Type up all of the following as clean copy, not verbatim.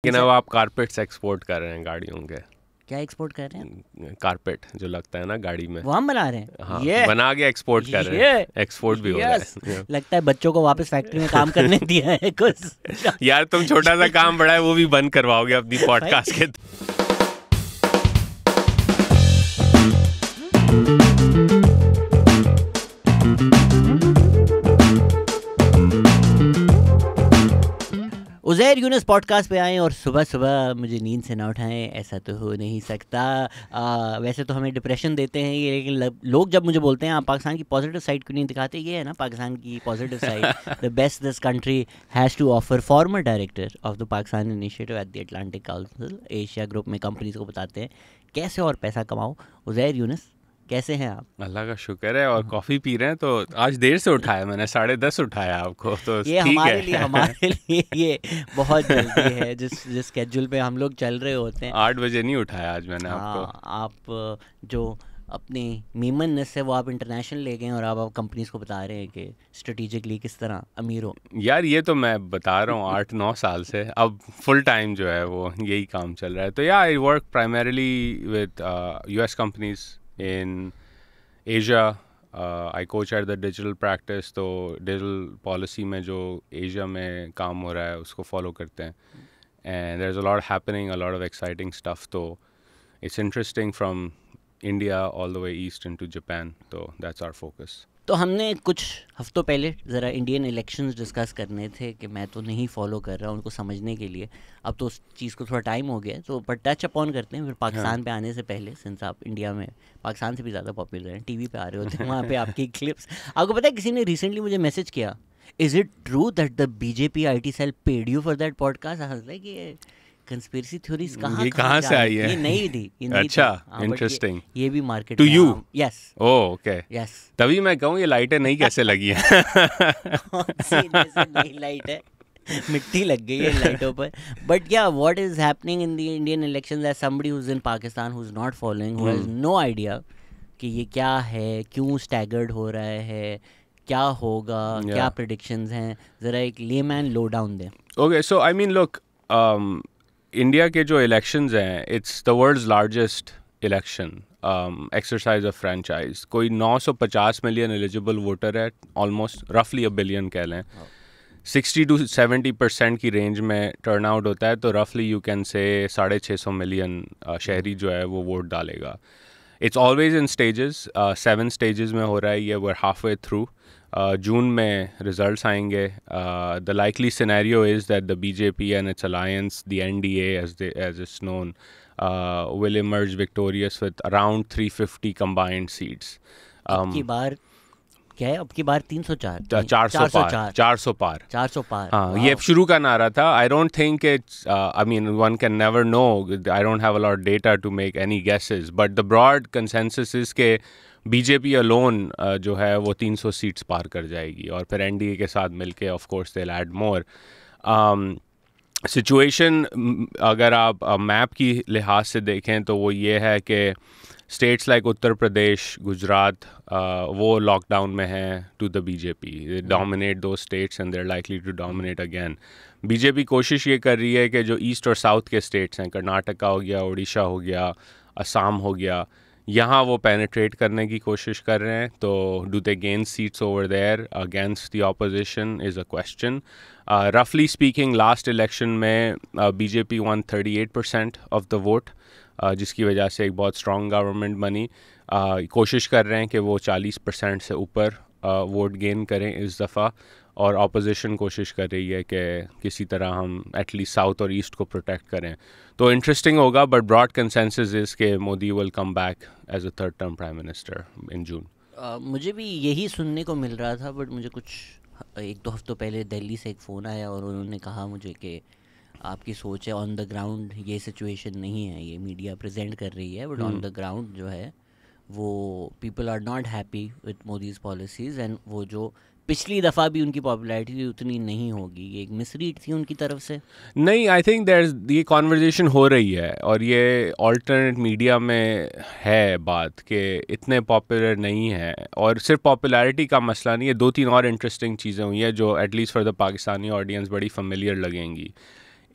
लेकिन अब आप कारपेट्स एक्सपोर्ट कर रहे हैं गाड़ियों के। क्या एक्सपोर्ट कर रहे हैं? कारपेट जो लगता है ना गाड़ी में, वो हम बना रहे हैं। हाँ ये बना के एक्सपोर्ट कर रहे हैं, एक्सपोर्ट भी हो रहा यस है। लगता है बच्चों को वापस फैक्ट्री में काम करने दिया है कुछ। यार तुम छोटा सा काम बड़ा है वो भी बंद करवाओगे अपनी पॉडकास्ट के। उज़ैर यूनुस पॉडकास्ट पे आए और सुबह सुबह मुझे नींद से ना उठाएं, ऐसा तो हो नहीं सकता। वैसे तो हमें डिप्रेशन देते हैं ये, लेकिन लोग जब मुझे बोलते हैं आप पाकिस्तान की पॉजिटिव साइड क्यों नहीं दिखाते, ये है ना पाकिस्तान की positive side. The best this country has to offer. Former director of the Pakistan initiative at the Atlantic Council Asia group में कंपनीज को बताते हैं कैसे और पैसा कमाओ। उज़ैर यूनुस कैसे हैं आप? अल्लाह का शुक्र है, और कॉफ़ी पी रहे हैं। तो आज देर से उठाया मैंने, 10:30 उठाया आपको, तो ये ठीक हमारे लिए ये बहुत जल्दी है। जिस स्केड्यूल पे हम लोग चल रहे होते हैं। 8 बजे नहीं उठाया आज मैंने आपको। आप जो अपनी मीमननेस है वो आप इंटरनेशनल ले गए और आप कंपनीज को बता रहे हैं कि स्ट्रेटेजिकली किस तरह अमीर हो। यार ये तो मैं बता रहा हूँ 8-9 साल से, अब फुल टाइम जो है वो यही काम चल रहा है। तो या I work primarily with US companies in Asia. I coach at the digital practice, तो digital policy में जो एशिया में काम हो रहा है उसको फॉलो करते हैं। And there's a lot happening, a lot of exciting stuff. तो it's interesting from India all the way east into Japan. तो that's our focus. तो हमने कुछ हफ्तों पहले ज़रा इंडियन इलेक्शंस डिस्कस करने थे कि मैं तो नहीं फॉलो कर रहा हूँ उनको समझने के लिए। अब तो उस चीज़ को थोड़ा टाइम हो गया, तो पर टच अपॉन करते हैं फिर पाकिस्तान पे आने से पहले, सिंस आप इंडिया में पाकिस्तान से भी ज़्यादा पॉपुलर हैं, टीवी पे आ रहे होते हैं वहाँ पे आपकी क्लिप्स। आपको पता है किसी ने रिसेंटली मुझे मैसेज किया, is it true that the BJP IT cell paid you for that podcast? कि कंस्पिरेसी थ्योरीज कहाँ से आई है? ये नहीं थी, ये नहीं अच्छा, था। इंटरेस्टिंग। ये भी market to you? Yes. Oh okay, yes. तभी मैं कहूँ ये लाइटें नहीं कैसे लगी हैं। नहीं लाइट है, मिट्टी लग गई है लाइटों पर। But yeah what is happening in the Indian elections, as somebody who is in Pakistan who is not following, who has no idea कि ये क्या है, क्यों स्टैगर्ड हो रहा है, क्या होगा, क्या प्रेडिक्शंस हैं, ज़रा एक लेमैन लो डाउन दें। Okay, so I mean look, India के जो इलेक्शंस हैं, it's the world's largest election exercise of franchise. कोई 950 मिलियन एलिजिबल वोटर है, ऑलमोस्ट रफली $1 बिलियन कह लें। 60 to 70% की रेंज में टर्न आउट होता है, तो रफली यू कैन से 650 मिलियन शहरी जो है वो वोट डालेगा। It's always in stages, 7 stages में हो रहा है ये, वर हाफ वे थ्रू। जून में रिजल्ट्स आएंगे। The likely scenario is that the BJP and its alliance, the NDA as it's known, will emerge victorious with around 350 combined seats. अब की बार क्या है? अब की बार 304 400 पार। हाँ, ये शुरू का नारा था। I don't think it's, I mean one can never know, I don't have a lot data to make any guesses, but the broad consensus is के BJP अलोन जो है वो 300 सीट्स पार कर जाएगी, और फिर NDA के साथ मिलके of course they will add more. Situation अगर आप मैप की लिहाज से देखें तो वो ये है कि स्टेट्स लाइक उत्तर प्रदेश, गुजरात, वो लॉकडाउन में हैं to the BJP. They dominate दो states and they are likely to dominate again. BJP कोशिश ये कर रही है कि जो ईस्ट और साउथ के स्टेट्स हैं, कर्नाटका हो गया, उड़ीसा हो गया, असम हो गया, यहाँ वो पेनिट्रेट करने की कोशिश कर रहे हैं. तो do they gain seats over there against the opposition is a question. रफली स्पीकिंग लास्ट इलेक्शन में BJP won 38% of the vote, जिसकी वजह से एक बहुत स्ट्रॉन्ग गवर्नमेंट बनी. कोशिश कर रहे हैं कि वो 40% से ऊपर वोट गेन करें इस दफ़ा, और ऑपोजिशन कोशिश कर रही है कि किसी तरह हम एटलीस्ट साउथ और ईस्ट को प्रोटेक्ट करें. तो इंटरेस्टिंग होगा, बट ब्रॉड कंसेंसस इज़ के Modi will come back as a third term prime minister in June. मुझे भी यही सुनने को मिल रहा था, बट मुझे कुछ 1-2 हफ्तों पहले दिल्ली से एक फ़ोन आया और उन्होंने कहा मुझे कि आपकी सोच है, ऑन द ग्राउंड ये सिचुएशन नहीं है, ये मीडिया प्रेजेंट कर रही है, बट ऑन द ग्राउंड जो है वो people are not happy with Modi's policies, and वो जो पिछली दफ़ा भी उनकी पॉपुलैरिटी उतनी नहीं होगी, ये एक मिसरीड थी उनकी तरफ से. नहीं, आई थिंक देयर ये कॉन्वर्जेसन हो रही है, और ये ऑल्टरनेट मीडिया में है बात कि इतने पॉपुलर नहीं है. और सिर्फ पॉपुलैरिटी का मसला नहीं है, 2-3 और इंटरेस्टिंग चीज़ें हुई हैं जो at least for the Pakistani audience बड़ी फेमिलियर लगेंगी.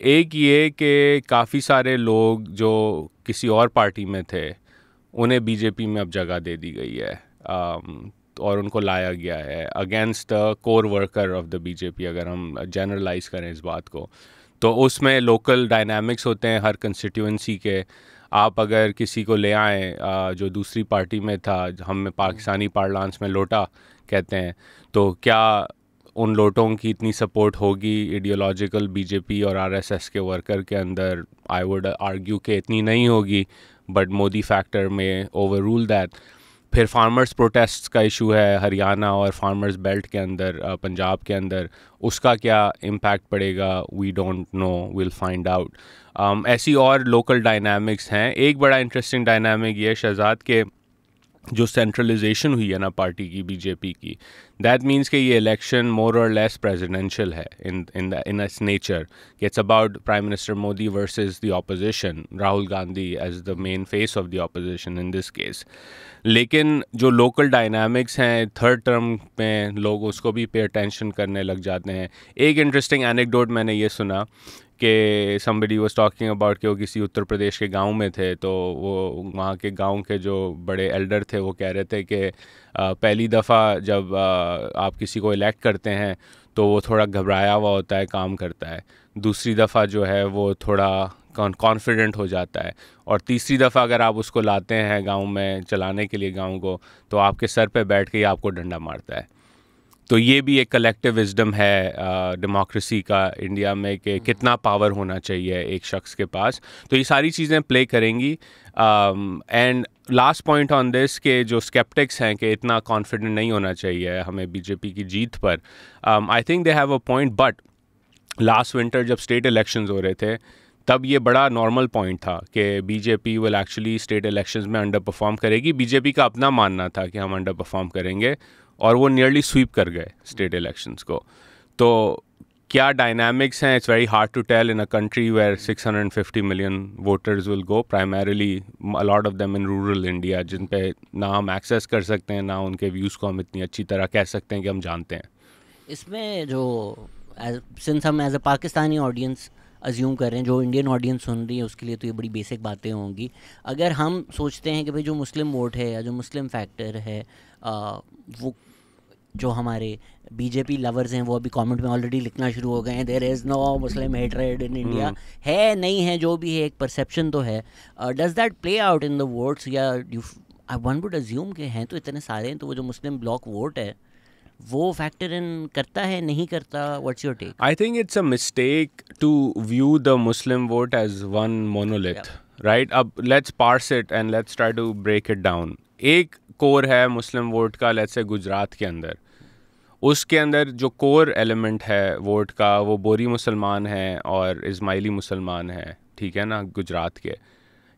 एक ये कि काफ़ी सारे लोग जो किसी और पार्टी में थे उन्हें बीजेपी में अब जगह दे दी गई है, और उनको लाया गया है against the core worker of the BJP, अगर हम जनरलाइज करें इस बात को। तो उसमें लोकल डायनामिक्स होते हैं हर कंस्टिट्यूंसी के। आप अगर किसी को ले आएँ जो दूसरी पार्टी में था, हम पाकिस्तानी पार्लांस में लोटा कहते हैं, तो क्या उन लोटों की इतनी सपोर्ट होगी आइडियोलॉजिकल बीजेपी और आरएसएस के वर्कर के अंदर? आई वुड आर्ग्यू कि इतनी नहीं होगी, बट मोदी फैक्टर में ओवर रूल दैट। फिर फार्मर्स प्रोटेस्ट्स का इशू है हरियाणा और फार्मर्स बेल्ट के अंदर, पंजाब के अंदर, उसका क्या इम्पैक्ट पड़ेगा? We don't know, will find out. ऐसी और लोकल डायनामिक्स हैं। एक बड़ा इंटरेस्टिंग डायनामिक ये शहजाद के जो सेंट्रलाइजेशन हुई है ना पार्टी की, बीजेपी की, दैट मीन्स कि ये इलेक्शन मोर और लेस प्रेसिडेंशियल है इन इट्स नेचर, कि it's about prime minister Modi versus the opposition, Rahul Gandhi as the main face of the opposition in this case. लेकिन जो लोकल डायनामिक्स हैं थर्ड टर्म में, लोग उसको भी पे अटेंशन करने लग जाते हैं। एक इंटरेस्टिंग एनेक्डोट मैंने ये सुना कि somebody was talking about कि वो किसी उत्तर प्रदेश के गांव में थे, तो वो वहाँ के गांव के जो बड़े एल्डर थे वो कह रहे थे कि पहली दफ़ा जब आप किसी को इलेक्ट करते हैं तो वो थोड़ा घबराया हुआ होता है, काम करता है। दूसरी दफ़ा जो है वो थोड़ा कॉन्फिडेंट हो जाता है, और तीसरी दफ़ा अगर आप उसको लाते हैं गांव में चलाने के लिए गांव को, तो आपके सर पे बैठ के ही आपको डंडा मारता है। तो ये भी एक कलेक्टिव विजडम है डेमोक्रेसी का इंडिया में कि कितना पावर होना चाहिए एक शख्स के पास। तो ये सारी चीज़ें प्ले करेंगी। And last point on this के जो स्केप्टिक्स हैं कि इतना कॉन्फिडेंट नहीं होना चाहिए हमें बीजेपी की जीत पर, I think they have a point. But last winter जब स्टेट इलेक्शंस हो रहे थे तब ये बड़ा नॉर्मल पॉइंट था कि BJP will actually state elections में अंडर परफॉर्म करेगी। बीजेपी का अपना मानना था कि हम अंडर परफॉर्म करेंगे, और वो नियरली स्वीप कर गए स्टेट इलेक्शंस को। तो क्या डायनामिक्स हैं? It's very hard to tell in a country where 650 million voters will go, primarily a lot of them in rural India, जिन पे ना हम एक्सेस कर सकते हैं, ना उनके व्यूज़ को हम इतनी अच्छी तरह कह सकते हैं कि हम जानते हैं। इसमें जो सिंस हम as a Pakistani audience assume कर रहे हैं, जो इंडियन ऑडियंस सुन रही है उसके लिए तो ये बड़ी बेसिक बातें होंगी। अगर हम सोचते हैं कि भाई जो मुस्लिम वोट है या जो मुस्लिम फैक्टर है, वो जो हमारे बीजेपी लवर्स हैं वो अभी कमेंट में ऑलरेडी लिखना शुरू हो गए हैं, there is no Muslim hatred in India. है नहीं है, जो भी है एक परसेप्शन तो है। Does that play out in the votes, या वन वुड अज्यूम कि हैं तो इतने सारे हैं, तो वो जो मुस्लिम ब्लॉक वोट है वो फैक्टर इन करता है, नहीं करता? What's your take? I think it's a mistake to view the Muslim vote as one monolith, right? अब let's parse it and let's try to break it down. एक core है Muslim vote का, let's say Gujarat के अंदर, उसके अंदर जो core element है वोट का वो बोरी मुसलमान हैं और इस्माइली मुसलमान हैं, ठीक है ना, गुजरात के।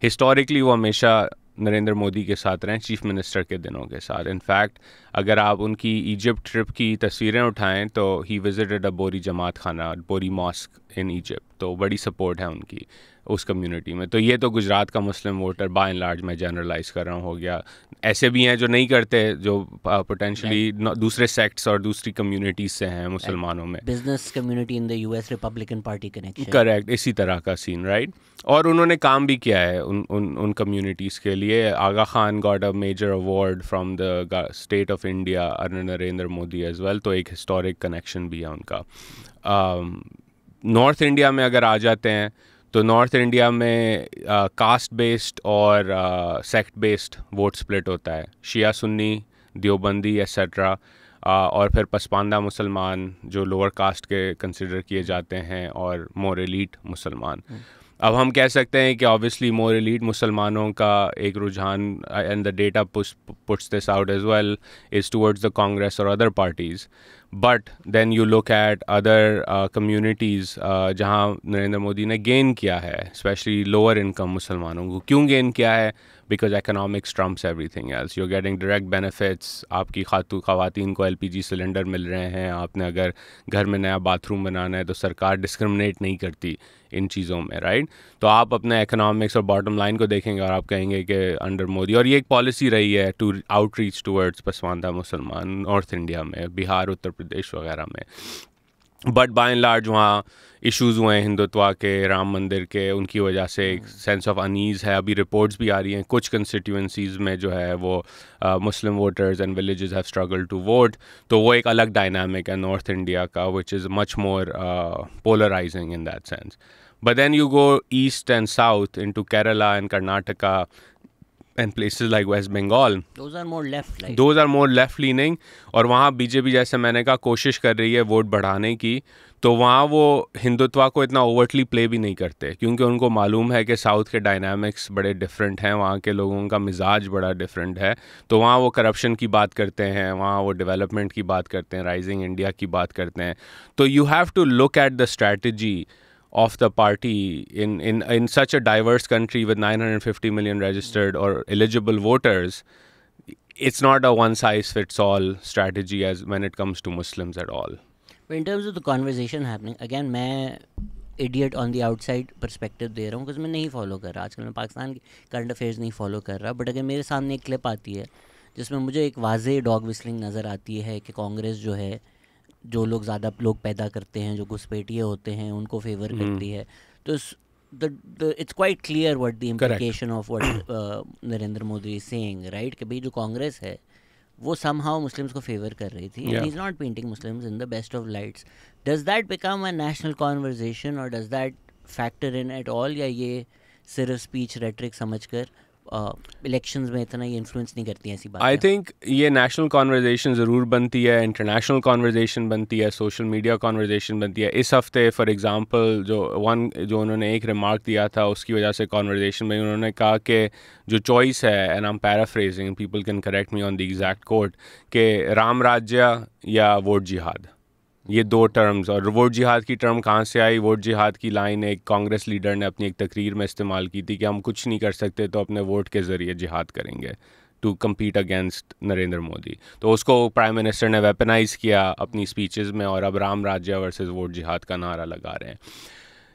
हिस्टोरिकली वो हमेशा नरेंद्र मोदी के साथ रहें, चीफ मिनिस्टर के दिनों के साथ। इनफैक्ट अगर आप उनकी इजिप्ट ट्रिप की तस्वीरें उठाएं तो ही विजिटेड अ बोरी जमात खाना, बोरी मॉस्क इन इजिप्ट, तो बड़ी सपोर्ट है उनकी उस कम्युनिटी में। तो ये तो गुजरात का मुस्लिम वोटर बाय एंड लार्ज, मैं जनरलाइज कर रहा हूँ, हो गया। ऐसे भी हैं जो नहीं करते, जो पोटेंशली दूसरे सेक्ट्स और दूसरी कम्युनिटीज से हैं मुसलमानों में, business community in the US, Republican party connection. Correct, इसी तरह का सीन, राइट? और उन्होंने काम भी किया है उन कम्युनिटीज़ के लिए। Aga Khan got a major award from the state of India under Narendra Modi as well, तो एक हिस्टोरिक कनेक्शन भी है उनका। नॉर्थ इंडिया में अगर आ जाते हैं तो नॉर्थ इंडिया में कास्ट बेस्ड और सेक्ट बेस्ड वोट स्प्लिट होता है, शिया सुन्नी, देवबंदी एट्सेट्रा, और फिर पसमानदा मुसलमान जो लोअर कास्ट के कंसिडर किए जाते हैं, और मोर एलीट मुसलमान। अब हम कह सकते हैं कि ऑब्वियसली मोर एलीट मुसलमानों का एक रुझान, and the data puts this out as well, is towards the Congress और other parties. But then you look at other communities जहाँ नरेंद्र मोदी ने गेन किया है, स्पेशली लोअर इनकम मुसलमानों को। क्यों गेन किया है? Because economics trumps everything else. You're getting direct benefits. आपकी ख़वातीन को LPG सिलेंडर मिल रहे हैं। आपने अगर घर में नया बाथरूम बनाना है तो सरकार डिस्क्रिमिनेट नहीं करती इन चीज़ों में, राइट? तो आप अपने इकोनॉमिक्स और बॉटम लाइन को देखेंगे और आप कहेंगे कि अंडर मोदी, और ये एक पॉलिसी रही है टू आउटरीच टूवर्ड्स पसमानदा मुसलमान नॉर्थ इंडिया में, बिहार, उत्तर प्रदेश वगैरह में। बट बाय एंड लार्ज वहाँ इश्यूज़ हुए हैं हिंदुत्व के, राम मंदिर के, उनकी वजह से एक सेंस ऑफ अनईज़ है. अभी रिपोर्ट्स भी आ रही हैं कुछ कंस्टिट्यूंसीज़ में जो है वो Muslim voters and villages have struggle to vote. तो वो एक अलग डायनामिक है नॉर्थ इंडिया का, which is much more polarising in that sense. But then you go east and south into Kerala and Karnataka and places like West Bengal. Those are more left, like. Those are more left leaning. और वहाँ BJP जैसे मैंने कहा कोशिश कर रही है vote बढ़ाने की, तो वहाँ वो हिंदुत्व को इतना ओवरटली प्ले भी नहीं करते क्योंकि उनको मालूम है कि साउथ के डायनामिक्स बड़े डिफरेंट हैं, वहाँ के लोगों का मिजाज बड़ा डिफरेंट है. तो वहाँ वो करप्शन की बात करते हैं, वहाँ वो डेवलपमेंट की बात करते हैं, राइजिंग इंडिया की बात करते हैं. तो you have to look at the strategy of the party in such a diverse country with 950 million registered or eligible voters. It's not a one size fits all strategy as when it comes to Muslims at all. But in terms of the conversation happening, again मैं idiot on the outside perspective दे रहा हूँ, क्योंकि मैं नहीं follow कर रहा आजकल, मैं पाकिस्तान के करंट अफेयर्स नहीं फॉलो कर रहा. बट अगर मेरे सामने एक क्लिप आती है जिसमें मुझे एक वाज़े डॉग विस्लिंग नज़र आती है कि कांग्रेस जो है, जो लोग ज़्यादा लोग पैदा करते हैं, जो घुसपैठिए होते हैं, उनको फेवर करती है, तो it's quite clear what the implication of what Narendra Modi is saying, right, कि भाई जो कांग्रेस है वो समहाउ मुस्लिम्स को फेवर कर रही थी, and he is not painting Muslims in the best of lights. Does that become a national conversation और does that factor in at all, या ये सिर्फ स्पीच रेटरिक समझकर इलेक्शंस में इतना ही इन्फ्लुएंस नहीं करती हैं ऐसी बातें? आई थिंक ये नेशनल कॉन्वर्जेशन ज़रूर बनती है, इंटरनेशनल कॉन्वर्जेशन बनती है, सोशल मीडिया कॉन्वर्जेशन बनती है. इस हफ्ते फॉर एग्जांपल जो उन्होंने एक रिमार्क दिया था उसकी वजह से कॉन्वर्जेशन में उन्होंने कहा कि जो चॉइस है, and I M paraphrasing, people can correct me on the exact quote, कि राम राज्य या वोट जिहाद, ये दो टर्म्स. और वोट जिहाद की टर्म कहाँ से आई? वोट जिहाद की लाइन एक कांग्रेस लीडर ने अपनी एक तकरीर में इस्तेमाल की थी कि हम कुछ नहीं कर सकते तो अपने वोट के ज़रिए जिहाद करेंगे to compete against Narendra Modi. तो उसको प्राइम मिनिस्टर ने वेपनाइज़ किया अपनी स्पीचेस में, और अब राम राज्य वर्सेस वोट जिहाद का नारा लगा रहे हैं.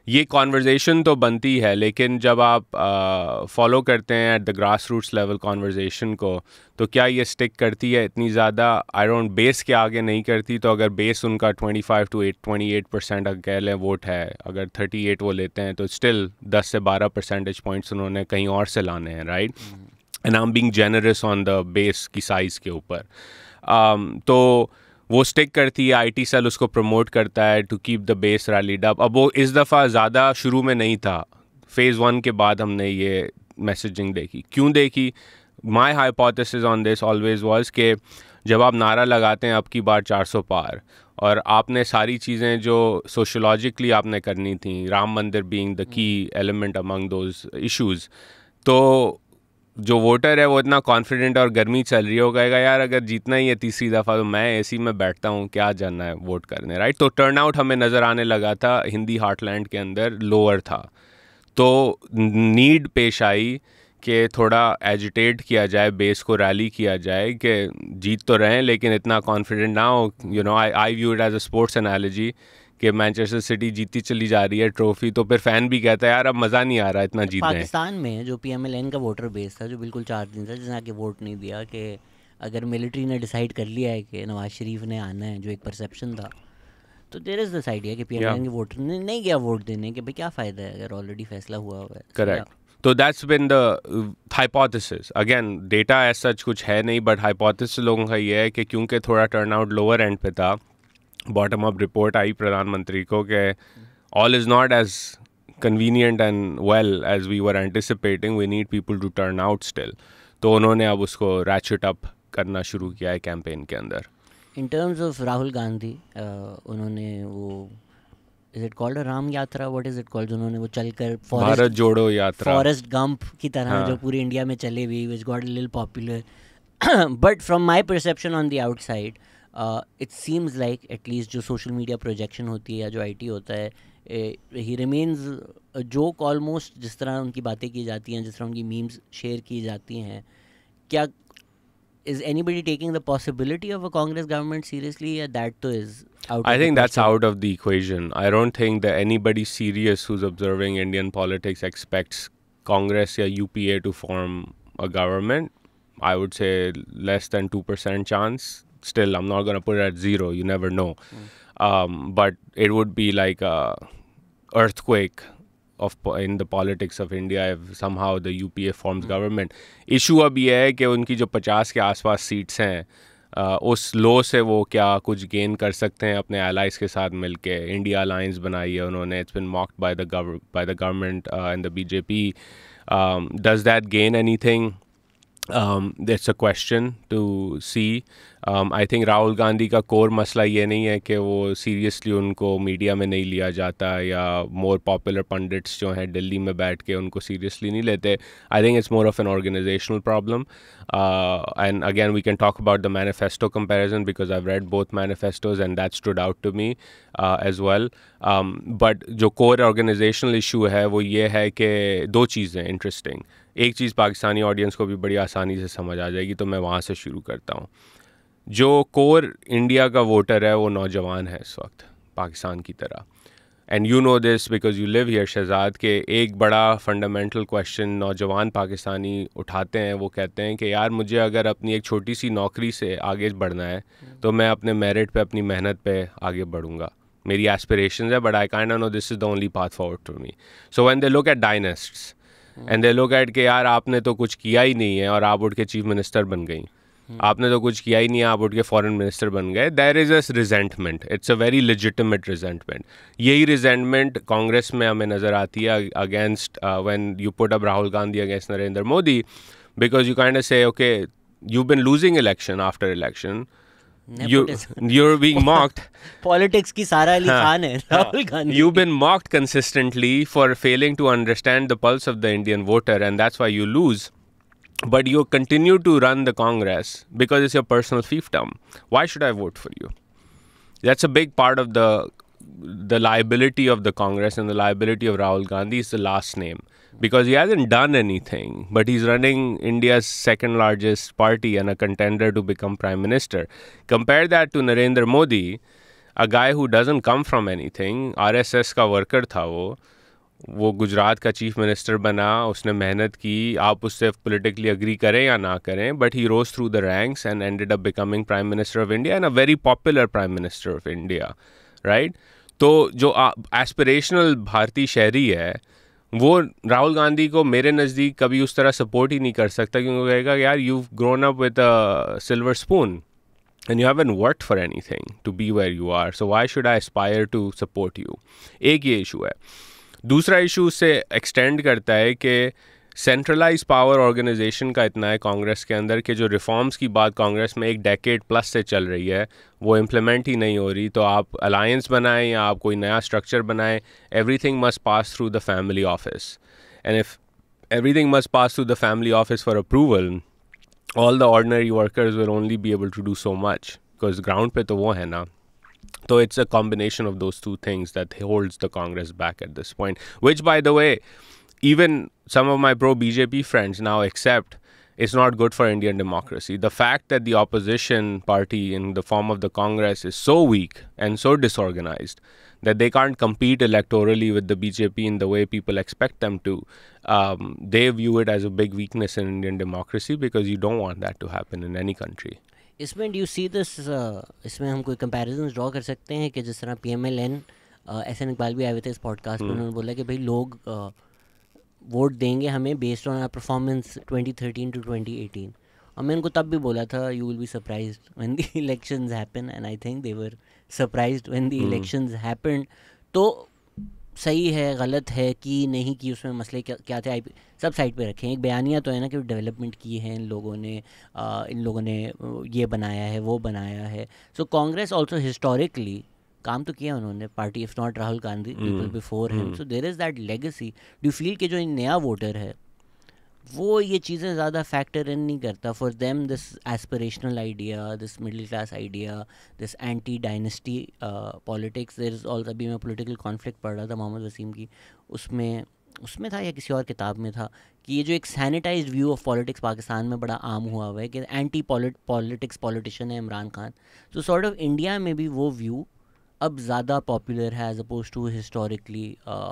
ये कॉन्वर्जेशन तो बनती है, लेकिन जब आप फॉलो करते हैं at the grass roots level conversation को, तो क्या ये स्टिक करती है इतनी ज़्यादा? आई डोंट, बेस के आगे नहीं करती. तो अगर बेस उनका 25 to 28% अगर कह लें वोट है, अगर 38 वो लेते हैं, तो स्टिल 10 से 12 परसेंटेज पॉइंट्स उन्होंने कहीं और से लाने हैं, right. And I am being generous on the base की साइज़ के ऊपर. तो वो स्टिक करती है, आईटी सेल उसको प्रमोट करता है to keep the base rallied up. अब वो इस दफ़ा ज़्यादा शुरू में नहीं था, फेज़ 1 के बाद हमने ये मैसेजिंग देखी. क्यों देखी? माई hypothesis on this always was कि जब आप नारा लगाते हैं अब की बार 400 पार, और आपने सारी चीज़ें जो सोशोलॉजिकली आपने करनी थी, राम मंदिर being the key element among those issues, तो जो वोटर है वो इतना कॉन्फिडेंट और गर्मी चल रही होगा, यार अगर जीतना ही है तीसरी दफ़ा तो मैं एसी में बैठता हूँ, क्या जानना है वोट करने, राइट. तो टर्नआउट हमें नज़र आने लगा था हिंदी हार्टलैंड के अंदर लोअर था. तो नीड पेश आई कि थोड़ा एजिटेट किया जाए, बेस को रैली किया जाए कि जीत तो रहें लेकिन इतना कॉन्फिडेंट ना हो. You know, I view it as a sports analogy कि मैनचेस्टर सिटी जीती चली जा रही है ट्रॉफी, तो फिर फैन भी कहता है यार अब मज़ा नहीं आ रहा इतना जीतने. पाकिस्तान में जो PMLN का वोटर बेस था, जो बिल्कुल 4 दिन था, जिसने आके वोट नहीं दिया, कि अगर मिलिट्री ने डिसाइड कर लिया है कि नवाज शरीफ ने आना है, जो एक परसेप्शन था, तो देयर इज़ दिस आइडिया कि PMLN के वोटर ने नहीं गया वोट देने, कि भाई क्या फ़ायदा है अगर ऑलरेडी फैसला हुआ हुआ है. करेक्ट. तो that's been the hypothesis. Again data as such कुछ है नहीं, बट हाइपोथेसिस लोगों का ये है कि क्योंकि थोड़ा टर्नआउट लोअर एंड पे था, बॉटम अप रिपोर्ट आई प्रधानमंत्री को कि all is not as convenient and well as we were anticipating, we need people to turn out still. तो उन्होंने अब उसको रैचेट अप करना शुरू किया है कैंपेन के अंदर. इन टर्म्स ऑफ राहुल गांधी, उन्होंने वो इज इट कॉल्ड राम यात्रा, व्हाट इज इट कॉल्ड, उन्होंने वो चलकर भारत जोड़ो यात्रा, फॉरेस्ट गंप की तरह जो पूरी इंडिया में चले हुई, which got a little popular. But from my perception on the outside, it seems like at least जो सोशल मीडिया प्रोजेक्शन होती है या जो IT होता है, ही रिमेन्स जोक ऑलमोस्ट. जिस तरह उनकी बातें की जाती हैं, जिस तरह उनकी मीम्स शेयर की जाती हैं, क्या is anybody taking the possibility of a Congress government seriously? Yeah, that too is out. I think that's out of the equation. I don't think that anybody serious who's observing Indian politics expects Congress or UPA to form a government. I would say less than 2% chance. Still, I'm not going to put it at zero. You never know. but it would be like a earthquake in the politics of India if somehow the UPA forms government. Issue अब ये है कि उनकी जो 50 के आसपास seats हैं उस लो से वो क्या कुछ गेन कर सकते हैं अपने एलाइज के साथ मिलके. इंडिया अलायंस बनाई है उन्होंने. It's been mocked by the government and the BJP. Does that gain anything? That's a question to see. I think Rahul Gandhi का कोर मसला ये नहीं है कि वो सीरियसली उनको मीडिया में नहीं लिया जाता या मोर पॉपुलर पंडिट्स जो हैं दिल्ली में बैठ के उनको सीरियसली नहीं लेते. I think it's more of an organizational problem. And again, we can talk about the manifesto comparison because I've read both manifestos and that stood out to me as well. But जो core organizational issue है वो ये है कि दो चीज़ें interesting. एक चीज़ Pakistani audience को भी बड़ी आसानी से समझ आ जाएगी, तो मैं वहाँ से शुरू करता हूँ. जो कोर इंडिया का वोटर है वो नौजवान है इस वक्त पाकिस्तान की तरह. And you know this because you live here Shahzad, के एक बड़ा फंडामेंटल क्वेश्चन नौजवान पाकिस्तानी उठाते हैं. वो कहते हैं कि यार मुझे अगर अपनी एक छोटी सी नौकरी से आगे बढ़ना है तो मैं अपने मेरिट पे अपनी मेहनत पे आगे बढ़ूँगा. मेरी एस्पिरेशंस है but I kind of know this is the only path forward to me. So when they look at dynasts and they look at के यार आपने तो कुछ किया ही नहीं है और आप उठ के चीफ मिनिस्टर बन गई, आपने तो कुछ किया ही नहीं है, आप उठ के फॉरेन मिनिस्टर बन गए. There is a resentment. It's a very legitimate resentment. यही रिजेंटमेंट कांग्रेस में हमें नज़र आती है against when you put up Rahul Gandhi against Narendra Modi, because you kind of say okay you been losing election after election, you're being mocked. Politics की सारा अली खान है Rahul Gandhi. You've been mocked consistently for failing to understand the pulse of the Indian voter, and that's why you lose. But you continue to run the Congress because it's your personal fiefdom. Why should I vote for you? That's a big part of the liability of the Congress and the liability of Rahul Gandhi is the last name. Because he hasn't done anything, but he's running India's second largest party and a contender to become prime minister. Compare that to Narendra Modi, a guy who doesn't come from anything. RSS का worker था वो गुजरात का chief minister बना, उसने मेहनत की, आप उससे पॉलिटिकली अग्री करें या ना करें, but he rose through the ranks and ended up becoming prime minister of India and a very popular prime minister of India, right. तो जो एस्पिरेशनल भारतीय शहरी है वो राहुल गांधी को मेरे नज़दीक कभी उस तरह सपोर्ट ही नहीं कर सकता, क्योंकि वो कहेगा यार you grown up with a silver spoon and you haven't worked for anything to be where you are, so why should I aspire to support you? एक ये इशू है. दूसरा इशू उससे एक्सटेंड करता है कि सेंट्रलाइज पावर ऑर्गेनाइजेशन का इतना है कांग्रेस के अंदर कि जो रिफॉर्म्स की बात कांग्रेस में एक डेकेड प्लस से चल रही है वो इम्प्लीमेंट ही नहीं हो रही. तो आप अलायंस बनाएं या आप कोई नया स्ट्रक्चर बनाएं, everything must pass through the family office, and if everything must pass through the family office for approval, all the ordinary workers will only be able to do so much because ground पे तो वो है ना. So it's a combination of those two things that holds the Congress back at this point, which by the way even some of my pro-BJP friends now accept it's not good for Indian democracy. The fact that the opposition party in the form of the Congress is so weak and so disorganized that they can't compete electorally with the BJP in the way people expect them to, they view it as a big weakness in Indian democracy because you don't want that to happen in any country. इसमें do you see this, इसमें हम कोई comparisons draw कर सकते हैं कि जिस तरह PMLN SN इकबाल भी आए हुए थे इस पॉडकास्ट में, उन्होंने बोला कि भाई लोग वोट देंगे हमें based on our performance 2013 to 2018. और मैं उनको तब भी बोला था you will be surprised when the elections happen, and I think they were surprised when the elections happen. तो सही है गलत है कि नहीं कि उसमें मसले क्या थे सब साइड पे रखें. एक बयानिया तो है ना कि डेवलपमेंट की है इन लोगों ने ये बनाया है वो बनाया है. सो कांग्रेस ऑल्सो हिस्टोरिकली काम तो किया उन्होंने, party if not Rahul Gandhi people before him, so there is that legacy. Do feel कि जो नया वोटर है वो ये चीज़ें ज़्यादा फैक्टर इन नहीं करता? For them this aspirational idea, this middle class idea, this anti dynasty politics, there is also. अभी मैं पॉलिटिकल कॉन्फ्लिक्ट पढ़ रहा था मोहम्मद वसीम की, उसमें था या किसी और किताब में था कि ये जो एक sanitised view of politics Pakistan में बड़ा आम हुआ हुआ है कि एंटी पॉलिटिक्स पॉलिटिशियन है इमरान खान. तो सॉर्ट ऑफ इंडिया में भी वो व्यू अब ज़्यादा पॉपुलर है as opposed to historically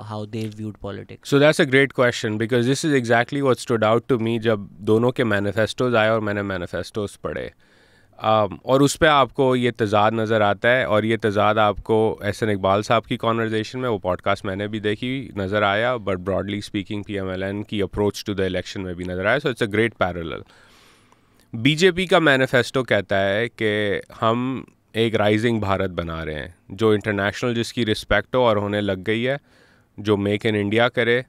how they viewed politics? So that's a great question because this is exactly what stood out to me जब दोनों के manifestos आए और मैंने manifestos पढ़े. और उस पे आपको ये तज़ाद नज़र आता है, और ये तज़ाद आपको एहसन इकबाल साहब की कॉन्वर्जेशन में, वो पॉडकास्ट मैंने भी देखी, नज़र आया, बट ब्रॉडली स्पीकिंग PMLN की अप्रोच टू द इलेक्शन में भी नज़र आया. So it's a great parallel. BJP का मैनिफेस्टो कहता है कि हम एक राइजिंग भारत बना रहे हैं, जो इंटरनेशनल जिसकी रिस्पेक्ट हो और होने लग गई है, जो मेक इन इंडिया करे,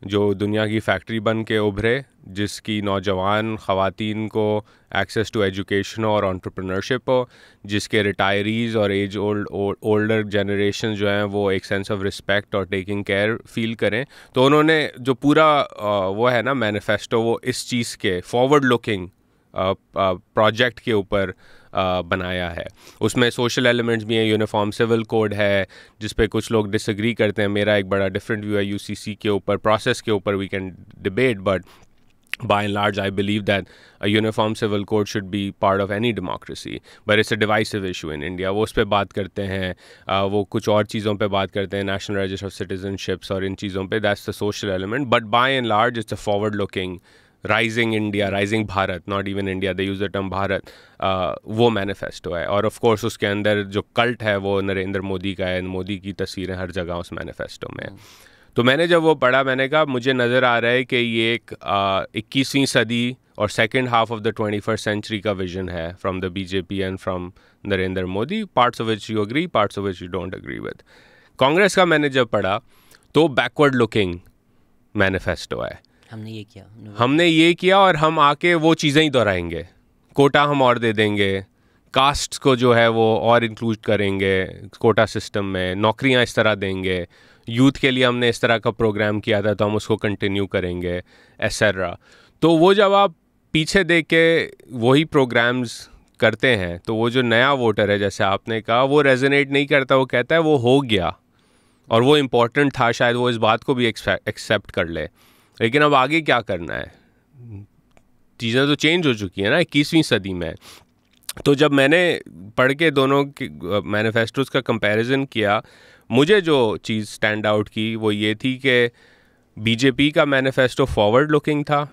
जो दुनिया की फैक्ट्री बन के उभरे, जिसकी नौजवान ख़वातीन को एक्सेस टू एजुकेशन और एंटरप्रेन्योरशिप हो, जिसके रिटायरीज़ और एज ओल्डर जनरेशन जो हैं वो एक सेंस ऑफ रिस्पेक्ट और टेकिंग केयर फील करें. तो उन्होंने जो पूरा वो है ना मैनिफेस्टो, वो इस चीज़ के फॉरवर्ड लुकिंग प्रोजेक्ट के ऊपर बनाया है. उसमें सोशल एलिमेंट्स भी हैं, यूनिफॉर्म सिविल कोड है जिस पे कुछ लोग डिसएग्री करते हैं. मेरा एक बड़ा डिफरेंट व्यू है UCC के ऊपर, प्रोसेस के ऊपर we can debate, but by and large I believe that a uniform civil code should be part of any democracy, but it's a divisive issue in India. वो उस पे बात करते हैं, वो कुछ और चीज़ों पे बात करते हैं, नेशनल रजिस्टर ऑफ सिटीजनशिप्स और इन चीज़ों पे. that's the social element, but by and large it's a forward looking rising India, rising Bharat, not even India, they use the term Bharat, वो मैनिफेस्टो है. और ऑफ कोर्स उसके अंदर जो कल्ट है वो नरेंद्र मोदी का है, मोदी की तस्वीरें हर जगह उस मैनिफेस्टो में. तो मैंने जब वो पढ़ा, मैंने कहा मुझे नज़र आ रहा है कि ये एक 21वीं सदी और second half of the 21st century का विजन है from the BJP and from Narendra Modi. Parts of which you agree, parts of which you don't agree with. Congress का मैंने जब पढ़ा तो बैकवर्ड लुकिंग मैनिफेस्टो है. हमने ये किया और हम आके वो चीज़ें ही दोहराएंगे. कोटा हम और दे देंगे, कास्ट को जो है वो और इंक्लूड करेंगे कोटा सिस्टम में, नौकरियां इस तरह देंगे, यूथ के लिए हमने इस तरह का प्रोग्राम किया था तो हम उसको कंटिन्यू करेंगे, एसेट्रा. तो वो जब आप पीछे देख के वही प्रोग्राम्स करते हैं तो वो जो नया वोटर है, जैसे आपने कहा, वो रेजोनेट नहीं करता. वो कहता है वो हो गया और वो इम्पोर्टेंट था, शायद वो इस बात को भी एक्सेप्ट कर ले. लेकिन अब आगे क्या करना है? चीज़ें तो चेंज हो चुकी हैं ना 21वीं सदी में. तो जब मैंने पढ़ के दोनों मैनिफेस्टोस का कंपैरिजन किया, मुझे जो चीज़ स्टैंड आउट की वो ये थी कि BJP का मैनिफेस्टो फॉरवर्ड लुकिंग था,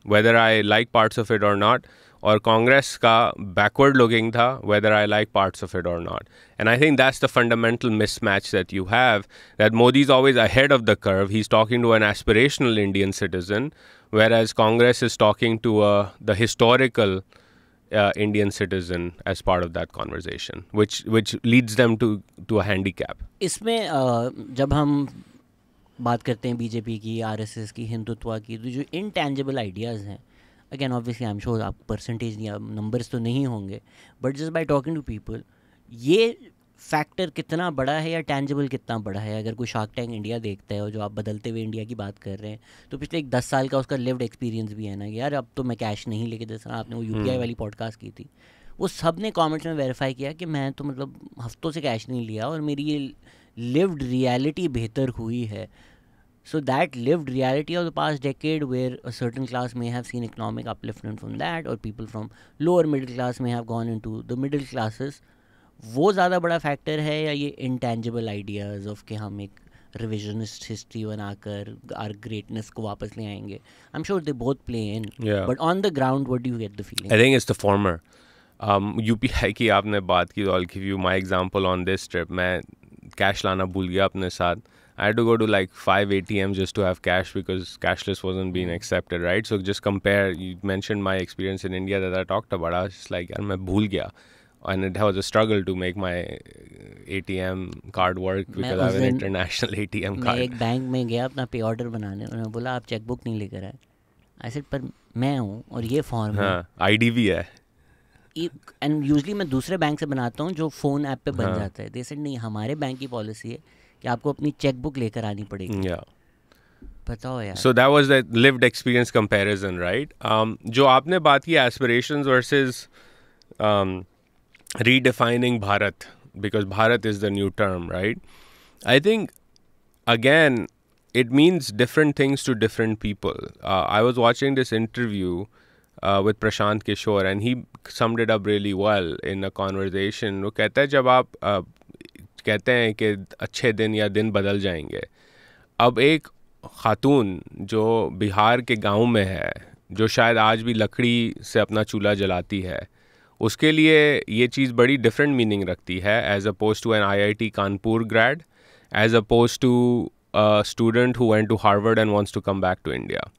whether I like parts of it और नॉट, और कांग्रेस का बैकवर्ड लुकिंग था, whether I like parts of it और not. And I think that's the fundamental mismatch that you have, that Modi is always ahead of the curve. He is talking to an aspirational Indian citizen, whereas Congress is talking to the historical Indian citizen as part of that conversation, which leads them to a handicap. इसमें जब हम बात करते हैं BJP की, RSS की, हिंदुत्व की, तो जो intangible आइडियाज़ हैं, again obviously I am sure आप परसेंटेज या नंबर्स तो नहीं होंगे, but just by talking to people ये फैक्टर कितना बड़ा है या टेंजिबल कितना बड़ा है. अगर कोई शार्क टैंक इंडिया देखता है और जो आप बदलते हुए इंडिया की बात कर रहे हैं, तो पिछले 10 साल का उसका लिव्ड एक्सपीरियंस भी है ना, यार अब तो मैं कैश नहीं लेके, जैसे आपने वो UPI वाली पॉडकास्ट की थी, वो सब ने कमेंट्स में वेरीफाई किया कि मैं तो मतलब हफ्तों से कैश नहीं लिया और मेरी ये लिव्ड रियलिटी बेहतर हुई है. So that lived reality of the past decade, where a certain class may have seen economic upliftment from that, or people from lower middle class may have gone into the middle classes, वो ज़्यादा बड़ा factor है या ये intangible ideas of कि हम एक revisionist history बनाकर आर ग्रेटनेस को वापस ले आएंगे? आई am sure they both play in, but on the ground what do you get the feeling? I think it's the former. UPI की आपने बात की, तो I give you my example on this trip. मैं कैश लाना भूल गया अपने साथ. I had to go to like 5 ATMs just to have cash because cashless wasn't being accepted, right? So just compare, you mentioned my experience in India that I talked about. I was just like, yaar, main bhul gaya. And it was a struggle to make my ATM card work because I have an international ATM card. मैं एक bank में गया अपना पे order बनाने, उन्होंने बोला आप चेकबुक नहीं लेकर आए. I said पर मैं हूँ और ये फॉर्म है. हाँ, ID भी है. एंड यूजली मैं दूसरे बैंक से बनाता हूँ जो फ़ोन ऐप पे बन जाता है. दे सेड नहीं, हमारे बैंक की पॉलिसी है कि आपको अपनी चेकबुक लेकर आनी पड़ेगी. बताओ यार. So that was the lived experience comparison, right? जो आपने बात की aspirations versus redefining Bharat, because Bharat is the new term, right? I think again it means different things to different people. I was watching this interview with Prashant Kishore and he summed it up really well in a conversation. वो कहता है जब आप कहते हैं कि अच्छे दिन या दिन बदल जाएंगे. अब एक खातून जो बिहार के गांव में है, जो शायद आज भी लकड़ी से अपना चूल्हा जलाती है, उसके लिए ये चीज़ बड़ी डिफरेंट मीनिंग रखती है as opposed to an IIT Kanpur grade, as opposed to student who went to Harvard and wants to come back to India.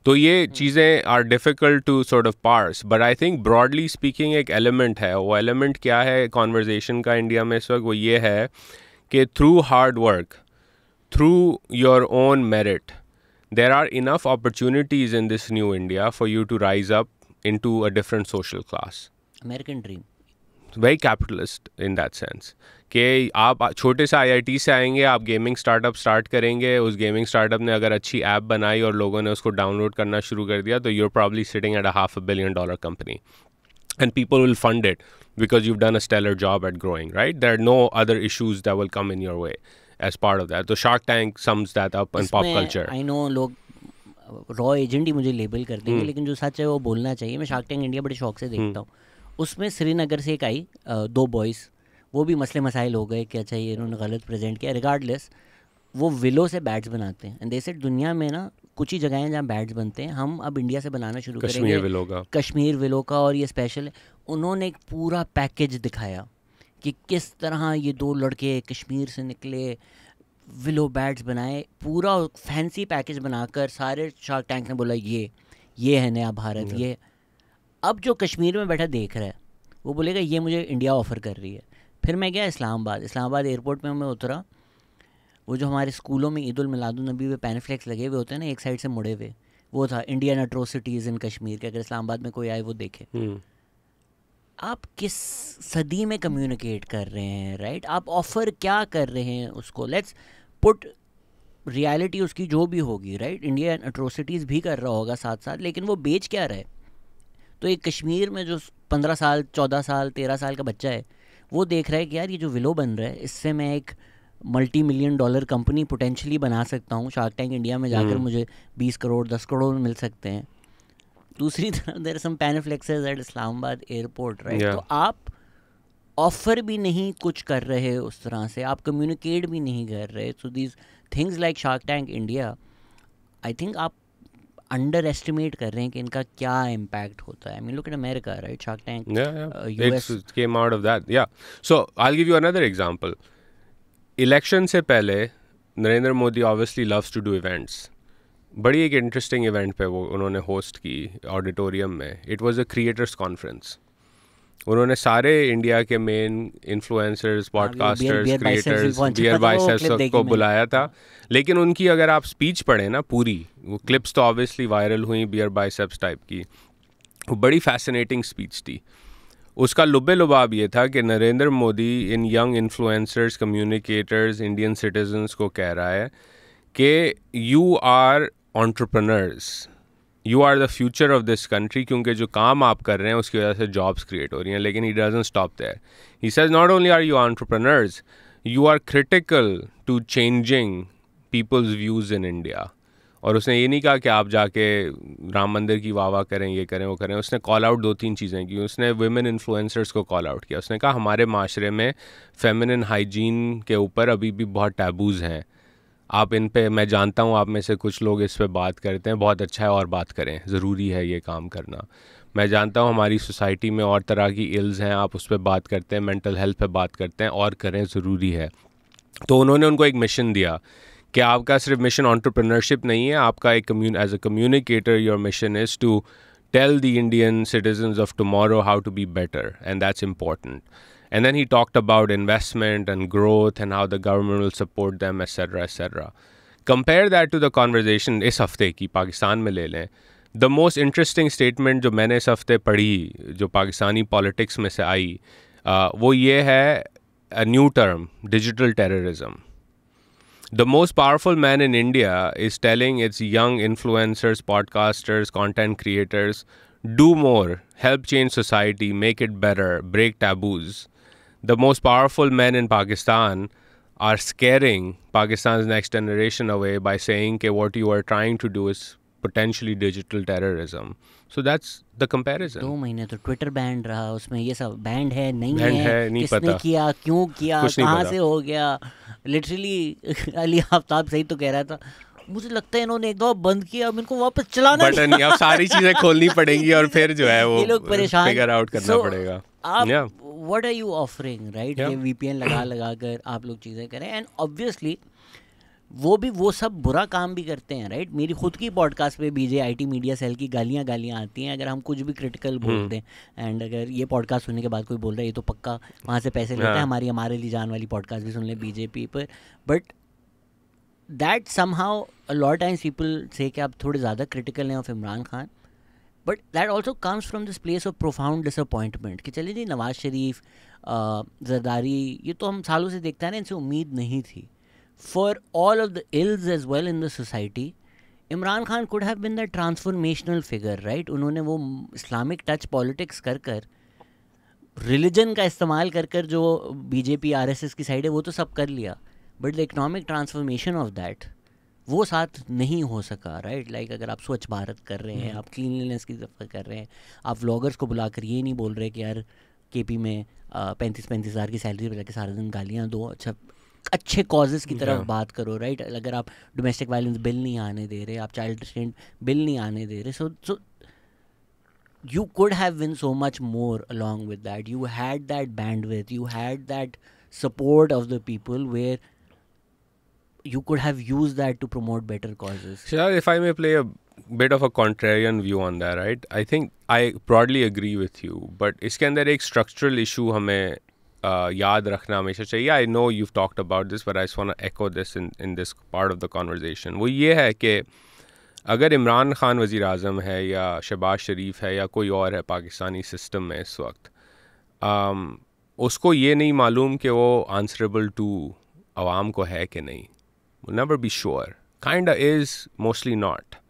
तो ये चीज़ें are difficult to sort of parse, but I think broadly speaking एक element है. वो element क्या है conversation का India में इस वक्त, वो ये है कि through hard work, through your own merit, there are enough opportunities in this new India for you to rise up into a different social class. American dream. Very capitalist in that sense. कि आप छोटे से IIT से आएंगे, आप gaming startup start करेंगे, उस gaming startup ने अगर अच्छी ऐप बनाई और लोगों ने उसको डाउनलोड करना शुरू कर दिया, तो you're probably sitting at a $500 million company. And people will fund it because you've done a stellar job at growing, right? There are no other issues that will come in your way as part of that. So Shark Tank sums that up in pop culture. I know लोग raw agent ही मुझे label कर देंगे, लेकिन जो सच है वो बोलना चाहिए. मैं शार्क टैंक इंडिया बड़े शौक से देखता हूँ. उसमें श्रीनगर से एक आई, 2 बॉयज़, वो भी मसले मसाइल हो गए कि अच्छा ये इन्होंने गलत प्रेजेंट किया. रिगार्डलेस वो विलो से बैट्स बनाते हैं. एंड दे सेड दुनिया में ना कुछ ही जगह हैं जहाँ बैट्स बनते हैं, हम अब इंडिया से बनाना शुरू करेंगे. कश्मीर विलो का, और ये स्पेशल है. उन्होंने एक पूरा पैकेज दिखाया कि किस तरह ये 2 लड़के कश्मीर से निकले, विलो बैट्स बनाए, पूरा फैंसी पैकेज बनाकर. सारे शार्क टैंक ने बोला ये है नया भारत. ये अब जो कश्मीर में बैठा देख रहा है वो बोलेगा ये मुझे इंडिया ऑफ़र कर रही है. फिर मैं गया इस्लामाबाद एयरपोर्ट में मैं उतरा. वो जो हमारे स्कूलों में ईद उल मिलादुन नबी पे पैनफ्लेक्स लगे हुए होते हैं ना, एक साइड से मुड़े हुए, वो था इंडियन एट्रोसिटीज़ इन कश्मीर के. अगर इस्लामाबाद में कोई आए वो देखे. आप किस सदी में कम्युनिकेट कर रहे हैं, राइट? आप ऑफ़र क्या कर रहे हैं उसको? लेट्स पुट रियलिटी उसकी जो भी होगी, राइट? इंडियन एट्रोसिटीज़ भी कर रहा होगा साथ साथ, लेकिन वो बेच क्या रहा है? तो एक कश्मीर में जो 15 साल 14 साल 13 साल का बच्चा है, वो देख रहा है कि यार ये जो विलो बन रहा है, इससे मैं एक $multi-million कंपनी पोटेंशली बना सकता हूँ. शार्क टैंक इंडिया में जाकर मुझे 20 करोड़ 10 करोड़ मिल सकते हैं. दूसरी तरफ there are some panaflexes at Islamabad airport, right? तो आप ऑफ़र भी नहीं कुछ कर रहे उस तरह से, आप कम्युनिकेट भी नहीं कर रहे. So these things like shark tank India, I think आप अंडर एस्टिमेट कर रहे हैं कि इनका क्या इम्पैक्ट होता है. आई mean look at America, right? Shark tank US came out of that. Yeah. So I'll give you another example. Election से पहले Narendra Modi obviously loves to do events. बड़ी एक इंटरेस्टिंग इवेंट पे वो उन्होंने होस्ट की ऑडिटोरियम में. It was a creators conference. उन्होंने सारे इंडिया के main influencers, podcasters, creators, Beer Biceps को बुलाया था. लेकिन उनकी अगर आप स्पीच पढ़ें ना पूरी, वो क्लिप्स तो ऑब्वियसली वायरल हुई बियर बाइसेप्स टाइप की, वो बड़ी फैसिनेटिंग स्पीच थी. उसका लुबे लुबाब ये था कि नरेंद्र मोदी इन young influencers, communicators, Indian citizens को कह रहा है कि you are entrepreneurs, you are the future of this country. क्योंकि जो काम आप कर रहे हैं उसकी वजह से जॉब्स क्रिएट हो रही हैं. लेकिन he doesn't stop there. He says not only are you entrepreneurs, you are critical to changing people's views in India. और उसने ये नहीं कहा कि आप जाके राम मंदिर की वाह करें, ये करें, वो करें. उसने कॉल आउट 2-3 चीज़ें की. उसने वुमेन इन्फ्लुएंसर्स को कॉल आउट किया. उसने कहा हमारे माशरे में फेमिनिन हाइजीन के ऊपर अभी भी बहुत टैबूज़ हैं. आप इन पे, मैं जानता हूँ आप में से कुछ लोग इस पे बात करते हैं, बहुत अच्छा है और बात करें, ज़रूरी है ये काम करना. मैं जानता हूँ हमारी सोसाइटी में और तरह की इल्स हैं, आप उस पर बात करते हैं, मेंटल हेल्थ पे बात करते हैं, और करें, ज़रूरी है. तो उन्होंने उनको एक मिशन दिया कि आपका सिर्फ मिशन एंटरप्रेन्योरशिप नहीं है, आपका एक as a communicator your mission is to tell the Indian citizens of tomorrow how to be better, and that's important. And then he talked about investment and growth and how the government will support them, etc., etc. Compare that to the conversation इस हफ्ते की पाकिस्तान में ले लें. The most interesting statement जो मैंने इस हफ्ते पढ़ी, जो पाकिस्तानी पॉलिटिक्स में से आई, वो ये है, a new term, digital terrorism. The most powerful man in India is telling its young influencers, podcasters, content creators, do more, help change society, make it better, break taboos. The most powerful men in Pakistan are scaring Pakistan's next generation away by saying that what you are trying to do is potentially digital terrorism. So that's the comparison. 2 महीने तो Twitter band रहा, उसमें ये सब band है नहीं किसने पता किया, क्यों किया, कहाँ से हो गया. लिटरली अली आफ्ताब सही तो कह रहा था, मुझे लगता है इन्होंने एक दफा बंद किया, अब इनको वापस चलाना बटन नहीं, अब सारी चीजें खोलनी पड़ेंगी और फिर जो है वो ये लोग परेशान फिगर आउट करना पड़ेगा। आप Yeah. What are you offering, right? ये वीपीएन लगा कर आप लोग चीज़ें करें, एंड ऑब्वियसली वो सब बुरा काम भी करते हैं, राइट? मेरी खुद की पॉडकास्ट पे बीजे आईटी मीडिया सेल की गालियाँ आती हैं अगर हम कुछ भी क्रिटिकल बोल दें, एंड अगर ये पॉडकास्ट सुनने के बाद कोई बोल रहा है ये तो पक्का वहाँ से पैसे लेता है, हमारे लिए जान वाली पॉडकास्ट भी सुन लें बीजेपी पर, but that somehow a lot times people से कि आप थोड़े ज़्यादा क्रिटिकल हैं of Imran Khan, but that also comes from this place of profound disappointment कि चलिए जी नवाज शरीफ, जरदारी, ये तो हम सालों से देखते हैं ना, इनसे उम्मीद नहीं थी। For all of the ills as well in the society, Imran Khan could have been that transformational figure, right? उन्होंने वो इस्लामिक टच पॉलिटिक्स कर रिलीजन का इस्तेमाल कर जो बीजेपी आरएसएस की साइड है वो तो सब कर लिया, but the economic transformation of that वो साथ नहीं हो सका, राइट? लाइक अगर आप स्वच्छ भारत कर रहे हैं, आप क्लीनलीनेस की तरफ कर रहे हैं, आप व्लॉगर्स को बुलाकर ये नहीं बोल रहे कि यार केपी में 35-35 हज़ार की सैलरी पे सारा दिन गालियाँ दो, अच्छे कॉजेज़ की तरफ बात करो, राइट? अगर आप डोमेस्टिक वायलेंस बिल नहीं आने दे रहे, आप चाइल्ड रिस्ट्रेंट बिल नहीं आने दे रहे, सो you could have been so much more along with that. You had that bandwidth, you had that support of the people where you could have used that to promote better causes. Sure, if I may play a bit of a contrarian view on that, right? I think I broadly agree with you, but इसके अंदर एक structural issue हमें याद रखना हमेशा चाहिए. I know you've talked about this, but I just want to echo this in this part of the conversation. वो ये है कि अगर इमरान खान वज़ीर आज़म है या शहबाज शरीफ है या कोई और है पाकिस्तानी सिस्टम में इस वक्त, उसको ये नहीं मालूम कि वो आंसरेबल टू आवाम को है कि नहीं. We'll never be sure. Kinda is, mostly not.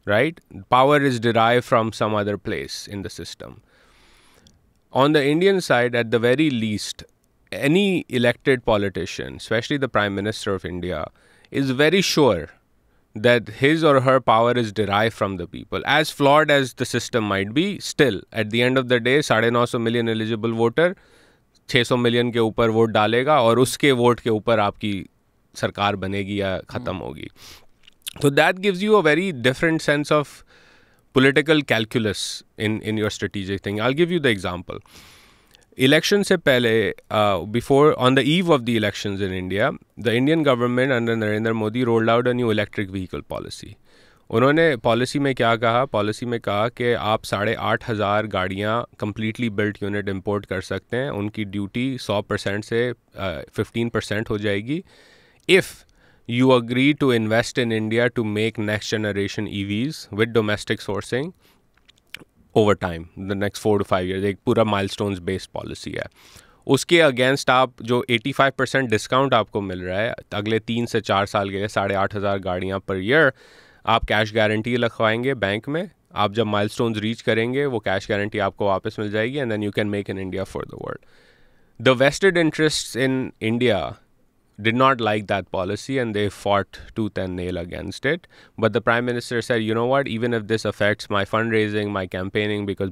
Right? Power is derived from some other place in the system. On the Indian side, at the very least, any elected politician, especially the Prime Minister of India, is very sure that his or her power is derived from the people. As flawed as the system might be, still, at the end of the day, 950 million eligible voter, 600 million के ऊपर vote डालेगा और उसके vote के ऊपर आपकी सरकार बनेगी या ख़त्म होगी. So that gives you a very different sense of political calculus in your strategic thing. I'll give you the example. Election से पहले, before, on the eve of the elections in India, the Indian government under Narendra Modi rolled out a new electric vehicle policy. उन्होंने policy में क्या कहा? Policy में कहा कि आप 8,500 गाड़ियाँ कम्प्लीटली बिल्ट यूनिट इंपोर्ट कर सकते हैं, उनकी ड्यूटी 100% से 15% हो जाएगी if you agree to invest in India to make next generation EVs with domestic sourcing over time, the next 4 to 5 years. एक पूरा milestones based policy है. उसके अगेंस्ट आप जो 85% डिस्काउंट आपको मिल रहा है अगले 3 से 4 साल के लिए 8,500 गाड़ियाँ पर ईयर, आप कैश गारंटी लिखवाएंगे बैंक में. आप जब माइलस्टोन्स रीच करेंगे वो कैश गारंटी आपको वापस मिल जाएगी and then you can make in India for the world. The vested interests in India did not like that policy and they fought tooth and nail against it. But the Prime Minister said, you know what, even if this affects my fundraising, my campaigning, because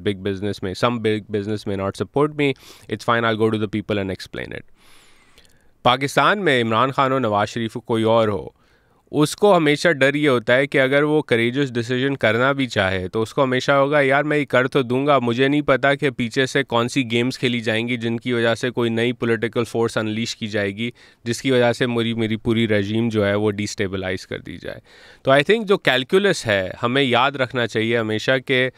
some big business may not support me, it's fine, I'll go to the people and explain it. Pakistan में इमरान खान हो, नवाज शरीफ हो, कोई और हो, उसको हमेशा डर ये होता है कि अगर वो करेजियस डिसीजन करना भी चाहे तो उसको हमेशा होगा यार मैं ये कर तो दूंगा, मुझे नहीं पता कि पीछे से कौन सी गेम्स खेली जाएंगी जिनकी वजह से कोई नई पॉलिटिकल फोर्स अनलीश की जाएगी जिसकी वजह से मेरी पूरी रजीम जो है वो डिस्टेबलाइज कर दी जाए. तो आई थिंक जो कैलकुलस है हमें याद रखना चाहिए हमेशा कि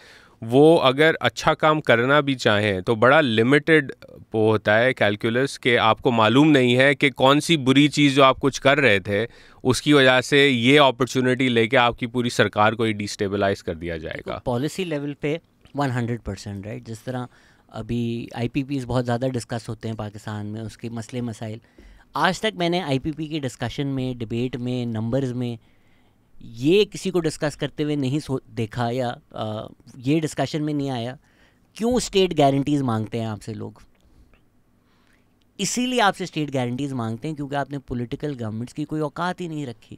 वो अगर अच्छा काम करना भी चाहें तो बड़ा लिमिटेड वो होता है कैलकुलस कि आपको मालूम नहीं है कि कौन सी बुरी चीज़ जो आप कुछ कर रहे थे उसकी वजह से ये अपॉर्चुनिटी लेके आपकी पूरी सरकार को ही डिस्टेबलाइज कर दिया जाएगा. पॉलिसी लेवल पे 100%, राइट? जिस तरह अभी IPPs बहुत ज़्यादा डिस्कस होते हैं पाकिस्तान में, उसके मसले मसाइल, आज तक मैंने IPP के डिस्कशन में, डिबेट में, नंबर्स में ये किसी को डिस्कस करते हुए नहीं देखा या ये डिस्कशन में नहीं आया क्यों स्टेट गारंटीज़ मांगते हैं आपसे लोग. इसीलिए आपसे स्टेट गारंटीज़ मांगते हैं क्योंकि आपने पॉलिटिकल गवर्नमेंट्स की कोई औकात ही नहीं रखी.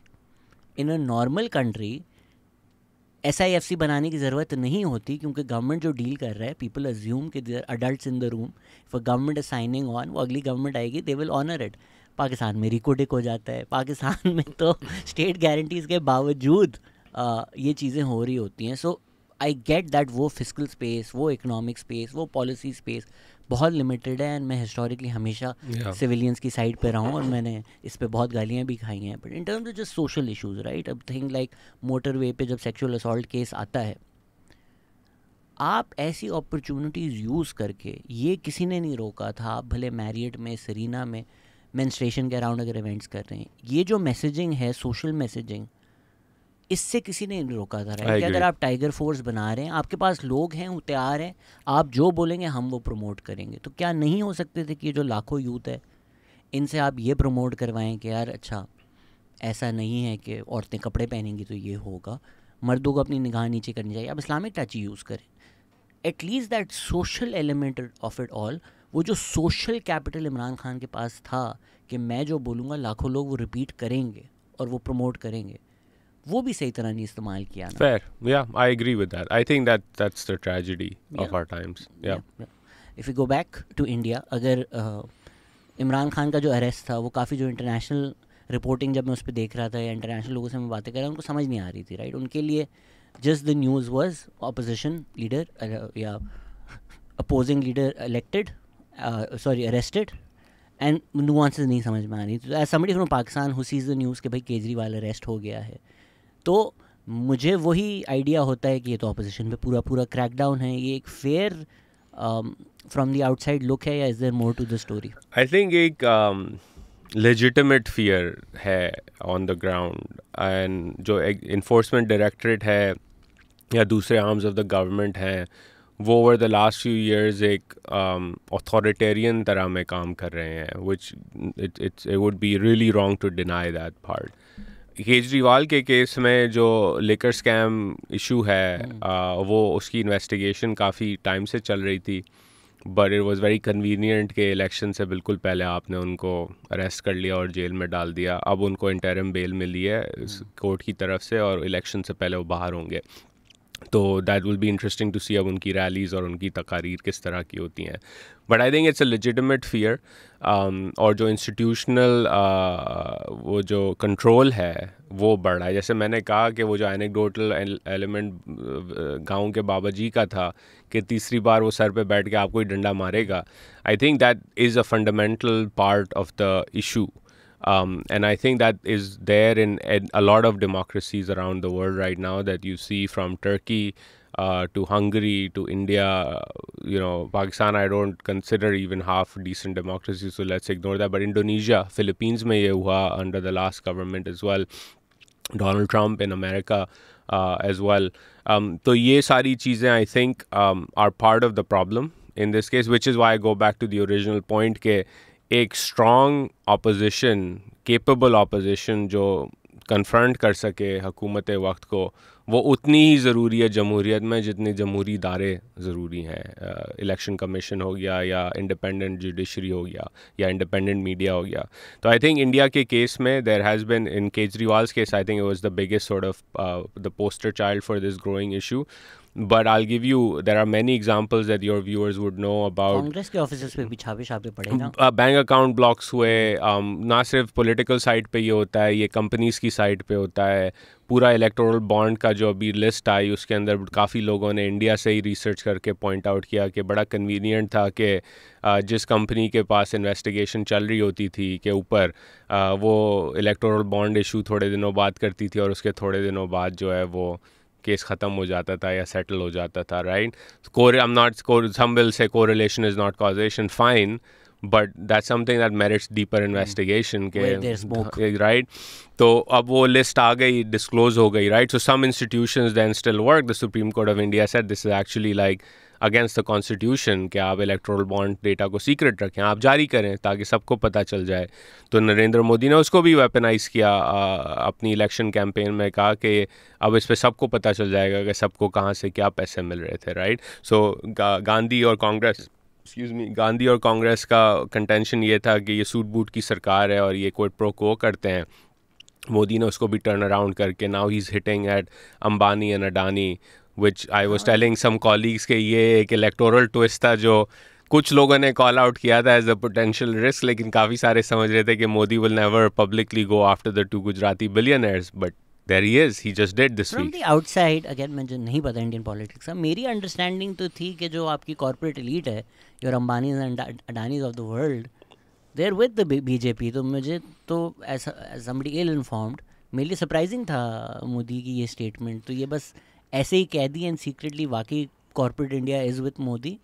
इन अ नॉर्मल कंट्री SIFC बनाने की ज़रूरत नहीं होती क्योंकि गवर्नमेंट जो डील कर रहा है, पीपल अज्यूम कि there adults in the room, if a government is signing on, वो अगली गवर्नमेंट आएगी, they will honour it. Pakistan में रिकोडिक हो जाता है, पाकिस्तान में तो स्टेट गारंटीज़ के बावजूद ये चीज़ें हो रही होती हैं. सो आई गेट दैट वो फिजिकल स्पेस, वो इकोनॉमिक स्पेस, वो पॉलिसी स्पेस बहुत लिमिटेड है. एंड मैं हिस्टोरिकली हमेशा सिविलियंस की साइड पे रहा हूँ और मैंने इस पे बहुत गालियाँ भी खाई हैं. But in terms of just social issues, right, अब थिंग लाइक मोटर वे पे जब सेक्शुअल असॉल्ट केस आता है, आप ऐसी अपॉर्चुनिटीज़ यूज़ करके, ये किसी ने नहीं रोका था, आप भले मैरियट में, सरीना में मेंस्ट्रुएशन के अराउंड अगर इवेंट्स कर रहे हैं, ये जो मैसेजिंग है, सोशल मैसेजिंग, इससे किसी ने नहीं रोका था, राइट. कि अगर आप टाइगर फोर्स बना रहे हैं, आपके पास लोग हैं, वो तैयार हैं, आप जो बोलेंगे हम वो प्रमोट करेंगे. तो क्या नहीं हो सकते थे कि ये जो लाखों यूथ है, इनसे आप ये प्रमोट करवाएं कि यार अच्छा, ऐसा नहीं है कि औरतें कपड़े पहनेंगी तो ये होगा, मर्दों को अपनी निगाह नीचे करनी चाहिए, आप इस्लामिक टच यूज़ करें. At least that social element of it all, वो जो सोशल कैपिटल इमरान खान के पास था कि मैं जो बोलूँगा लाखों लोग वो रिपीट करेंगे और वो प्रमोट करेंगे, वो भी सही तरह नहीं इस्तेमाल किया ना. Fair, yeah, I agree with that. I think that's the tragedy of our times. Yeah. If we go back to India, अगर इमरान खान का जो अरेस्ट था, वो काफ़ी जो इंटरनेशनल रिपोर्टिंग जब मैं उस पर देख रहा था या इंटरनेशनल लोगों से मैं बातें कर रहा, उनको समझ नहीं आ रही थी, राइट. उनके लिए just the news was opposition leader या opposing leader elected, arrested, and nuances नहीं समझ में आ रही. तो as somebody from Pakistan who sees the news कि भाई केजरीवाल अरेस्ट हो गया है, तो मुझे वही आइडिया होता है कि ये तो अपोजिशन पे पूरा क्रैकडाउन है. ये एक fair from the outside look है, या is there more to the story? I think एक लेजिटिमेट फियर है ऑन द ग्राउंड, एंड जो इन्फोर्समेंट डायरेक्टरेट है या दूसरे आर्म्स ऑफ द गवर्नमेंट हैं, वो over the last few years एक अथॉरिटेरियन तरह में काम कर रहे हैं, which it would be really wrong to deny that part. Kejriwal के केस में जो लिकर स्कैम इशू है, वो उसकी इन्वेस्टिगेशन काफ़ी टाइम से चल रही थी, but it was very convenient के इलेक्शन से बिल्कुल पहले आपने उनको अरेस्ट कर लिया और जेल में डाल दिया. अब उनको इंटरिम बेल मिली है कोर्ट की तरफ से और इलेक्शन से पहले वो बाहर होंगे. तो that will be interesting to see अब उनकी रैलीज़ और उनकी तकारीर किस तरह की होती हैं. But I think it's a legitimate fear. और जो इंस्टीट्यूशनल वो जो कंट्रोल है वो बढ़ रहा है. जैसे मैंने कहा कि वो जो एनेक्डोटल एलिमेंट गांव के बाबा जी का था कि तीसरी बार वो सर पे बैठ के आपको ही डंडा मारेगा, I think that is a fundamental part of the issue. And I think that is there in a lot of democracies around the world right now, that you see from Turkey to Hungary to India. Pakistan I don't consider even half decent democracy, so let's ignore that. But Indonesia, Philippines में ये हुआ under the last government as well. Donald Trump in America as well. तो ये सारी चीज़ें I think are part of the problem in this case, which is why I go back to the original point के एक strong opposition, capable opposition जो confront कर सके हुकूमत वक्त को, वो उतनी ही ज़रूरी है जमहूरियत में जितने जमहूरी इदारे ज़रूरी हैं. इलेक्शन कमीशन हो गया या इंडिपेंडेंट जुडिशरी हो गया या इंडिपेंडेंट मीडिया हो गया. तो आई थिंक इंडिया के केस में there has been, in Kejriwal's case I think it was the biggest sort of the poster child for this growing issue. But I'll give you, there are many examples that your viewers would know about. Congress के offices पे भी छापे पड़े ना. Bank account blocks हुए. ना सिर्फ political side पे ये होता है, ये कंपनीज की साइड पे होता है. पूरा इलेक्टोरल बॉन्ड का जो अभी लिस्ट आई, उसके अंदर काफ़ी लोगों ने इंडिया से ही रिसर्च करके पॉइंट आउट किया कि बड़ा कन्वीनियंट था कि जिस कंपनी के पास इन्वेस्टिगेशन चल रही होती थी के ऊपर, वो इलेक्टोरल बॉन्ड इशू थोड़े दिनों बाद करती थी और उसके थोड़े दिनों बाद जो है वो केस ख़त्म हो जाता था या सेटल हो जाता था, right. Some will say correlation is not causation, fine, but that's something that merits deeper investigation. Where there's smoke. Right. तो अब वो लिस्ट आ गई, डिस्क्लोज हो गई, right. So some institutions then still work. The Supreme Court of India said this is actually like against the constitution कि आप electoral bond data को secret रखें, आप जारी करें ताकि सबको पता चल जाए. तो नरेंद्र मोदी ने उसको भी वेपनाइज़ किया अपनी इलेक्शन कैंपेन में, कहा कि अब इस पे सबको पता चल जाएगा कि सबको कहाँ से क्या पैसे मिल रहे थे, राइट. सो गांधी और कांग्रेस का कंटेंशन ये था कि ये सूट बूट की सरकार है और ये कोई प्रो को करते हैं. मोदी ने उसको भी टर्न अराउंड करके now he is hitting at Ambani and Adani, which I was telling some colleagues कि ये एक इलेक्टोरल ट्विस्ट था जो कुछ लोगों ने कॉल आउट किया था एज अ पोटेंशियल रिस्क, लेकिन काफ़ी सारे समझ रहे थे कि Modi will never publicly go after the 2 Gujarati billionaires, but there he is, he just did this from week. The outside, अगेन मुझे नहीं पता इंडियन पॉलिटिक्स का, मेरी अंडरस्टैंडिंग तो थी कि जो आपकी कॉर्पोरेट एलीट है, your Ambanis and Adanis of the world, they are with the BJP. तो मुझे तो ऐसा समबडी इल इन्फॉर्म्ड, मेरे लिए सरप्राइजिंग था मोदी की ये स्टेटमेंट। तो ये बस ऐसे ही कह दी एंड सीक्रेटली वाकई corporate India is with Modi?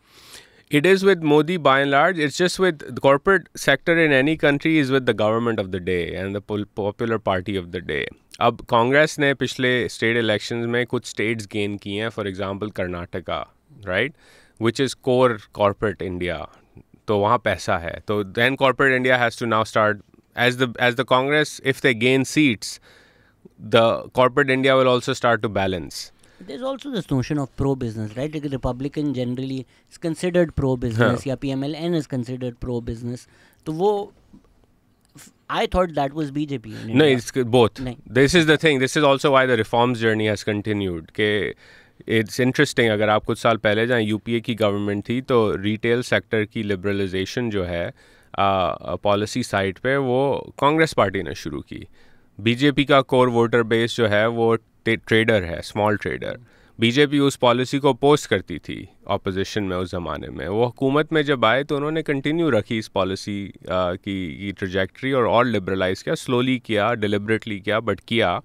It is with Modi by and large. It's just with the corporate sector in any country is with the government of the day and the popular party of the day. अब कांग्रेस ने पिछले state elections में कुछ states gain किए हैं, for example Karnataka, right, which is core corporate India, तो वहाँ पैसा है। तो then corporate India has to now start as the Congress, if they gain seats, the corporate India will also start to balance. There's also this notion of pro-business, right? Like Republican generally is considered pro-business, या PMLN is considered pro-business. तो वो, I thought that was BJP. No, it's both. This is the thing. This is also why the reforms journey has continued. कि it's interesting, अगर आप कुछ साल पहले जहाँ UPA की गवर्नमेंट थी, तो रिटेल सेक्टर की लिबरलाइजेशन जो है पॉलिसी साइड पे वो कांग्रेस पार्टी ने शुरू की. बीजेपी का कोर वोटर बेस जो है वो ट्रेडर है, स्मॉल ट्रेडर. बीजेपी उस पॉलिसी को अपोज करती थी ऑपोजिशन में उस ज़माने में. वो हुकूमत में जब आए तो उन्होंने कंटिन्यू रखी इस पॉलिसी की ट्रजेक्ट्री और लिबरलाइज किया, स्लोली किया, डिलिबरेटली किया, बट किया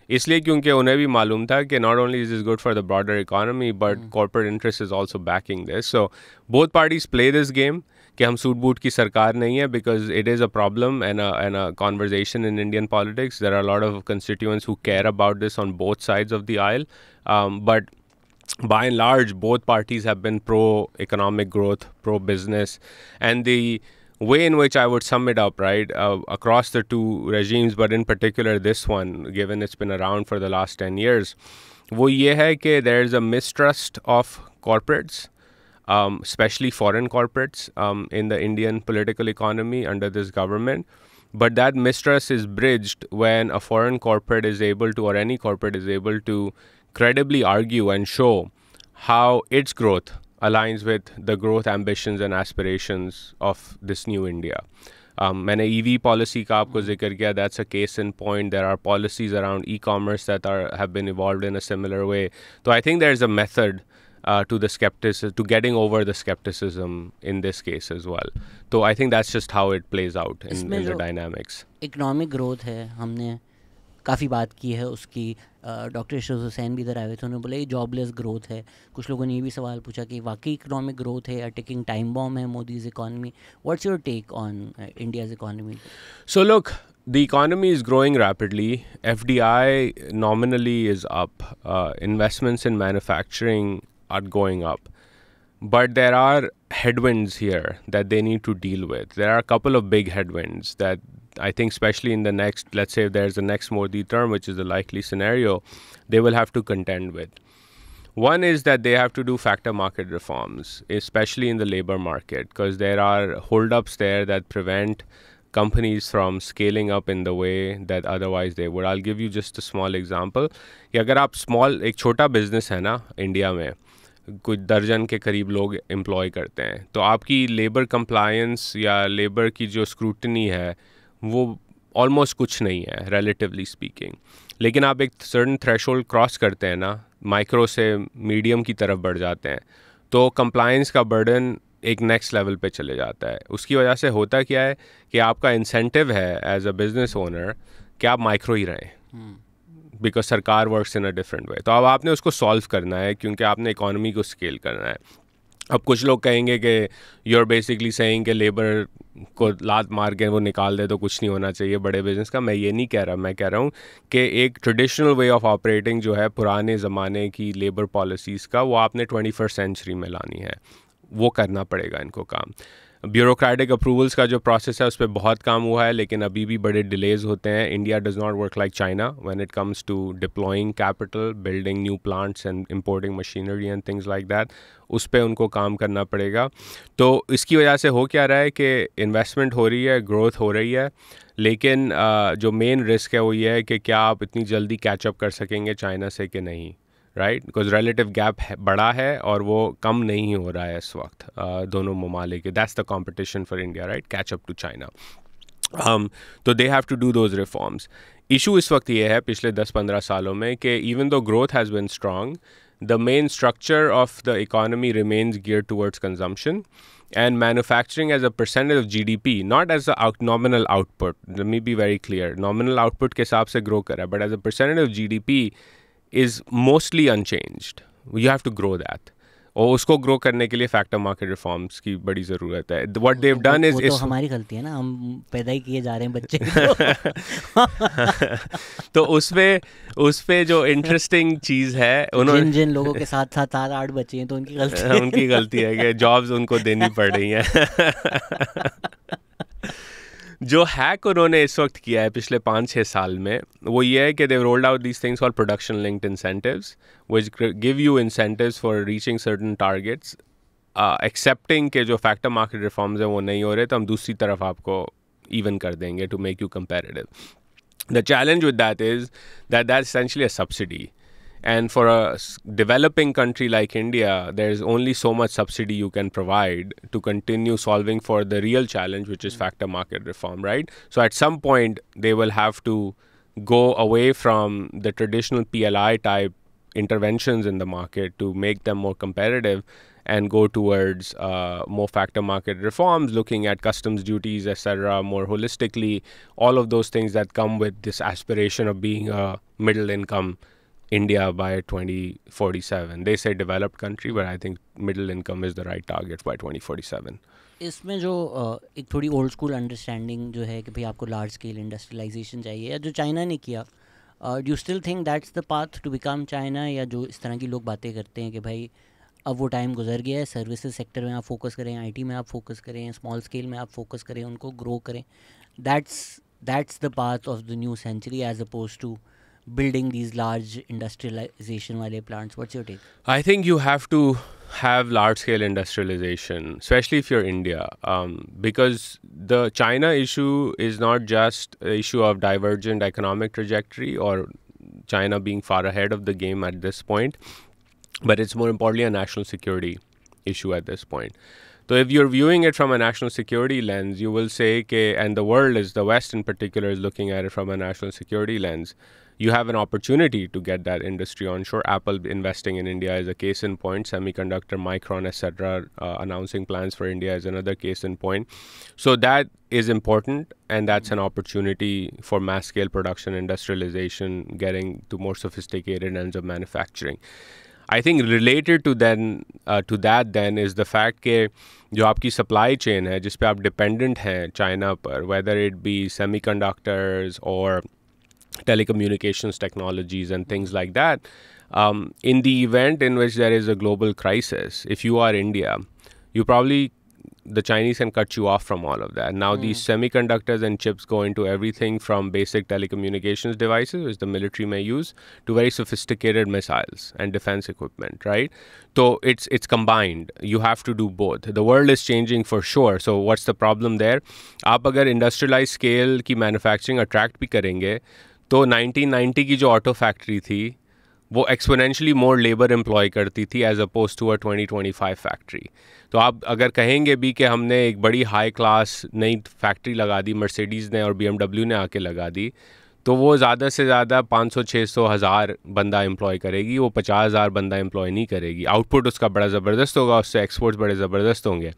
इसलिए क्योंकि उन्हें भी मालूम था कि not only is is good for the broader economy but corporate interest is also backing this. So both parties play this game कि हम सूट बूट की सरकार नहीं है, because it is a problem and a conversation in Indian politics. There are lot of constituents who care about this on both sides of the aisle, but by and large both parties have been pro economic growth, pro business, and the way in which I would sum it up, right, across the two regimes, but in particular this one, given it's been around for the last 10 years, wo ye hai ki there is a mistrust of corporates, especially foreign corporates, in the Indian political economy under this government. But that mistrust is bridged when a foreign corporate is able to, or any corporate is able to credibly argue and show how its growth aligns with the growth ambitions and aspirations of this new India. मैंने EV policy का आपको जिक्र किया, that's a case in point. There are policies around e-commerce that have been evolved in a similar way. So I think there is a method to the skepticism, to getting over the skepticism in this case as well. So I think that's just how it plays out in the dynamics. Economic growth है, हमने काफ़ी बात की है उसकी. Doctor Ishrat Hussain भी इधर आए थे, उन्होंने बोला ये जॉबलेस ग्रोथ है. कुछ लोगों ने ये भी सवाल पूछा कि वाकई इकोनॉमिक ग्रोथ है या टिकिंग टाइम बॉम्ब है Modi's economy. What's your take on India's economy? So look, the economy is growing rapidly. FDI nominally is up. Investments in manufacturing are going up. But there are headwinds here that they need to deal with. There are a couple of big headwinds that I think, especially in the next, let's say if there's the next Modi term, which is the likely scenario, they will have to contend with. One is that they have to do factor market reforms, especially in the labor market, because there are holdups there that prevent companies from scaling up in the way that otherwise they would. I'll give you just a small example. कि अगर आप एक छोटा business है ना India में, कुछ दर्जन के करीब लोग एम्प्लॉय करते हैं, तो आपकी लेबर कंप्लायंस या लेबर की जो स्क्रूटनी है वो ऑलमोस्ट कुछ नहीं है रिलेटिवली स्पीकिंग. लेकिन आप एक सर्टन थ्रेशोल्ड क्रॉस करते हैं ना, माइक्रो से मीडियम की तरफ बढ़ जाते हैं, तो कंप्लायंस का बर्डन एक नेक्स्ट लेवल पे चले जाता है. उसकी वजह से होता क्या है कि आपका इंसेंटिव है एज अ बिजनेस ओनर कि आप माइक्रो ही रहें, बिकॉज सरकार works in a different way. तो अब आपने उसको सॉल्व करना है क्योंकि आपने इकॉनमी को स्केल करना है. अब कुछ लोग कहेंगे कि यू आर बेसिकली सेइंग कि लेबर को लात मार के वो निकाल दे तो कुछ नहीं होना चाहिए बड़े बिजनेस का. मैं ये नहीं कह रहा. मैं कह रहा हूँ कि एक ट्रेडिशनल वे ऑफ ऑपरेटिंग जो है पुराने ज़माने की लेबर पॉलिसीज़ का, वो आपने 21st सेंचुरी में लानी है. वो करना पड़ेगा इनको काम. ब्यूरोक्रेटिक अप्रूवल्स का जो प्रोसेस है उस पर बहुत काम हुआ है, लेकिन अभी भी बड़े डिलेज होते हैं. India does not work like China when it comes to deploying capital, building new plants and importing machinery and things like that. उस पर उनको काम करना पड़ेगा. तो इसकी वजह से हो क्या रहा है कि इन्वेस्टमेंट हो रही है, ग्रोथ हो रही है, लेकिन जो मेन रिस्क है वो ये है कि क्या आप इतनी जल्दी कैचअप कर सकेंगे चाइना से कि नहीं. राइट, बिकॉज रिलेटिव गैप बड़ा है और वो कम नहीं हो रहा है इस वक्त दोनों ममालिक के. That's the competition for India, right, catch up to China. तो they have to do those reforms. Issue इस वक्त ये है पिछले 10-15 सालों में कि even though growth has been strong, the main structure of the economy remains geared towards consumption, and manufacturing as a percentage of GDP, not as a nominal output. Let me be very clear. Nominal output के हिसाब से grow करा, but as a percentage of GDP is mostly unchanged. You have to grow that. और उसको grow करने के लिए factor market reforms की बड़ी ज़रूरत है. What they have done is, तो हमारी गलती है ना, हम पैदा ही किए जा रहे हैं बच्चे. तो उसपे जो इंटरेस्टिंग चीज़ है, उन्होंने जिन लोगों के साथ साथ 8 बच्चे हैं तो उनकी गलती है. उनकी गलती है कि जॉब्स उनको देनी पड़ रही हैं. जो हैक उन्होंने इस वक्त किया है पिछले 5-6 साल में, वो ये है कि दे rolled out these things called production linked incentives, which give you incentives for reaching certain targets. Accepting के जो फैक्टर मार्केट रिफॉर्म्स हैं वो नहीं हो रहे, तो हम दूसरी तरफ आपको इवन कर देंगे to make you comparative. The challenge with that is that essentially a subsidy. And for a developing country like India, there's only so much subsidy you can provide to continue solving for the real challenge, which is factor market reform, right? So at some point, they will have to go away from the traditional PLI type interventions in the market to make them more competitive and go towards more factor market reforms, looking at customs duties, etc., more holistically, all of those things that come with this aspiration of being a middle income India by 2047. They say developed country, but I think middle income is the right target by 2047. इसमें जो एक थोड़ी old school understanding जो है कि भाई आपको large scale industrialisation चाहिए, या जो चाइना ने किया, do you still think that's the path to become China, या जो इस तरह की लोग बातें करते हैं कि भाई अब वो टाइम गुजर गया है, सर्विसेज सेक्टर में आप फोकस करें, आईटी में आप फोकस करें, स्मॉल स्केल में आप फोकस करें, उनको ग्रो करें, that's the path of the new century as opposed to building these large industrialization wale plants? What's your take? I think you have to have large-scale industrialization, especially if you're India, because the China issue is not just an issue of divergent economic trajectory or China being far ahead of the game at this point, but it's more importantly a national security issue at this point. So if you're viewing it from a national security lens, you will say, and the West in particular is looking at it from a national security lens, you have an opportunity to get that industry onshore. Apple investing in India is a case in point. Semiconductor, Micron, etc., announcing plans for India is another case in point. So that is important, and that's an opportunity for mass-scale production, industrialization, getting to more sophisticated ends of manufacturing. I think related to that then is the fact कि जो आपकी supply chain है, जिस पे आप dependent हैं China पर, whether it be semiconductors or telecommunications technologies and things like that, in the event in which there is a global crisis, if you are India, the Chinese can cut you off from all of that. Now these semiconductors and chips go into everything from basic telecommunications devices, which the military may use, to very sophisticated missiles and defense equipment, right? So it's combined. You have to do both. The world is changing for sure. So what's the problem there? आप अगर industrialized scale की manufacturing attract भी करेंगे, तो 1990 की जो auto factory थी वो एक्सपोनेंशियली मोर लेबर एम्प्लॉय करती थी as opposed to a 2025 factory. तो आप अगर कहेंगे भी कि हमने एक बड़ी हाई क्लास नई फैक्ट्री लगा दी, मर्सिडीज़ ने और BMW ने आके लगा दी, तो वो ज़्यादा से ज़्यादा 500, 600, 1000 बंदा एम्प्लॉय करेगी, वो 50,000 बंदा एम्प्लॉय नहीं करेगी. आउटपुट उसका बड़ा ज़बरदस्त होगा, उससे एक्सपोर्ट्स बड़े ज़बरदस्त होंगे.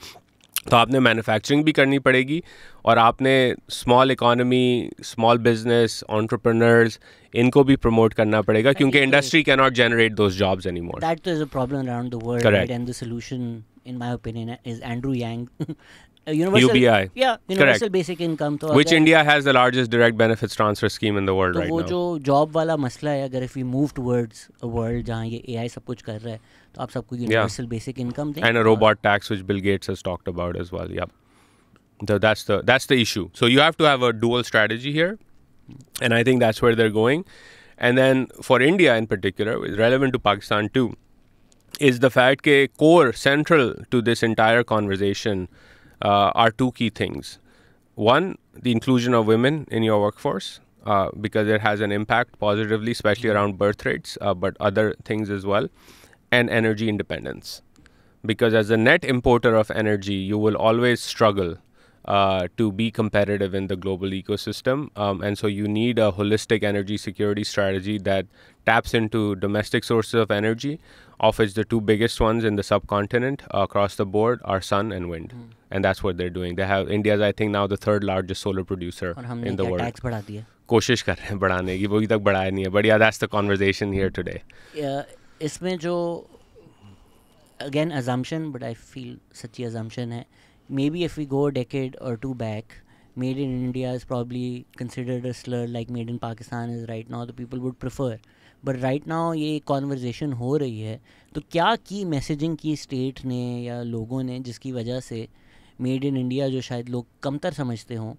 तो आपने मैन्युफैक्चरिंग भी करनी पड़ेगी और आपने small economy, small business, entrepreneurs, इनको भी प्रमोट करना पड़ेगा क्योंकि industry can not generate those jobs anymore. That is a problem around the world, right? And the solution in my opinion is Andrew Yang. UBI. Yeah, universal basic income. तो which India has the largest direct benefits transfer scheme in the world right now. तो वो जो job वाला मसला है, अगर if we move towards a world जहाँ ये AI सब कुछ कर रहा है, तो आप सबको universal basic income दें. And a robot tax which Bill Gates has talked about as well. Yeah. So that's the issue. So you have to have a dual strategy here, and I think that's where they're going. And then for India in particular, relevant to Pakistan too, is the fact that core central to this entire conversation are two key things. One, the inclusion of women in your workforce. because it has an impact positively, especially around birth rates, but other things as well, and energy independence. Because as a net importer of energy, you will always struggle to be competitive in the global ecosystem. And so you need a holistic energy security strategy that taps into domestic sources of energy, of which the two biggest ones in the subcontinent across the board are sun and wind. And that's what they're doing. They have India's, I think, now the third largest solar producer in the world. Tax बढ़ा दिया? कोशिश कर रहे हैं बढ़ाने की, वो अभी तक बढ़ाया नहीं है. But yeah, that's the conversation here today. इसमें जो again assumption, but I feel सच्ची assumption है. Maybe if we go a decade or two back, made in India is probably considered a slur like made in Pakistan is right now. The people would prefer. But right now ये conversation हो रही है, तो क्या की messaging की state ने या लोगों ने जिसकी वजह से made in India जो शायद लोग कमतर समझते हों,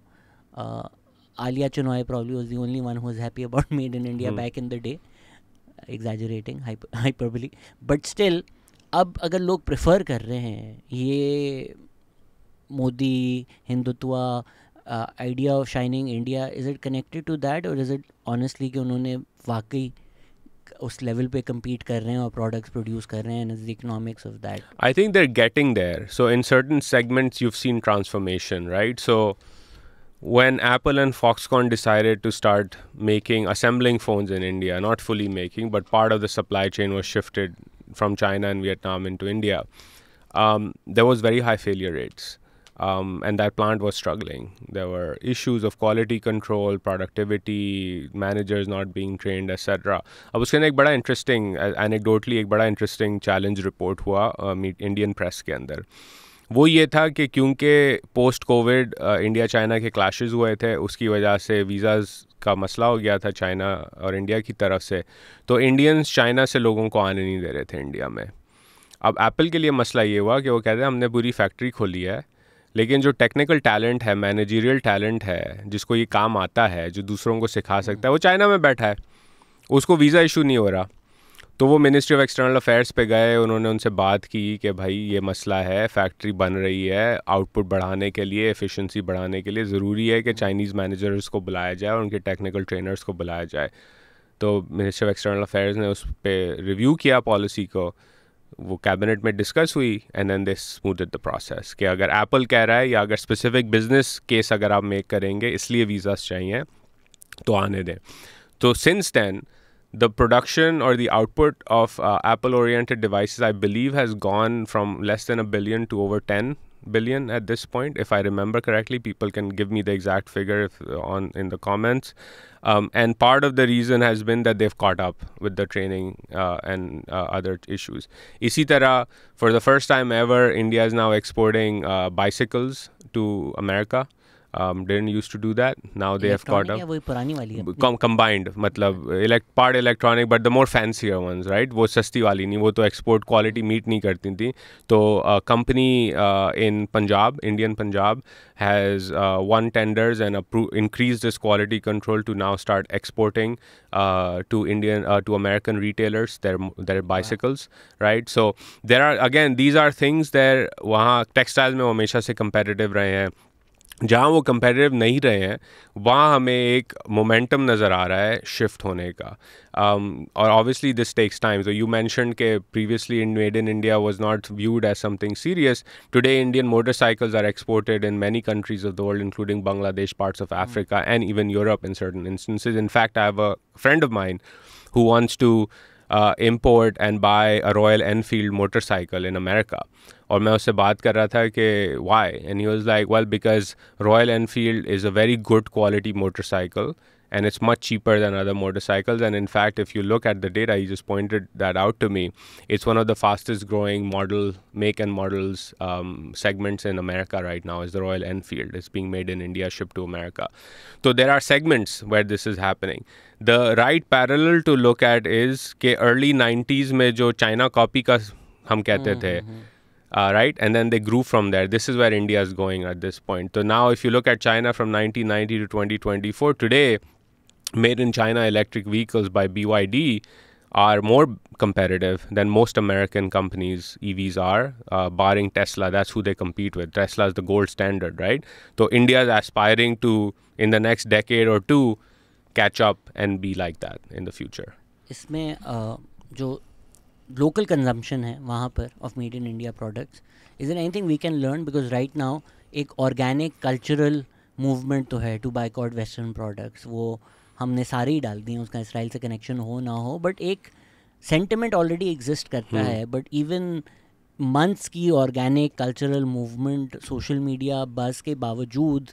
Alia Chinoy probably was the only one who was happy about made in India back in the day, exaggerating, hyperbole, but still अब अगर लोग प्रेफर कर रहे हैं ये Modi Hindutva idea of shining India, is it connected to that और is it honestly कि उन्होंने वाकई उस लेवल पे compete कर रहे हैं और प्रोडक्ट्स प्रोड्यूस कर रहे हैं and is the economics of that? I think they're getting there. So in certain segments you've seen transformation, right? So when Apple and Foxconn decided to start assembling phones in India, not fully making, but part of the supply chain was shifted from China and Vietnam into India, there was very high failure rates. And that plant was struggling. There were issues of quality control, productivity, managers not being trained, etc. अब उसके अंदर एक बड़ा interesting, anecdotally एक बड़ा interesting challenge report हुआ Indian press के अंदर. वो ये था कि क्योंकि पोस्ट कोविड इंडिया चाइना के क्लैशेस हुए थे, उसकी वजह से वीज़ाज़ का मसला हो गया था चाइना और इंडिया की तरफ से, तो इंडियंस चाइना से लोगों को आने नहीं दे रहे थे इंडिया में. अब एप्पल के लिए मसला ये हुआ कि वो कहते हैं हमने पूरी फैक्ट्री खोली है, लेकिन जो टेक्निकल टैलेंट है, मैनेजरियल टैलेंट है, जिसको ये काम आता है, जो दूसरों को सिखा सकता है, वो चाइना में बैठा है, उसको वीज़ा इशू नहीं हो रहा. तो वो मिनिस्ट्री ऑफ एक्सटर्नल अफेयर्स पे गए, उन्होंने उनसे बात की कि भाई ये मसला है, फैक्ट्री बन रही है, आउटपुट बढ़ाने के लिए, एफिशिएंसी बढ़ाने के लिए ज़रूरी है कि चाइनीज़ मैनेजर्स को बुलाया जाए और उनके टेक्निकल ट्रेनर्स को बुलाया जाए. तो मिनिस्ट्री ऑफ एक्सटर्नल अफेयर्स ने उस पर रिव्यू किया पॉलिसी को, वो कैबिनेट में डिस्कस हुई and then they smoothed the process कि अगर एप्पल कह रहा है या अगर स्पेसिफिक बिजनेस केस अगर आप मेक करेंगे इसलिए वीज़ास चाहिए तो आने दें. तो since then the production or the output of Apple-oriented devices, I believe, has gone from less than 1 billion to over 10 billion at this point, if I remember correctly. People can give me the exact figure in the comments. And part of the reason has been that they've caught up with the training and other issues. Isi tarah, for the first time ever, India is now exporting bicycles to America. Didn't used to do that. Now they have caught up. वो पुरानी वाली है. Combined, मतलब part electronic, but the more fancier ones, right? वो सस्ती वाली नहीं, वो तो export quality meet नहीं करती थी. तो company in Punjab, Indian Punjab, has won tenders and increased its quality control to now start exporting to American retailers their bicycles, right? So there are, again, these are things that वहाँ textiles में हमेशा से competitive रहे हैं. जहाँ वो competitive नहीं रहे हैं वहाँ हमें एक मोमेंटम नज़र आ रहा है शिफ्ट होने का. और ऑब्वियसली दिस टेक्स टाइम. तो यू मेंशन्ड के previously made in India was not viewed as something serious. Today Indian motorcycles are exported in many countries of the world including Bangladesh, parts of Africa and even Europe in certain instances. In fact I have a friend of mine who wants to import and buy a Royal Enfield motorcycle in America. और मैं उससे बात कर रहा था कि why? And he was like, well, because Royal Enfield is a very good quality motorcycle and it's much cheaper than other motorcycles. And in fact, if you look at the data, he just pointed that out to me. It's one of the fastest growing make and models segments in America right now is the Royal Enfield. It's being made in India, shipped to America. So there are segments where this is happening. The right parallel to look at is कि early 90s में जो China copy का हम कहते थे, right? And then they grew from there. This is where India is going at this point. So now if you look at China from 1990 to 2024, today, made in China electric vehicles by BYD are more competitive than most American companies' EVs are, barring Tesla. That's who they compete with. Tesla is the gold standard, right? So India is aspiring to, in the next decade or two, catch up and be like that in the future. इसमें जो local consumption है वहाँ पर of made in India products, is there anything we can learn? Because right now एक organic cultural movement तो है to boycott western products, वो हमने सारे ही डाल दिए, उसका इसराइल से कनेक्शन हो ना हो, बट एक सेंटिमेंट ऑलरेडी एग्जिस्ट करता है. बट इवन मंथ्स की organic cultural movement social media बस के बावजूद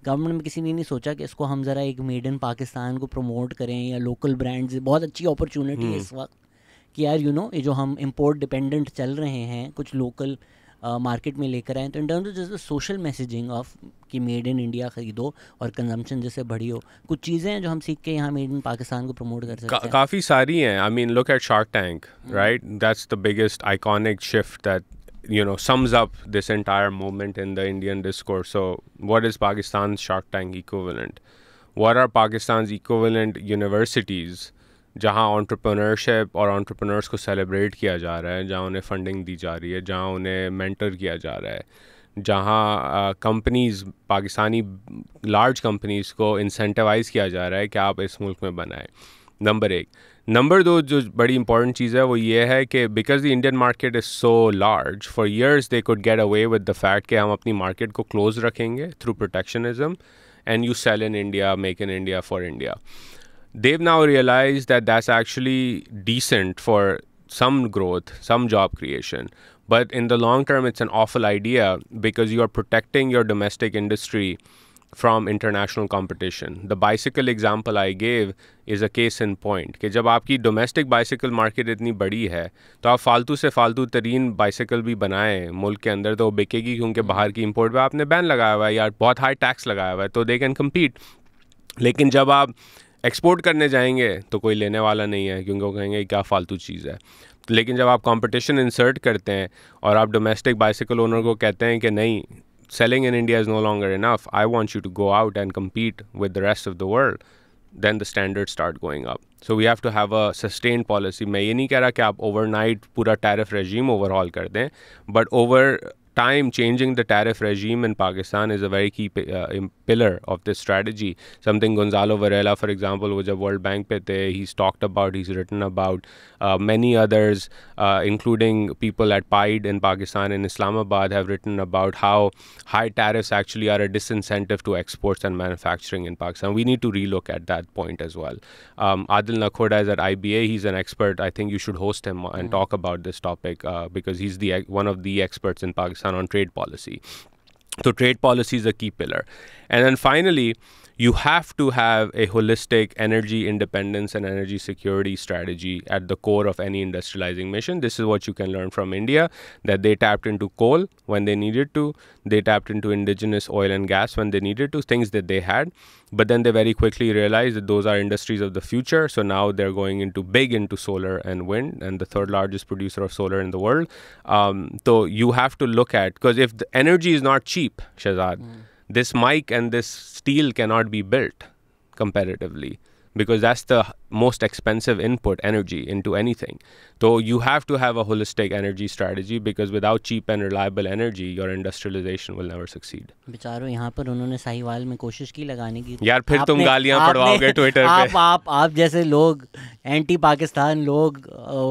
गवर्नमेंट में किसी ने नहीं सोचा कि इसको हम ज़रा एक मेड इन पाकिस्तान को प्रमोट करें या लोकल ब्रांड्स. बहुत अच्छी अपॉर्चुनिटी है इस वक्त कि यार ये जो हम इम्पोर्ट डिपेंडेंट चल रहे हैं कुछ लोकल मार्केट में लेकर आए. तो इन टर्म्स ऑफ जैसे सोशल मैसेजिंग ऑफ कि मेड इन इंडिया ख़रीदो और कंजम्पशन जैसे बढ़ी हो, कुछ चीज़ें हैं जो हम सीख के यहाँ मेड इन पाकिस्तान को प्रमोट कर सकते हैं. काफ़ी सारी हैं. आई mean look at shark tank, right? That's the biggest iconic shift that sums up this entire movement in the Indian discourse. So what is Pakistan's Shark Tank equivalent? What are Pakistan's equivalent universities जहाँ entrepreneurship और entrepreneurs को celebrate किया जा रहा है, जहाँ उन्हें funding दी जा रही है, जहाँ उन्हें mentor किया जा रहा है, जहाँ companies, पाकिस्तानी large companies को incentivize किया जा रहा है कि आप इस मुल्क में बनाएं. नंबर 1. नंबर 2 जो बड़ी इंपॉर्टेंट चीज़ है वो ये है कि because the Indian market is so large, for years they could get away with the fact कि हम अपनी मार्केट को क्लोज रखेंगे through protectionism and you sell in India, make in India for India. They've now realized that that's actually decent for some growth, some job creation. But in the long term, it's an awful idea because you are protecting your domestic industry from international competition. The bicycle example I gave is a case in point कि जब आपकी domestic bicycle market इतनी बड़ी है तो आप फालतू से फालतू तरीन bicycle भी बनाएं मुल्क के अंदर तो बिकेगी, क्योंकि बाहर की import पे आपने बैन लगाया हुआ है या बहुत हाई टैक्स लगाया हुआ है तो they can compete. लेकिन जब आप एक्सपोर्ट करने जाएंगे तो कोई लेने वाला नहीं है क्योंकि वो कहेंगे क्या फालतू चीज़ है. लेकिन जब आप कंपटीशन इंसर्ट करते हैं और आप डोमेस्टिक बाइसिकल ओनर को कहते हैं कि नहीं, selling in India is no longer enough, I want you to go out and compete with the rest of the world, then the standards start going up. So we have to have a sustained policy. मैं ये नहीं कह रहा कि आप overnight पूरा tariff regime overhaul कर दें, but over time changing the tariff regime in Pakistan is a very key pillar of this strategy. Something Gonzalo Varela, for example, wo jab World Bank pe the, he's talked about, he's written about. Many others, including people at PIDE in Pakistan and Islamabad, have written about how high tariffs actually are a disincentive to exports and manufacturing in Pakistan. We need to relook at that point as well. Adil Nakhoda is at IBA. He's an expert. I think you should host him and talk about this topic because he's one of the experts in Pakistan on trade policy. So trade policy is a key pillar. And then finally, you have to have a holistic energy independence and energy security strategy at the core of any industrializing mission. This is what you can learn from India, that they tapped into coal when they needed to. They tapped into indigenous oil and gas when they needed to, things that they had. But then they very quickly realized that those are industries of the future. So now they're going big into solar and wind, and the third largest producer of solar in the world. So you have to look at, because if the energy is not cheap, Shahzad, this mic and this steel cannot be built comparatively because that's the most expensive input energy into anything. So you have to have a holistic energy strategy because without cheap and reliable energy, your industrialization will never succeed. बेचारों यहाँ पर उन्होंने साहिवाल में कोशिश की लगाने की. यार फिर तुम गालियाँ पड़वाओगे ट्विटर पे. आप जैसे लोग एंटी पाकिस्तान लोग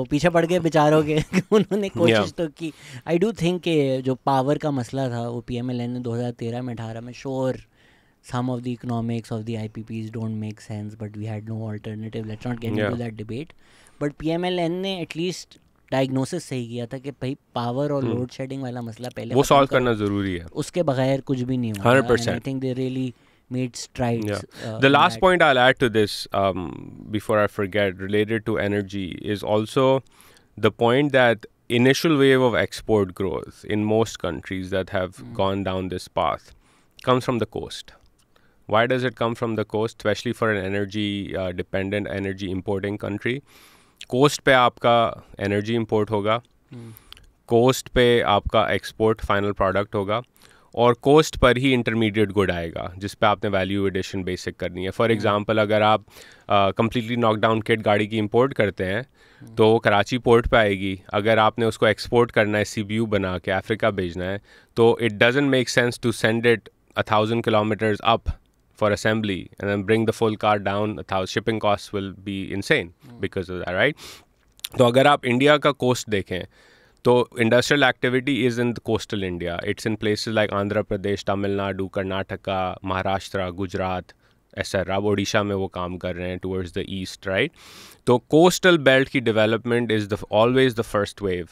पीछे पड़ गए बेचारों के. उन्होंने कोशिश तो की. आई डू थिंक कि जो पावर का मसला था वो PMLN ने 2013 में 18 में sure some of the economics of the IPPs don't make sense, but we had no alternative. Let's not get into that debate. But PMLN ने at least डायग्नोसिस सही किया था कि भाई पावर और लोड शेडिंग वाला मसला पहले वो सॉल्व करना ज़रूरी है. उसके बगैर कुछ भी नहीं होगा. 100%. I think they really made strides. The last point I'll add to this before I forget, related to energy, is also the point that initial wave of export growth in most countries that have gone down this path comes from the coast. Why does it come from the coast, especially for an energy dependent, energy importing country? Coast पे आपका energy import होगा, coast पे आपका export final product होगा, और coast पर ही intermediate good आएगा जिस पे आपने value addition basic करनी है. For example, अगर आप completely knockdown kit गाड़ी की import करते हैं तो वो कराची पोर्ट पे आएगी. अगर आपने उसको export करना है, CBU बना के अफ्रीका भेजना है, तो it doesn't make sense to send it 1,000 kilometers up for assembly and then bring the full car down, shipping costs will be insane because of that, right? तो अगर आप इंडिया का कोस्ट देखें तो industrial activity is in coastal India. It's in places like Andhra Pradesh, Tamil Nadu, Karnataka, Maharashtra, Gujarat, ऐसा. अब ओडिशा में वो काम कर रहे हैं टूवर्ड्स द ईस्ट, राइट? तो कोस्टल बेल्ट की development is always the first wave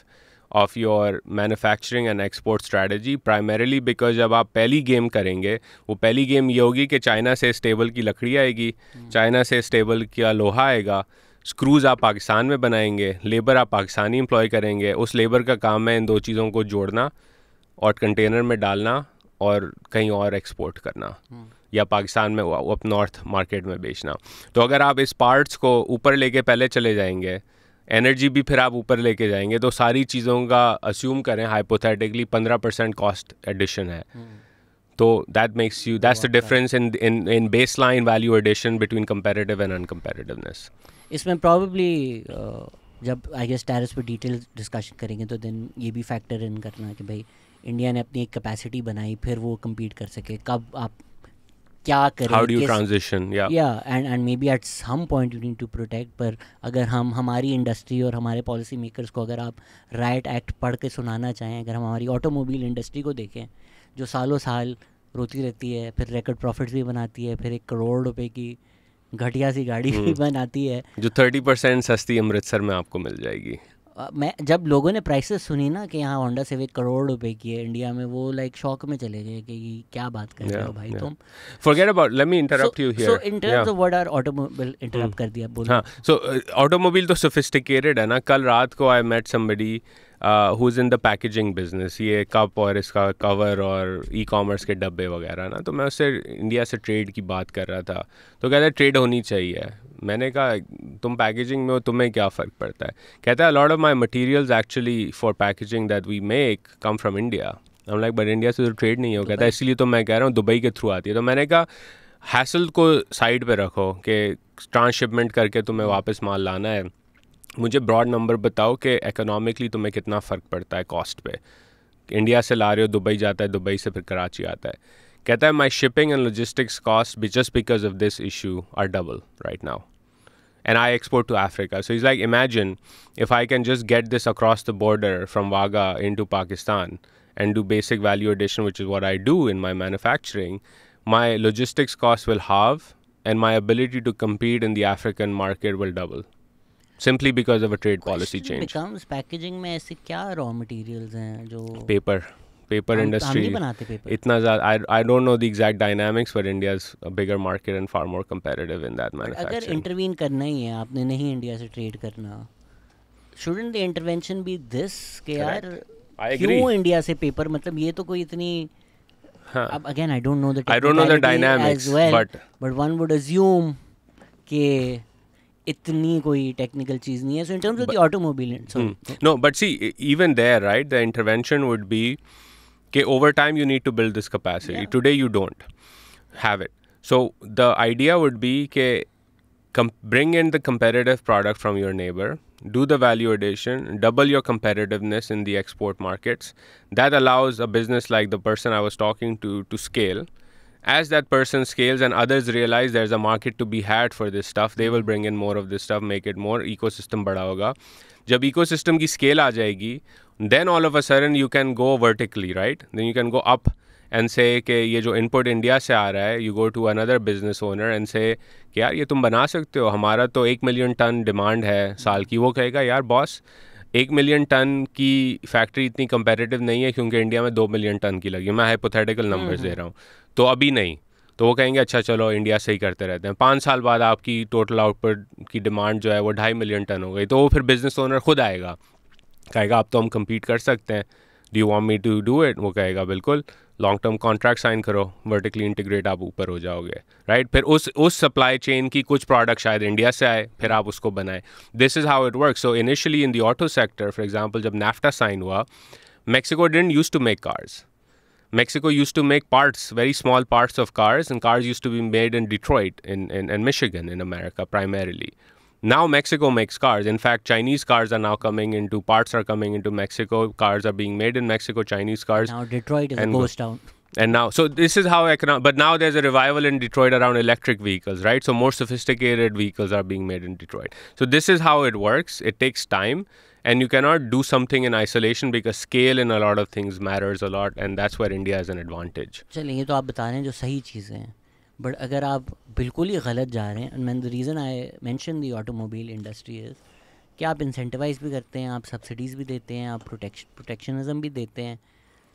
of your manufacturing and export strategy, primarily because जब आप पहली गेम करेंगे, वो पहली गेम ये होगी कि चाइना से स्टेबल की लकड़ी आएगी, चाइना से स्टेबल का लोहा आएगा, स्क्रूज़ आप पाकिस्तान में बनाएंगे, लेबर आप पाकिस्तानी एम्प्लॉय करेंगे, उस लेबर का काम है इन दो चीज़ों को जोड़ना और कंटेनर में डालना और कहीं और एक्सपोर्ट करना या पाकिस्तान में अप नॉर्थ मार्केट में बेचना. तो अगर आप इस पार्ट्स को ऊपर लेके पहले चले जाएंगे, एनर्जी भी फिर आप ऊपर लेके जाएंगे, तो सारी चीज़ों का अस्यूम करें हाइपोथेटिकली 15% कॉस्ट एडिशन है. तो that's the difference in baseline value addition between competitive and uncompetitiveness. इसमें प्रॉबेबली जब आई गेस टैरिफ्स पे डिटेल डिस्कशन करेंगे तो देन ये भी फैक्टर इन करना कि भाई इंडिया ने अपनी एक कैपेसिटी बनाई, फिर वो कम्पीट कर सके. कब आप क्या करें, how do you transition, and maybe at some point you need to protect. पर अगर हम हमारी इंडस्ट्री और हमारे पॉलिसी मेकर्स को अगर आप राइट एक्ट पढ़ के सुनाना चाहें, अगर हम हमारी ऑटोमोबाइल इंडस्ट्री को देखें जो सालों साल रोती रहती है, फिर रिकॉर्ड प्रॉफिट्स भी बनाती है, फिर 1 करोड़ रुपए की घटिया सी गाड़ी भी बनाती है जो 30% सस्ती अमृतसर में आपको मिल जाएगी. मैं जब लोगों ने प्राइसेस सुनी ना कि यहाँ होंडा सिविक 1 करोड़ रुपए की है इंडिया में, वो लाइक शॉक में चले गए कि क्या बात कर रहे हो भाई तुम. Forget about, let me interrupt you here. So in terms of what are automobile, interrupt कर दिया, बोलो. हाँ, so automobile तो sophisticated है ना. कल रात को I met somebody who's in the packaging business, ये कप और इसका कवर और ई-कॉमर्स के डब्बे वगैरह ना. तो मैं उससे इंडिया से ट्रेड की बात कर रहा था, तो कहता है ट्रेड होनी चाहिए. मैंने कहा तुम पैकेजिंग में हो, तुम्हें क्या फ़र्क पड़ता है? कहता है lot of my materials actually for packaging that we make come from India. I am like but India से तो ट्रेड नहीं हो. कहता है इसीलिए तो मैं कह रहा हूँ दुबई के थ्रू आती है. तो मैंने कहा हैसल को साइड पे रखो कि ट्रांसशिपमेंट करके तुम्हें वापस माल लाना है. मुझे ब्रॉड नंबर बताओ कि इकोनॉमिकली तुम्हें कितना फ़र्क पड़ता है कॉस्ट पे. इंडिया से ला रहे हो, दुबई जाता है, दुबई से फिर कराची आता है. कहता है my shipping and logistics cost just because of this issue are double right now. And I export to Africa. So he's like, imagine if I can just get this across the border from Wagah into Pakistan and do basic value addition, which is what I do in my manufacturing, my logistics costs will halve and my ability to compete in the African market will double. Simply because of a trade policy change. Becomes packaging में ऐसे क्या raw materials हैं जो paper industry इतना ज़्यादा I don't know the exact dynamics, but India's a bigger market and far more competitive in that manufacturing. अगर intervene करना ही है, आपने नहीं इंडिया से ट्रेड करना, shouldn't the intervention be this कि यार क्यों इंडिया से पेपर, मतलब ये तो कोई इतनी अब again I don't know the dynamics as well, but one would assume कि इतनी कोई टेक्निकल चीज़ नहीं है. So in terms of the automobile, no, but see even there, right, the intervention would be okay, over time you need to build this capacity. Yeah. Today you don't have it. So the idea would be okay, bring in the competitive product from your neighbor, do the value addition, double your competitiveness in the export markets. That allows a business like the person I was talking to scale. As that person scales and others realize there's a market to be had for this stuff, they will bring in more of this stuff, make it more, ecosystem बड़ा होगा. जब ecosystem की scale आ जाएगी, then all of a sudden you can go vertically, right? Then you can go up and say कि ये जो input India से आ रहा है, you go to another business owner and say कि यार ये तुम बना सकते हो, हमारा तो 1 million टन डिमांड है साल की. वो कहेगा यार बॉस 1 million टन की फैक्ट्री इतनी कंपेटिटिव नहीं है क्योंकि इंडिया में 2 million टन की लगी. मैं हाइपोथेटिकल नंबर्स दे रहा हूँ, तो अभी नहीं. तो वो कहेंगे अच्छा चलो इंडिया से ही करते रहते हैं. 5 साल बाद आपकी टोटल आउटपुट की डिमांड जो है वो 2.5 million टन हो गई. तो वो फिर बिजनेस ओनर खुद आएगा, कहेगा अब तो हम compete कर सकते हैं, do you want me to do it? वो कहेगा बिल्कुल, लॉन्ग टर्म कॉन्ट्रैक्ट साइन करो, वर्टिकली इंटीग्रेट आप ऊपर हो जाओगे, राइट? फिर उस सप्लाई चेन की कुछ प्रोडक्ट शायद इंडिया से आए, फिर आप उसको बनाएं. This is how it work. So initially in the auto sector, for example, जब NAFTA साइन हुआ, Mexico didn't used to make cars. Mexico used to make parts, very small parts of cars, and cars used to be made in Detroit and Michigan in America primarily. Now Mexico makes cars. In fact, Chinese cars are now coming into, parts are coming into Mexico. Cars are being made in Mexico, Chinese cars. Now Detroit is a ghost town. And now, so this is how but now there's a revival in Detroit around electric vehicles, right? So more sophisticated vehicles are being made in Detroit. So this is how it works. It takes time, and you cannot do something in isolation because scale in a lot of things matters a lot, and that's where India has an advantage. चलिए, ये तो आप बता रहे हैं जो सही चीज़ें हैं, बट अगर आप बिल्कुल ही गलत जा रहे हैं, and the reason I mention the automobile industry is कि आप इंसेंटिवाइज भी करते हैं, आप सब्सिडीज़ भी देते हैं, आप प्रोटेक्शनिज्म भी देते हैं,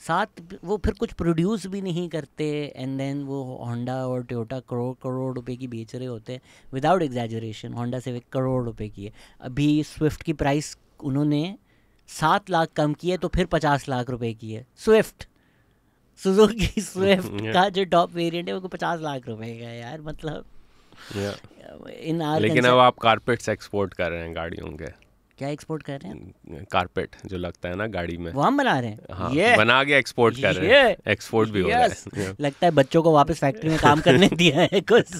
साथ वो फिर कुछ प्रोड्यूस भी नहीं करते, एंड देन वो होंडा और टोयोटा करोड़ करोड़ रुपए की बेच रहे होते हैं विदाउट एग्जैजरेशन. होंडा से 1 करोड़ रुपए की है. अभी स्विफ्ट की प्राइस उन्होंने 7 लाख कम की है, तो फिर 50 लाख रुपए की है. स्विफ्ट, सुजुकी स्विफ्ट का जो टॉप वेरिएंट है वो 50 लाख रुपए का है यार. मतलब इन आर, लेकिन अब आप कारपेट्स एक्सपोर्ट कर रहे हैं गाड़ियों के. क्या एक्सपोर्ट कर रहे हैं? कारपेट जो लगता है ना गाड़ी में, वो हम बना रहे हैं. हाँ, बना के एक्सपोर्ट कर रहे हैं. एक्सपोर्ट भी हो रहा है. लगता है बच्चों को वापस फैक्ट्री में काम करने दिया है कुछ.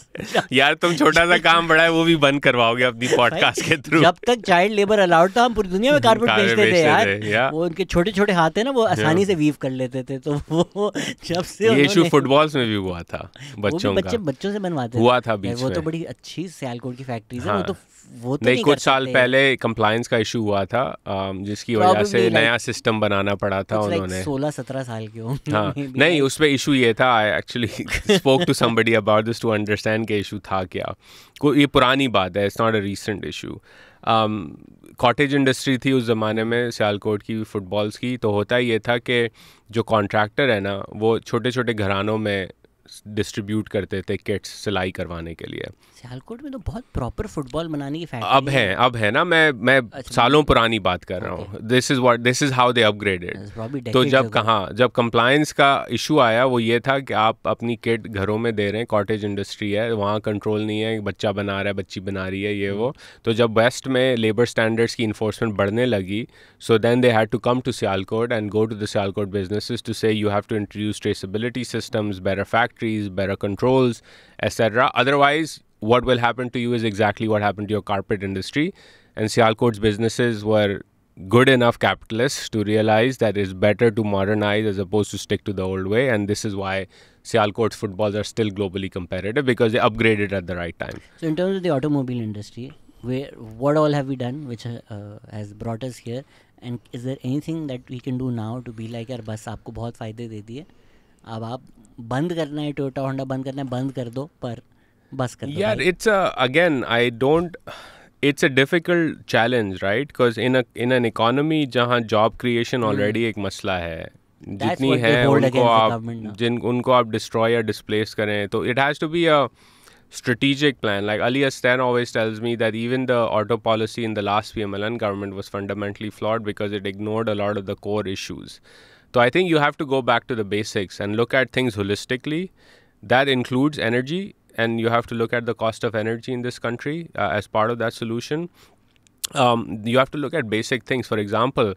यार तुम छोटा सा काम बड़ा है वो भी बंद करवाओगे अपनी पॉडकास्ट के थ्रू. जब तक चाइल्ड लेबर अलाउड था हम पूरी दुनिया में कारपेट बेचते थे यार. वो उनके छोटे छोटे हाथ है ना, वो आसानी से वीव कर लेते थे. तो वो जब से ये इशू फुटबॉल्स में भी हुआ था, बच्चों से बनवाते हुआ था बीच में. वो तो बड़ी अच्छी सियालकोट की फैक्ट्रीज है. वो तो नहीं, कुछ साल पहले कंप्लायंस का इशू हुआ था, जिसकी वजह से नया सिस्टम बनाना पड़ा था उन्होंने. 16-17 साल के हो. हाँ, नहीं, उस पे इशू ये था. I actually spoke to somebody about this to understand के इशू था क्या. ये पुरानी बात है, it's not a recent issue. Cottage industry थी उस ज़माने में सियालकोट की फुटबॉल्स की. तो होता ये था कि जो कॉन्ट्रैक्टर है ना, वो छोटे छोटे घरानों में डिस्ट्रीब्यूट करते थे किट्स सिलाई करवाने के लिए. सियालकोट में तो बहुत प्रॉपर फुटबॉल बनाने की फैक्ट्री अब है ना. मैं सालों पुरानी बात कर रहा हूँ. This is how they upgraded. तो जब कंप्लायंस का इशू आया, वो ये था कि आप अपनी किट घरों में दे रहे हैं, कॉटेज इंडस्ट्री है, वहाँ कंट्रोल नहीं है, बच्चा बना रहा है, बच्ची बना रही है, ये वो. तो जब वेस्ट में लेबर स्टैंडर्ड्स की इन्फोर्समेंट बढ़ने लगी, so then they had to come to Sialkot and go to the Sialkot businesses to say you have to introduce traceability systems, better factories, better controls, etc. Otherwise, what will happen to you is exactly what happened to your carpet industry. And Sialkot's businesses were good enough capitalists to realize that it's better to modernize as opposed to stick to the old way. And this is why Sialkot's footballs are still globally competitive, because they upgraded at the right time. So in terms of the automobile industry, what all have we done which has brought us here? And is there anything that we can do now to be like, यार बस आपको बहुत फ़ायदे दे दिए, अब आप बंद करना है, टोयोटा होंडा बंद करना है, बंद कर दो, पर बस कर दो. यार it's a difficult challenge, right? Because in an economy जहाँ job creation already एक मसला है, जितनी है उनको आप destroy या displace करें, तो it has to be a strategic plan. Like Ali Astan always tells me that even the auto policy in the last PMLN government was fundamentally flawed because it ignored a lot of the core issues. So I think you have to go back to the basics and look at things holistically. That includes energy, and you have to look at the cost of energy in this country as part of that solution. You have to look at basic things. For example,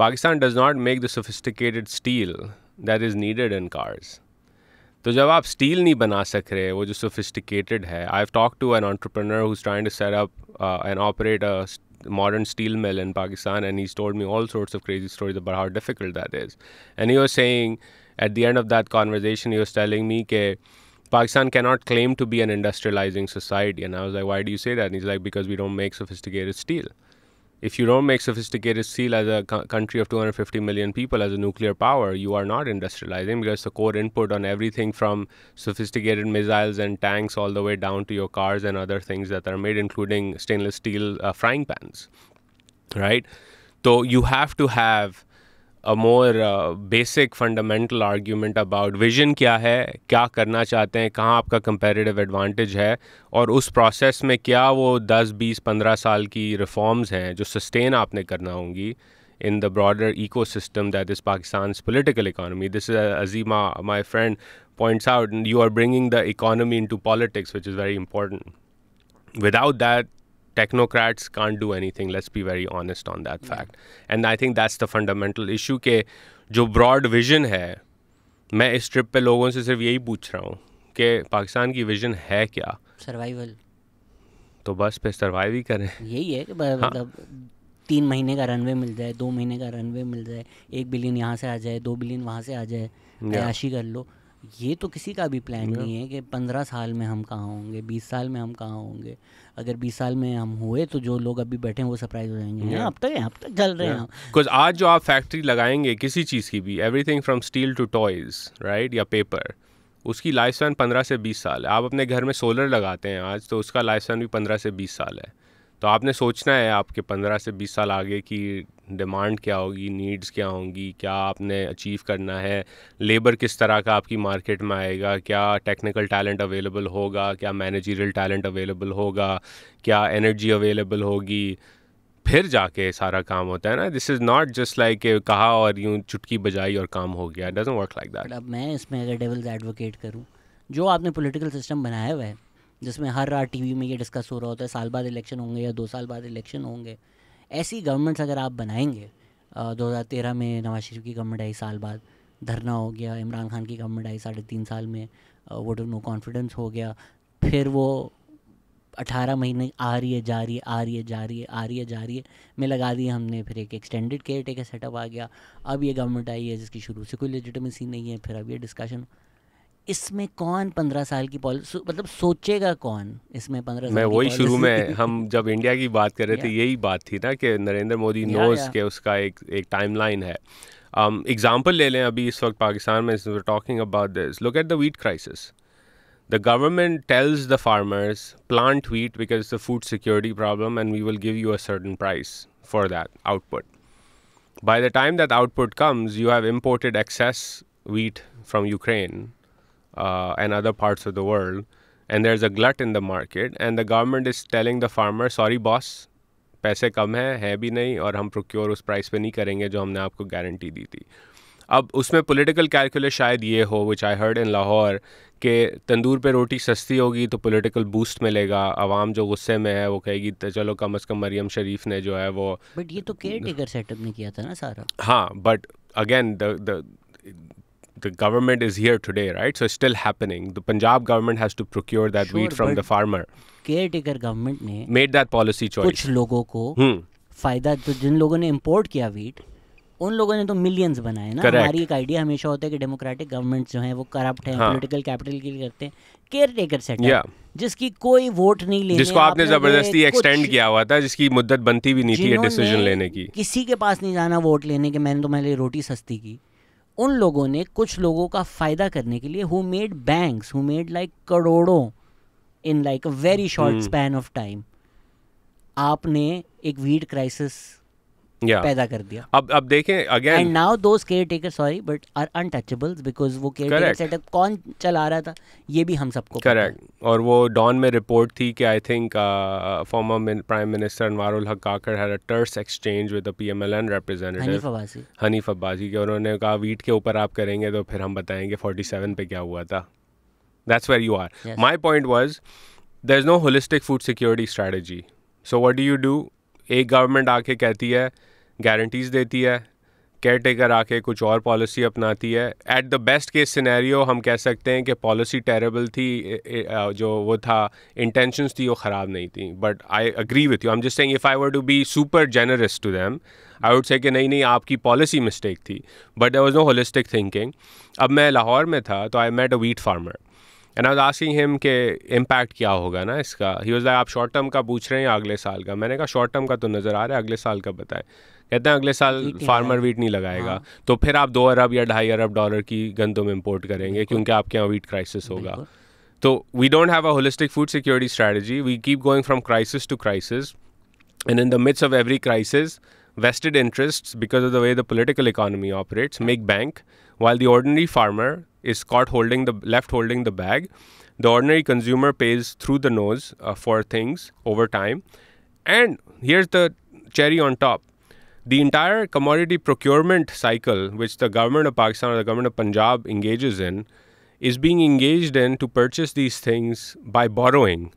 Pakistan does not make the sophisticated steel that is needed in cars. तो जब आप steel नहीं बना सक रहे, वो जो sophisticated है, I've talked to an entrepreneur who's trying to set up and operate a modern steel mill in Pakistan, and he's told me all sorts of crazy stories about how difficult that is. And he was saying, at the end of that conversation, he was telling me that Pakistan cannot claim to be an industrializing society. And I was like, why do you say that? And he's like, because we don't make sophisticated steel. If you don't make sophisticated steel as a country of 250 million people, as a nuclear power, you are not industrializing, because the core input on everything from sophisticated missiles and tanks all the way down to your cars and other things that are made, including stainless steel frying pans, right? So you have to have a more basic fundamental argument about vision क्या है, क्या करना चाहते हैं, कहाँ आपका competitive advantage है, और उस process में क्या वो 10, 20, 15 साल की reforms हैं जो sustain आपने करना होंगी in the broader ecosystem that is Pakistan's political economy. This is Azima, my friend, points out, and you are bringing the economy into politics, which is very important. Without that, technocrats can't do anything. Let's be very honest on that fact. And I think that's the fundamental issue कि जो broad vision है, मैं इस trip पे लोगों से सिर्फ यही पूछ रहा हूँ कि पाकिस्तान की विजन है क्या? सर्वाइवल. तो बस पे सर्वाइव ही करें. यही है कि मतलब 3 महीने का रनवे मिल जाए, 2 महीने का रनवे मिल जाए, 1 बिलियन यहाँ से आ जाए, 2 बिलियन वहाँ से आ जाए, अयाशी कर लो। ये तो किसी का भी प्लान नहीं है कि 15 साल में हम कहाँ होंगे, 20 साल में हम कहाँ होंगे। अगर 20 साल में हम हुए तो जो लोग अभी बैठे हैं वो सरप्राइज हो जाएंगे। अब तक चल रहे हैं। बिकॉज आज जो आप फैक्ट्री लगाएंगे किसी चीज़ की भी, everything from steel to toys, right, या पेपर, उसकी लाइफ स्पैन 15 से 20 साल है। आप अपने घर में सोलर लगाते हैं आज, तो उसका लाइफ स्पैन भी 15 से 20 साल है। तो आपने सोचना है आपके 15 से 20 साल आगे की डिमांड क्या होगी, नीड्स क्या होंगी, क्या आपने अचीव करना है, लेबर किस तरह का आपकी मार्केट में आएगा, क्या टेक्निकल टैलेंट अवेलेबल होगा, क्या मैनेजरियल टैलेंट अवेलेबल होगा, क्या एनर्जी अवेलेबल होगी, फिर जाके सारा काम होता है ना। This is not just like कहा और यूँ चुटकी बजाई और काम हो गया। It doesn't work like that. अब मैं इसमें अगर डेविल्स एडवोकेट करूँ, जो आपने पॉलिटिकल सिस्टम बनाया हुआ है जिसमें हर रात टीवी में ये डिस्कस हो रहा होता है साल बाद इलेक्शन होंगे या 2 साल बाद इलेक्शन होंगे, ऐसी गवर्नमेंट्स अगर आप बनाएंगे, 2013 में नवाज शरीफ की गवर्नमेंट आई, साल बाद धरना हो गया, इमरान खान की गवर्नमेंट आई 3.5 साल में वोट ऑफ नो कॉन्फिडेंस हो गया, फिर वो 18 महीने आ रही है जा रही है, आ रही है जा रही है, आ रही है जा रही है में लगा दी हमने, फिर एक एक्सटेंडेड केयर टेकर सेटअप आ गया, अब ये गवर्नमेंट आई है जिसकी शुरू से कोई लेजिटिमेसी नहीं है, फिर अब ये डिस्कशन। इसमें कौन 15 साल की पॉलिसी, मतलब सोचेगा कौन इसमें 15 साल मैं की वही policy? शुरू में हम जब इंडिया की बात कर रहे थे यही बात थी ना कि नरेंद्र मोदी नोज के उसका एक टाइमलाइन है। एग्जांपल ले लें, अभी इस वक्त पाकिस्तान में talking about this, look at the wheat crisis. The government tells the farmers, plant wheat because it's a food security problem and we will give you a certain price for that output. By the time that output comes, you have imported excess wheat from Ukraine and other parts of the world, and there's a glut in the market, and the government is telling the farmer, sorry boss, पैसे कम है भी नहीं, और हम procure उस price पे नहीं करेंगे जो हमने आपको गारंटी दी थी। अब उसमें पॉलिटिकल कैलकुलस शायद ये हो, विच आई हर्ड इन लाहौर, कि तंदूर पे रोटी सस्ती होगी तो पॉलिटिकल बूस्ट मिलेगा, आवाम जो गुस्से में है वो कहेगी तो चलो कम अज़ कम मरियम शरीफ ने जो है वो। बट ये तो केयर टेकर सेटअप ने किया था ना सारा। हाँ, but again the government is here today, right? So it's still happening. The Punjab government has to procure that wheat from the farmer. Care taker government ने made that policy choice. कुछ लोगों को फ़ायदा, तो जिन लोगों ने इम्पोर्ट किया wheat उन लोगों ने तो मिलियंस बनाए ना। हमारी एक आइडिया हमेशा होता है कि डेमोक्रेटिक गवर्नमेंट जो हैं वो करप्ट हैं, पॉलिटिकल कैपिटल के लिए करते हैं। केयर टेकर सेटअप जिसकी कोई वोट नहीं लेने, जिसको आपने जबरदस्ती एक्सटेंड किया हुआ था, जिसकी मुद्दत बनती भी नहीं थी डिसीजन लेने की, किसी के पास नहीं जाना वोट लेने के, मैंने तुम्हारे लिए रोटी सस्ती की। उन लोगों ने कुछ लोगों का फ़ायदा करने के लिए who made banks, who made like करोड़ों in like a very short span of time, आपने एक वीट क्राइसिस पैदा कर दिया। अब देखें again, and now those caretaker, sorry but are untouchables, because वो केयर टेकर सेटअप कौन चला रहा था ये भी हम सबको करेक्ट। और वो डॉन में रिपोर्ट थी कि I think former prime minister Anwaarul Haq Kakar had a terse exchange with the PMLN representative Hanif Abbasi के, उन्होंने कहा वीट के ऊपर आप करेंगे तो फिर हम बताएंगे 47 पे क्या हुआ था। That's where you are. My point was there is no holistic food security strategy. So what do? एक गवर्नमेंट आके कहती है, गारंटीज़ देती है, केयर टेकर आके कुछ और पॉलिसी अपनाती है। At the best case scenario हम कह सकते हैं कि पॉलिसी टेरेबल थी, जो वो था इंटेंशंस थी वो ख़राब नहीं थी। But I agree with you, I am just saying if I were to be super generous to them I would say कि नहीं आपकी पॉलिसी मिस्टेक थी, but there was no holistic thinking. अब मैं लाहौर में था तो I met a wheat farmer and I was asking him के इम्पैक्ट क्या होगा ना इसका। ही वाज लाइक आप शॉर्ट टर्म का पूछ रहे हैं या अगले साल का? मैंने कहा शॉर्ट टर्म का तो नज़र आ रहा है, अगले साल का बताएं। कहते हैं अगले साल फार्मर वीट नहीं लगाएगा, तो फिर आप 2 अरब या 2.5 अरब डॉलर की गंदम इम्पोर्ट करेंगे क्योंकि आपके यहाँ वीट क्राइसिस होगा। तो we don't have a holistic food security strategy, we keep going from crisis to crisis, and in the midst of every crisis vested interests, because of the way the political economy operates, make bank, while the ordinary farmer is caught left holding the bag. The ordinary consumer pays through the nose for things over time. And here's the cherry on top. The entire commodity procurement cycle, which the government of Pakistan or the government of Punjab engages in, is being engaged in to purchase these things by borrowing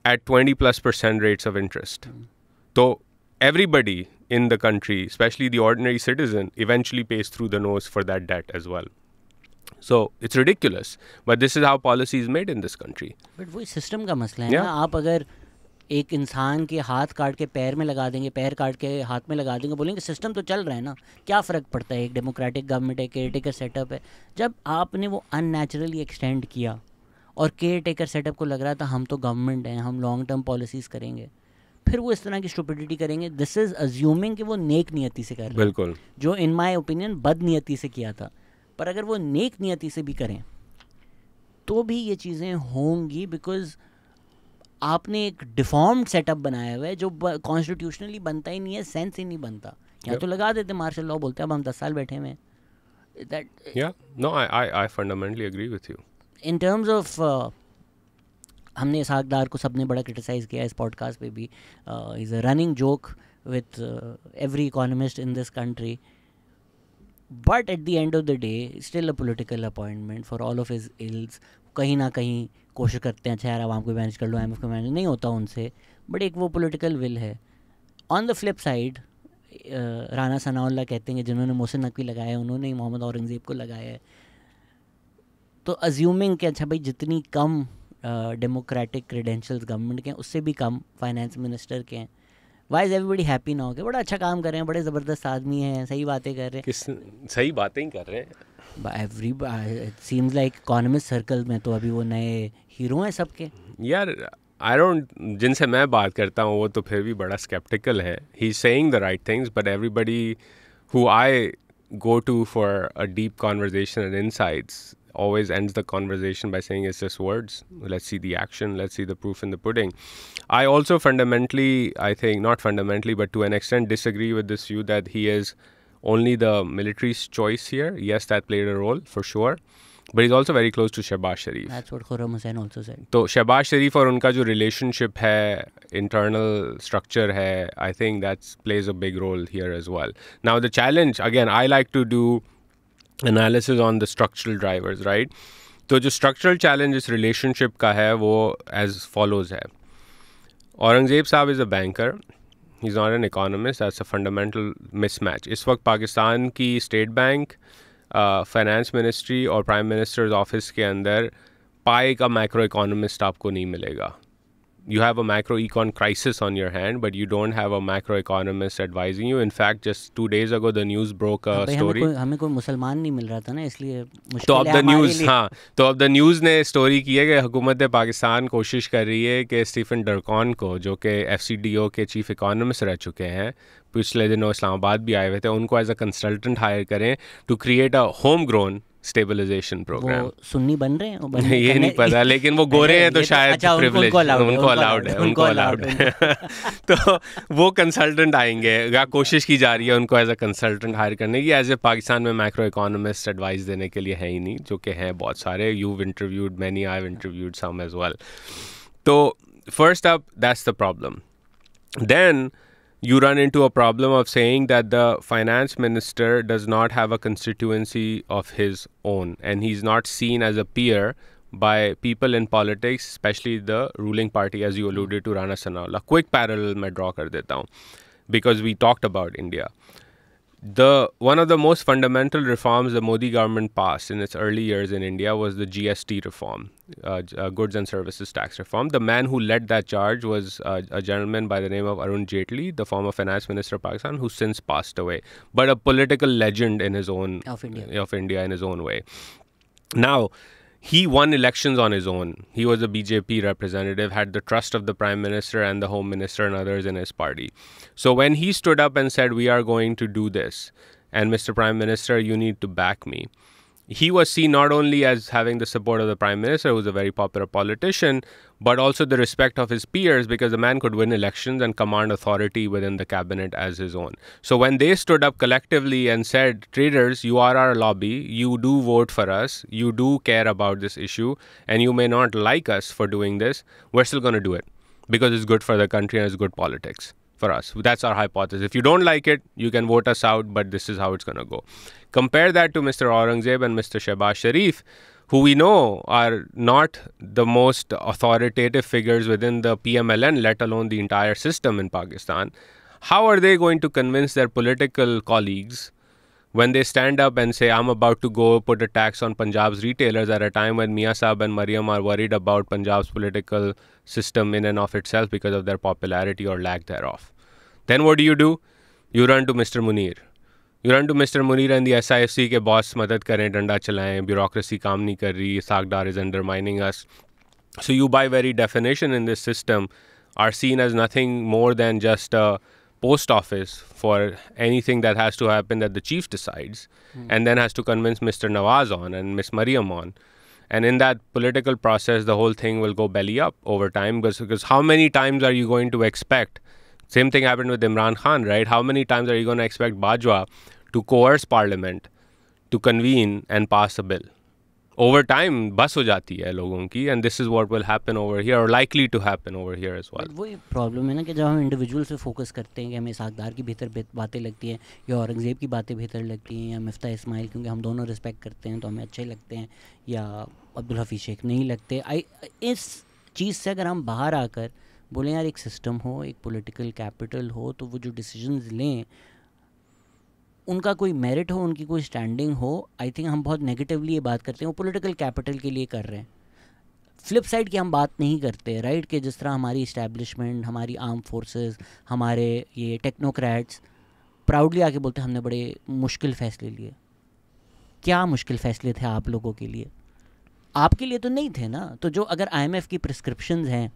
at 20+% rates of interest. So everybody in the country, especially the ordinary citizen, eventually pays through the nose for that debt as well. So it's ridiculous, but this is how policy is made in this country. But वही system का मसला है ना। आप अगर एक इंसान के हाथ काट के पैर में लगा देंगे, पैर काट के हाथ में लगा देंगे, बोलेंगे सिस्टम तो चल रहा है ना, क्या फ़र्क पड़ता है, एक डेमोक्रेटिक गवर्नमेंट है, केयर टेकर सेटअप है। जब आपने वो अननेचुरली एक्सटेंड किया और केयर टेकर सेटअप को लग रहा था हम तो गवर्नमेंट हैं, हम लॉन्ग टर्म पॉलिसीज़ करेंगे, फिर वो इस तरह की स्टुपिडिटी करेंगे। दिस इज़ अज्यूमिंग कि वो नेक नियति से कर रहे हैं, बिल्कुल, जो इन माय ओपिनियन बद नियति से किया था। पर अगर वो नेक नियति से भी करें तो भी ये चीज़ें होंगी, बिकॉज आपने एक डिफॉर्म्ड सेटअप बनाया हुआ है जो कॉन्स्टिट्यूशनली बनता ही नहीं है, सेंस ही नहीं बनता। या तो लगा देते मार्शल लॉ, बोलते हैं अब हम 10 साल बैठे हुए हैं। I fundamentally agree with you. In terms of हमने इसहाक डार को सबने बड़ा क्रिटिसाइज़ किया इस पॉडकास्ट पे भी, is a running joke with every economist in this country, but at the end of the day still a political appointment for all of his ills. कहीं ना कहीं कोशिश करते हैं अच्छा यार आवाम को मैनेज कर लो, IMF को मैनेज नहीं होता उनसे, बट एक वो पॉलिटिकल विल है। On the flip side Rana Sanaullah कहते हैं कि जिन्होंने मोहसिन नकवी लगाया है उन्होंने ही मोहम्मद औरंगज़ेब को लगाया है। तो अज्यूमिंग कि अच्छा भाई जितनी कम डेमोक्रेटिक क्रेडेंशियल्स गवर्नमेंट के हैं उससे भी कम फाइनेंस मिनिस्टर के हैं, वाई इज़ एवरीबडी हैप्पी ना हो के बड़ा अच्छा काम कर रहे हैं, बड़े ज़बरदस्त आदमी हैं, सही बातें कर रहे हैं, सही बातें ही कर रहे हैं। Every it seems like economist circle में तो अभी वो नए हीरो हैं सबके। यार आई डोंट, जिनसे मैं बात करता हूँ वो तो फिर भी बड़ा स्केप्टिकल है। He is saying the right things, but everybody who I go to for a deep conversation and insights always ends the conversation by saying it's just words. Let's see the action. Let's see the proof in the pudding. I also fundamentally, I think, not fundamentally, but to an extent disagree with this view that he is only the military's choice here. Yes, that played a role for sure. But he's also very close to Shehbaz Sharif. That's what Khurram Hussain also said. तो शहबाज शरीफ और उनका जो relationship है, internal structure है, I think that's plays a big role here as well. Now the challenge, again I like to do analysis on the structural drivers, right. तो जो structural challenge इस relationship का है वो एज फॉलोज है. औरंगज़ेब साहब is a banker, he is not an economist. That's a fundamental mismatch. इस वक्त पाकिस्तान की स्टेट बैंक, फाइनेंस मिनिस्ट्री और प्राइम मिनिस्टर्स ऑफिस के अंदर पाए का मैक्रो इकोनॉमिस्ट आपको नहीं मिलेगा. You have a macro-econ crisis on your hand, but you don't have a macroeconomist advising you. In fact, just 2 days ago, the news broke a story. हमें कोई मुसलमान नहीं मिल रहा था ना, इसलिए तो अब द न्यूज़, हाँ, तो अब द न्यूज़ ने स्टोरी की है कि हुकूमत पाकिस्तान कोशिश कर रही है कि स्टीफन डरकॉन को, जो कि FCDO के चीफ इकोनॉमिस्ट रह चुके हैं, पिछले दिनों इस्लामाबाद भी आए हुए थे, उनको एज अ कंसल्टेंट हायर करें to create a home grown stabilization program. वो सुन्नी बन रहे हैं ये नहीं पता, लेकिन वो गोरे हैं तो शायद प्रिविलेज, उनको अलाउड है. तो वो कंसल्टेंट आएंगे, या कोशिश की जा रही है उनको एज अ कंसल्टेंट हायर करने की. एज ए पाकिस्तान में मैक्रो इकोनॉमिस्ट एडवाइस देने के लिए है ही नहीं, जो कि हैं बहुत सारे. you've interviewed many, I've interviewed some as well. तो first up, that's the problem. Then you run into a problem of saying that the finance minister does not have a constituency of his own, and he's not seen as a peer by people in politics, especially the ruling party, as you alluded to, Rana Sanaullah. Quick parallel मैं draw कर देता हूँ, because we talked about India. One of the most fundamental reforms the Modi government passed in its early years in India was the GST reform, goods and services tax reform. The man who led that charge was a gentleman by the name of Arun Jaitley, the former finance minister of Pakistan, who since passed away, but a political legend in his own of India in his own way. Now, he won elections on his own. He was a BJP representative, had the trust of the Prime Minister and the Home Minister and others in his party. So when he stood up and said, we are going to do this, and Mr. Prime Minister, you need to back me, he was seen not only as having the support of the Prime Minister, who was a very popular politician, but also the respect of his peers, because the man could win elections and command authority within the cabinet as his own. So when they stood up collectively and said, traders, you are our lobby, you do vote for us, you do care about this issue, and you may not like us for doing this, we're still going to do it because it's good for the country and it's good politics for us. That's our hypothesis. If you don't like it, you can vote us out, but this is how it's going to go. Compare that to Mr. Aurangzeb and Mr. Shehbaz Sharif, who we know are not the most authoritative figures within the PMLN, let alone the entire system in Pakistan. How are they going to convince their political colleagues when they stand up and say, I'm about to go put a tax on Punjab's retailers at a time when Mia Saab and Mariam are worried about Punjab's political system in and of itself because of their popularity or lack thereof. Then what do? You run to Mr. Munir. You run to Mr. Munir and the SIFC के boss मदद करें, डंडा चलाएं, bureaucracy काम नहीं कर रही, Sakdar is undermining us. So you by very definition in this system are seen as nothing more than just a post office for anything that has to happen that the chief decides and then has to convince Mr. Nawaz on and Miss Mariam on. And in that political process, the whole thing will go belly up over time because how many times are you going to expect? Same thing happened with Imran Khan, right? How many times are you going to expect Bajwa to coerce parliament to convene and pass a bill? Over time, बस हो जाती है लोगों की, and this is what will happen over here or likely to happen over here as well. वही problem है ना कि जब हम इंडिविजुअल से फोकस करते हैं कि हमें साकदार की बेहतर बातें लगती हैं या औरंगज़ेब की बातें बेहतर लगती हैं या मिफ्ता इस्माइल क्योंकि हम दोनों रिस्पेक्ट करते हैं तो हमें अच्छे लगते हैं या अब्दुल हफीज़ शेख नहीं लगते. इस चीज़ से अगर हम बाहर आकर बोलें यार एक सिस्टम हो, एक पॉलिटिकल कैपिटल हो, तो वो जो डिसीजंस लें उनका कोई मेरिट हो, उनकी कोई स्टैंडिंग हो. आई थिंक हम बहुत नेगेटिवली ये बात करते हैं वो पॉलिटिकल कैपिटल के लिए कर रहे हैं. फ्लिप साइड की हम बात नहीं करते, राइट, कि जिस तरह हमारी इस्टेब्लिशमेंट, हमारी आर्म फोर्सेस, हमारे ये टेक्नोक्रेट्स प्राउडली आके बोलते हैं हमने बड़े मुश्किल फ़ैसले लिए. क्या मुश्किल फ़ैसले थे आप लोगों के लिए? आपके लिए तो नहीं थे ना. तो जो अगर IMF की प्रिस्क्रिप्शंस हैं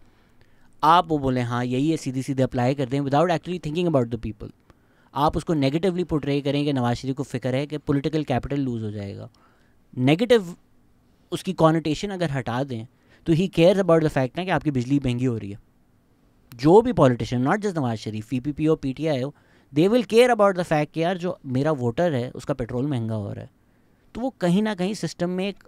आप वो बोलें हाँ यही है, सीधे सीधे अप्लाई कर दें without actually thinking about the people. आप उसको नेगेटिवली पोर्ट्रे करें कि नवाज शरीफ को फिक्र है कि पॉलिटिकल कैपिटल लूज़ हो जाएगा. नेगेटिव उसकी कॉनोटेशन अगर हटा दें तो he cares about the fact ना कि आपकी बिजली महंगी हो रही है. जो भी politician, not just Nawaz Sharif, PPP हो, PTI हो, they will care about the fact कि यार जो मेरा वोटर है उसका पेट्रोल महंगा हो रहा है. तो वो कहीं ना कहीं सिस्टम में एक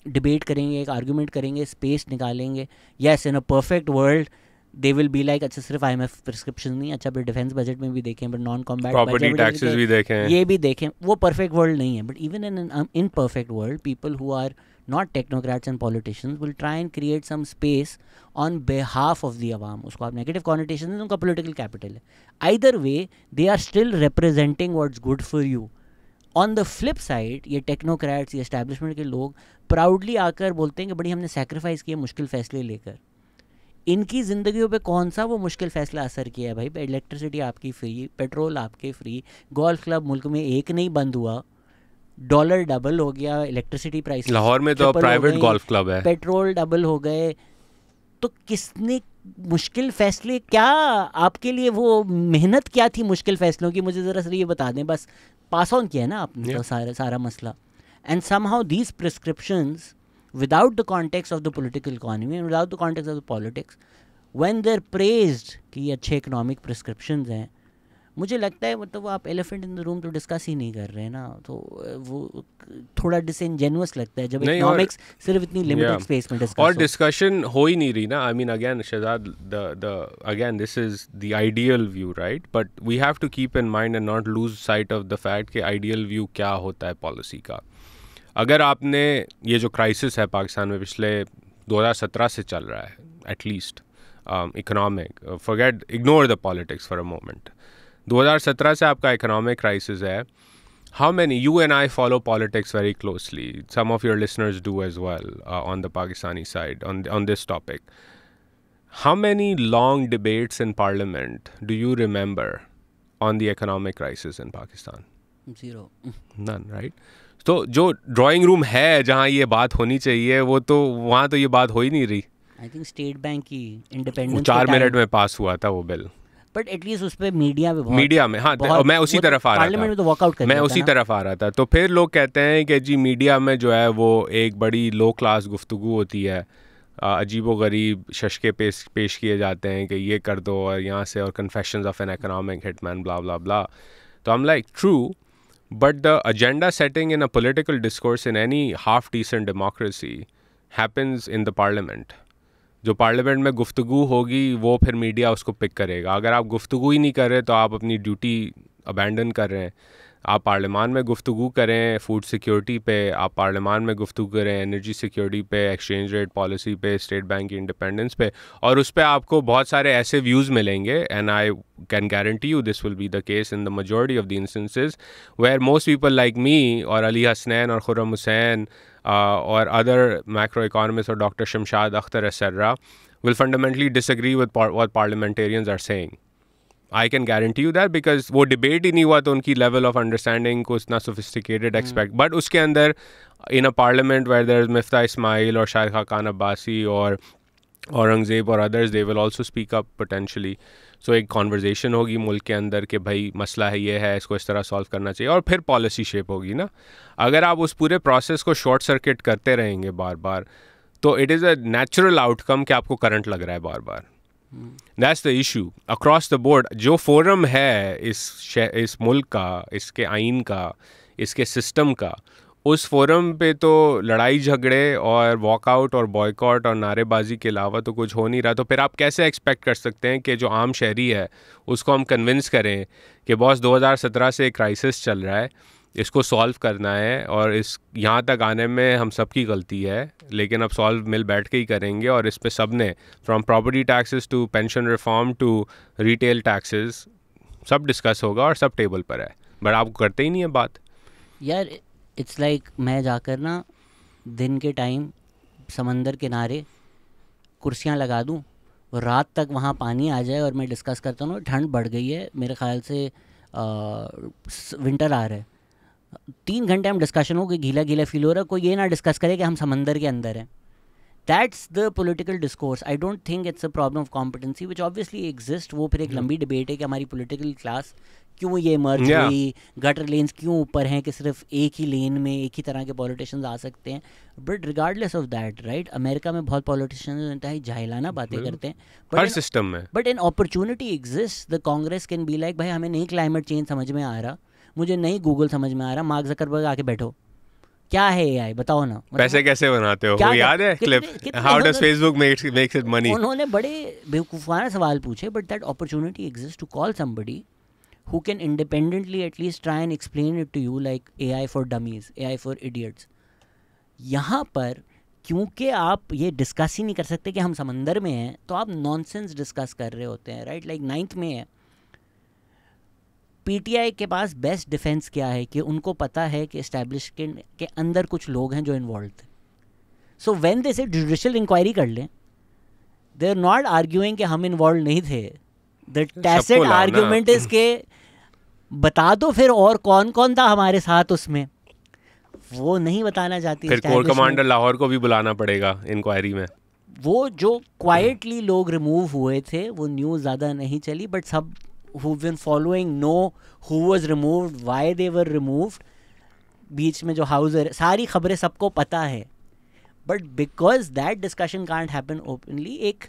डिबेट करेंगे, एक आर्गूमेंट करेंगे, स्पेस निकालेंगे. Yes, in a perfect world they will be like अच्छा सिर्फ IMF प्रिस्क्रिप्शन नहीं, अच्छा फिर डिफेंस बजट में भी देखें, फिर नॉन कॉम्बैट प्रॉपर्टी टैक्सेस भी देखें, ये भी देखें. वो परफेक्ट वर्ल्ड नहीं है. But even in perfect world people who are not technocrats and politicians will try and create some space on behalf of the awam. उसको आप negative connotation दें, उनका political capital है. Either way, they are still representing what's good for you. On the flip side, ये technocrats, ये establishment के लोग proudly आकर बोलते हैं कि बड़ी हमने sacrifice किया मुश्किल फैसले लेकर. इनकी ज़िंदगियों पे कौन सा वो मुश्किल फ़ैसला असर किया है भाई? इलेक्ट्रिसिटी आपकी फ्री, पेट्रोल आपके फ्री, गोल्फ क्लब मुल्क में एक नहीं बंद हुआ, डॉलर डबल हो गया, इलेक्ट्रिसिटी प्राइस लाहौर में तो प्राइवेट गोल्फ क्लब है, पेट्रोल डबल हो गए. तो किसने मुश्किल फैसले, क्या आपके लिए वो मेहनत क्या थी मुश्किल फैसलों की? मुझे ज़रा सा ये बता दें. बस पास ऑन किया ना आपने तो सारा मसला. And somehow these prescriptions without the context of the political economy and without the context of the politics, when they're praised कि ये अच्छे economic prescriptions हैं, मुझे लगता है मतलब वो आप elephant in the room तो डिस्कस ही नहीं कर रहे हैं ना. तो वो थोड़ा disingenuous लगता है जब economics सिर्फ इतनी limited space में डिस्कस और discussion हो ही नहीं रही ना. I mean again Shahzad, again this is the ideal view, right? But we have to keep in mind and not lose sight of the fact कि ideal view क्या होता है policy का. अगर आपने ये जो क्राइसिस है पाकिस्तान में पिछले 2017 से चल रहा है at least economic, forget, ignore the politics for a moment, 2017 से आपका इकोनॉमिक क्राइसिस है. How many, you and I follow politics very closely, some of your listeners do as well on the Pakistani side on this topic. How many long debates in parliament do you remember on the economic crisis in Pakistan? Zero. None, right? तो जो drawing room है जहाँ ये बात होनी चाहिए वो तो वहाँ तो ये बात हो ही नहीं रही. आई थिंक स्टेट बैंक की इंडिपेंडेंस 4 मिनट में पास हुआ था वो बिल. बट एटलीस्ट उस पर मीडिया में हाँ, मैं उसी तरफ आ रहा था, तो वॉकआउट कर, मैं उसी तरफ आ रहा था. तो फिर लोग कहते हैं कि जी मीडिया में जो है वो एक बड़ी लो क्लास गुफ्तगू होती है, अजीबो गरीब शशके पेश किए जाते हैं कि ये कर दो और यहाँ से, और confessions of an economic hitman blah blah blah. तो I am like true, but the agenda setting in a political discourse in any half decent democracy happens in the parliament. जो पार्लियामेंट में गुफ्तगू होगी वो फिर मीडिया उसको pick करेगा. अगर आप गुफ्तगू ही नहीं कर रहे तो आप अपनी ड्यूटी अबैंडन कर रहे हैं. आप पार्लियामान में गुफ्तगू करें फूड सिक्योरिटी पे, आप पार्लियामान में गुफ्तगू करें एनर्जी सिक्योरिटी पे, एक्सचेंज रेट पॉलिसी पे, स्टेट बैंक की इंडिपेंडेंस पे, और उस पर आपको बहुत सारे ऐसे व्यूज़ मिलेंगे. And I can guarantee you this will be the case in the majority of the instances where most people like me or Ali Hasnain or Khurram Hussain or other macroeconomists or Dr. Shamshad Akhtar etc. will fundamentally disagree with what parliamentarians are saying. I can guarantee you that because वो debate ही नहीं हुआ तो उनकी level of understanding को इतना sophisticated expect. But उसके अंदर in a parliament where there is Miftah Ismail or Shaykh Khan Abbasi or Aurangzeb or others, they will also speak up potentially. So एक conversation होगी मुल्क के अंदर कि भाई मसला है ये है, इसको इस तरह solve करना चाहिए, और फिर policy shape होगी ना. अगर आप उस पूरे process को short circuit करते रहेंगे बार बार, तो it is a natural outcome कि आपको current लग रहा है बार बार. That's the issue across the board. जो फोरम है इस मुल्क का, इसके आइन का, इसके सिस्टम का, उस फोरम पे तो लड़ाई झगड़े और वॉकआउट और बॉयकॉट और नारेबाजी के अलावा तो कुछ हो नहीं रहा. तो फिर आप कैसे एक्सपेक्ट कर सकते हैं कि जो आम शहरी है उसको हम कन्विंस करें कि बॉस 2017 से एक क्राइसिस चल रहा है, इसको सॉल्व करना है, और इस यहाँ तक आने में हम सबकी गलती है, लेकिन अब सॉल्व मिल बैठ के ही करेंगे, और इस पे सब ने from property taxes to pension reform to retail taxes सब डिस्कस होगा और सब टेबल पर है. बट आप करते ही नहीं है बात यार. इट्स लाइक मैं जाकर ना दिन के टाइम समंदर किनारे कुर्सियाँ लगा दूँ और रात तक वहाँ पानी आ जाए और मैं डिस्कस करता हूँ. ठंड बढ़ गई है, मेरे ख्याल से विंटर आ रहा है, 3 घंटे हम डिस्कशन हो कि गीला गीला फील हो रहा है, कोई ये ना डिस्कस करे कि हम समंदर के अंदर हैं. That's the political discourse. I don't think it's a problem of competency which obviously exist. वो फिर एक लंबी डिबेट है कि हमारी पॉलिटिकल क्लास क्यों ये मर्ज हुई, गटर लेन्स क्यों ऊपर हैं कि सिर्फ एक ही लेन में एक ही तरह के पॉलिटिशियंस आ सकते हैं. But regardless of that, right, America में बहुत पॉलिटिशियंस इंतहाई जाहिलाना बातें करते हैं. हर सिस्टम में. But an opportunity exist. The Congress can be like, भाई हमें नहीं क्लाइमेट चेंज समझ में आ रहा, मुझे नहीं गूगल समझ में आ रहा, मार्क ज़करबर्ग आके बैठो, क्या है एआई बताओ ना. पैसे कैसे बनाते हो, वो याद है clip, how does Facebook makes it money. उन्होंने बड़े बेवकूफाना सवाल पूछे. But that opportunity exist to call somebody who can independently at least try and explain it to you like AI for dummies, AI for idiots. यहाँ पर क्योंकि आप ये डिस्कस ही नहीं कर सकते कि हम समंदर में हैं, तो आप नॉनसेंस डिस्कस कर रहे होते हैं, राइट. लाइक 9th में है, पीटीआई के पास बेस्ट डिफेंस क्या है कि उनको पता है कि एस्टैब्लिशमेंट के अंदर कुछ लोग हैं जो इन्वॉल्व थे. सो व्हेन दे से जुडिशियल इंक्वायरी कर लें, दे आर नॉट आर्ग्यूइंग कि हम इन्वॉल्व नहीं थे. द टैसिट आर्ग्यूमेंट इज के बता दो फिर और कौन कौन था हमारे साथ उसमें. वो नहीं बताना चाहती. फिर कोर कमांडर लाहौर को भी बुलाना पड़ेगा इंक्वायरी में. वो जो क्वाइटली लोग रिमूव हुए थे वो न्यूज़ ज़्यादा नहीं चली, बट सब who've been following know who was removed, why they were removed. बीच में जो हाउस सारी खबरें सबको पता है. But because that discussion can't happen openly, एक